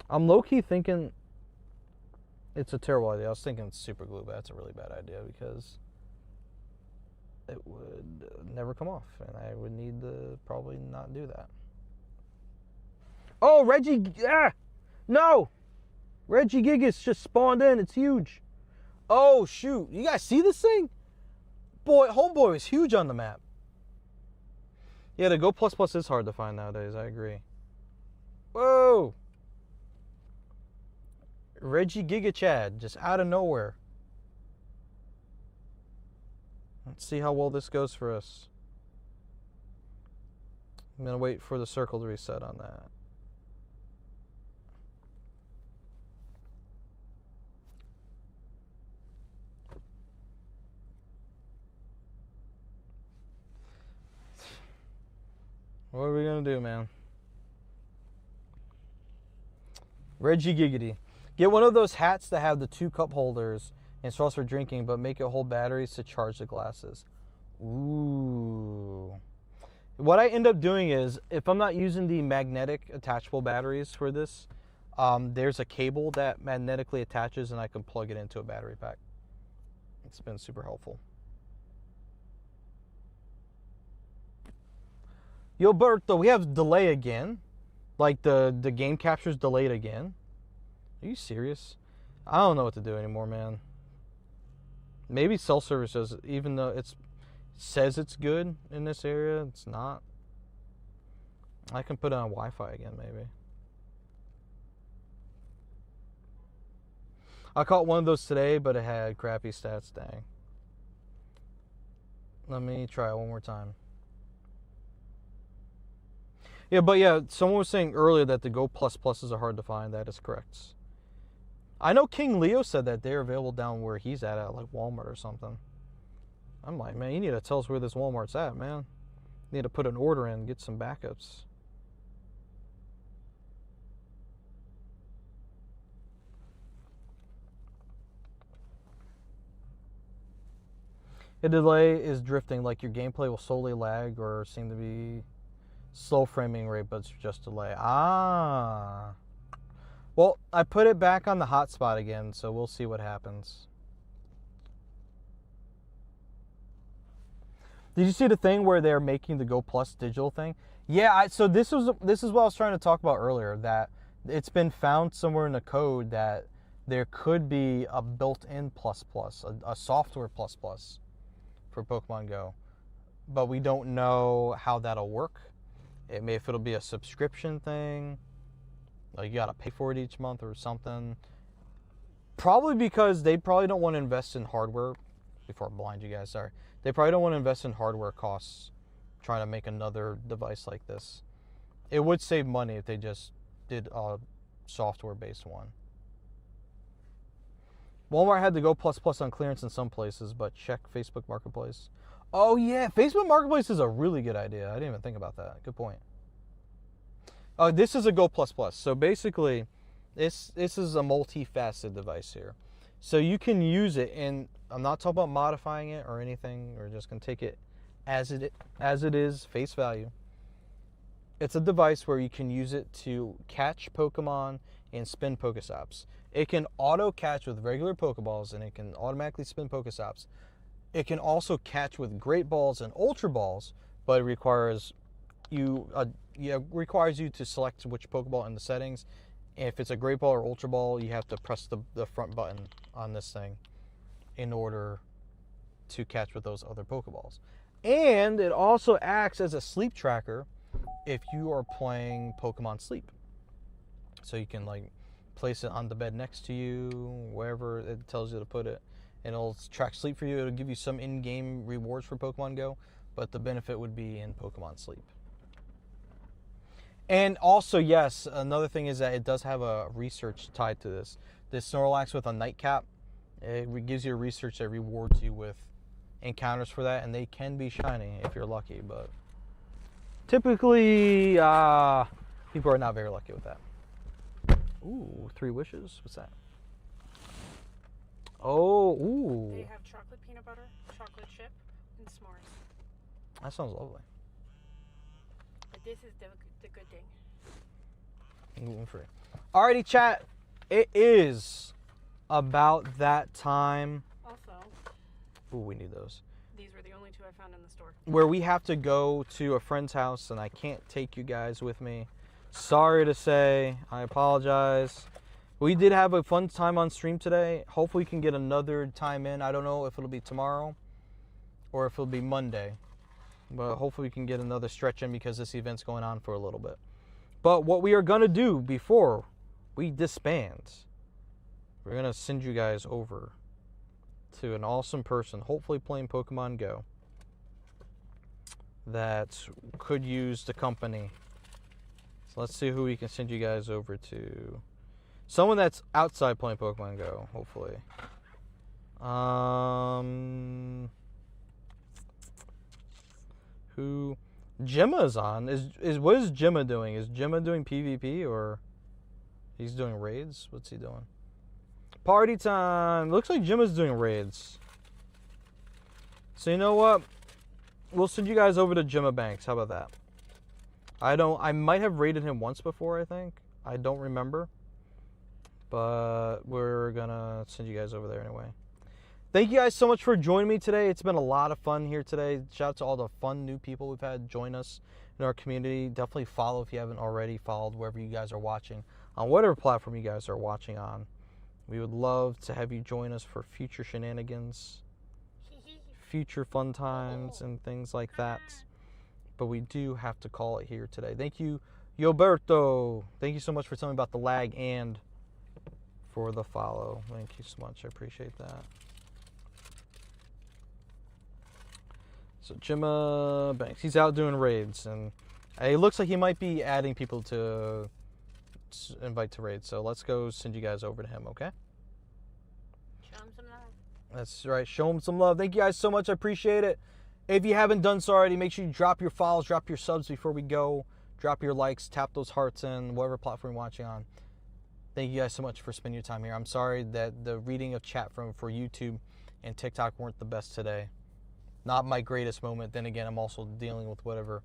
[SPEAKER 5] I'm low-key thinking it's a terrible idea. I was thinking super glue, but that's a really bad idea because it would never come off, and I would need to probably not do that. Oh, Reggie! No! Regigigas just spawned in. It's huge. Oh, shoot. You guys see this thing? Boy, Homeboy is huge on the map. Yeah, the Go Plus Plus is hard to find nowadays. I agree. Whoa! Regigiga Chad, just out of nowhere. Let's see how well this goes for us. I'm going to wait for the circle to reset on that. What are we going to do, man? Regigiggity. Get one of those hats that have the 2 cup holders and straws for drinking, but make it hold batteries to charge the glasses. Ooh. What I end up doing is, if I'm not using the magnetic attachable batteries for this, there's a cable that magnetically attaches and I can plug it into a battery pack. It's been super helpful. Yo, Berto, we have delay again. Like the game capture's delayed again. Are you serious? I don't know what to do anymore, man. Maybe cell service does, even though it says it's good in this area, it's not. I can put it on Wi-Fi again, maybe. I caught one of those today, but it had crappy stats. Dang. Let me try it one more time. Yeah, but yeah, someone was saying earlier that the Go Pluses are hard to find. That is correct. I know King Leo said that they're available down where he's at like Walmart or something. I'm like, man, you need to tell us where this Walmart's at, man. You need to put an order in, get some backups. A delay is drifting, like your gameplay will slowly lag or seem to be slow framing rate, but it's just delay. Ah. Well, I put it back on the hotspot again, so we'll see what happens. Did you see the thing where they're making the Go Plus digital thing? Yeah, so this is what I was trying to talk about earlier, that it's been found somewhere in the code that there could be a built-in plus, a software plus for Pokemon Go. But we don't know how that'll work. If it'll be a subscription thing, like you gotta pay for it each month or something. Probably because they probably don't want to invest in hardware. Before I blind you guys, sorry. They probably don't want to invest in hardware costs trying to make another device like this. It would save money if they just did a software-based one. Walmart had the Go Plus on clearance in some places, but check Facebook Marketplace. Oh yeah, Facebook Marketplace is a really good idea. I didn't even think about that. Good point. Oh, this is a Go Plus. So basically, this is a multifaceted device here. So you can use it, and I'm not talking about modifying it or anything. We're just gonna take it as it is, face value. It's a device where you can use it to catch Pokemon and spin Pokestops. It can auto catch with regular Pokeballs, and it can automatically spin Pokestops. It can also catch with Great Balls and Ultra Balls, but it requires you to select which Pokeball in the settings. If it's a Great Ball or Ultra Ball, you have to press the front button on this thing in order to catch with those other Pokeballs. And it also acts as a sleep tracker if you are playing Pokemon Sleep. So you can like place it on the bed next to you, wherever it tells you to put it, and it'll track sleep for you. It'll give you some in-game rewards for Pokemon Go, but the benefit would be in Pokemon Sleep. And also, yes, another thing is that it does have a research tied to this. This Snorlax with a nightcap, it gives you a research that rewards you with encounters for that, and they can be shiny if you're lucky, but typically people are not very lucky with that. Ooh, 3 wishes? What's that? Oh, ooh.
[SPEAKER 2] They have chocolate peanut butter, chocolate chip, and s'mores.
[SPEAKER 5] That sounds lovely.
[SPEAKER 2] But this is the good thing.
[SPEAKER 5] Gluten-free. Alrighty, chat. It is about that time.
[SPEAKER 2] Also,
[SPEAKER 5] Ooh, we need those.
[SPEAKER 2] these were the only 2 I found in the store.
[SPEAKER 5] Where we have to go to a friend's house, and I can't take you guys with me. Sorry to say. I apologize. We did have a fun time on stream today. Hopefully we can get another time in. I don't know if it'll be tomorrow or if it'll be Monday. But hopefully we can get another stretch in because this event's going on for a little bit. But what we are going to do before we disband, we're going to send you guys over to an awesome person, hopefully playing Pokemon Go, that could use the company. So let's see who we can send you guys over to. Someone that's outside playing Pokemon Go, hopefully. Who Gemma's on. What is Gemma doing? Is Gemma doing PvP or he's doing raids? What's he doing? Party time. Looks like Gemma's doing raids. So you know what? We'll send you guys over to Gemma Banks. How about that? I might have raided him once before, I think. I don't remember. But we're gonna send you guys over there anyway. Thank you guys so much for joining me today. It's been a lot of fun here today. Shout out to all the fun new people we've had join us in our community. Definitely follow if you haven't already followed wherever you guys are watching, on whatever platform you guys are watching on. We would love to have you join us for future shenanigans, future fun times, and things like that. But we do have to call it here today. Thank you, Yoberto. Thank you so much for telling me about the lag and for the follow. Thank you so much. I appreciate that. So Jimma Banks, he's out doing raids, and it looks like he might be adding people to invite to raids. So let's go send you guys over to him, okay?
[SPEAKER 2] Show him some love.
[SPEAKER 5] That's right. Show him some love. Thank you guys so much. I appreciate it. If you haven't done so already, make sure you drop your follows, drop your subs before we go. Drop your likes, tap those hearts in whatever platform you're watching on. Thank you guys so much for spending your time here. I'm sorry that the reading of chat for YouTube and TikTok weren't the best today. Not my greatest moment. Then again, I'm also dealing with whatever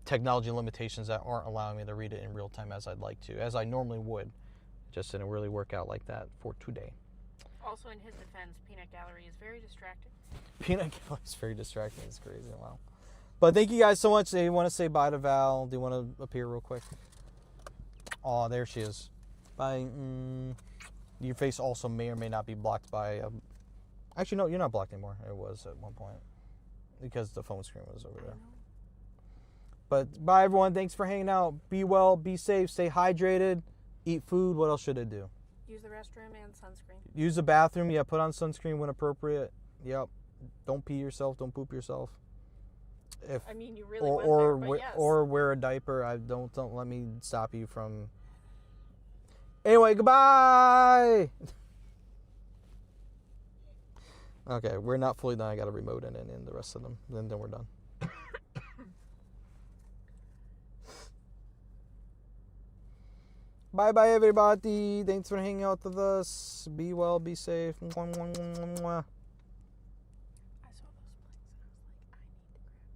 [SPEAKER 5] technology limitations that aren't allowing me to read it in real time as I'd like to, as I normally would. It just didn't really work out like that for today.
[SPEAKER 2] Also, in his defense, Peanut Gallery is very distracting.
[SPEAKER 5] Peanut Gallery is very distracting. It's crazy. Wow. But thank you guys so much. Do you want to say bye to Val? Do you want to appear real quick? Oh, there she is. Bye. Your face also may or may not be blocked by... Actually, no, you're not blocked anymore. It was at one point. Because the phone screen was over there. But bye, everyone. Thanks for hanging out. Be well. Be safe. Stay hydrated. Eat food. What else should I do?
[SPEAKER 2] Use the restroom and sunscreen.
[SPEAKER 5] Use the bathroom. Yeah, put on sunscreen when appropriate. Yep. Don't pee yourself. Don't poop yourself.
[SPEAKER 2] I mean, you really went there, but yes.
[SPEAKER 5] Or wear a diaper. Don't let me stop you from... Anyway, goodbye! Okay, we're not fully done. I got a remote in the rest of them. Then we're done. Bye-bye, everybody. Thanks for hanging out with us. Be well, be safe. Mwah, mwah, mwah, mwah.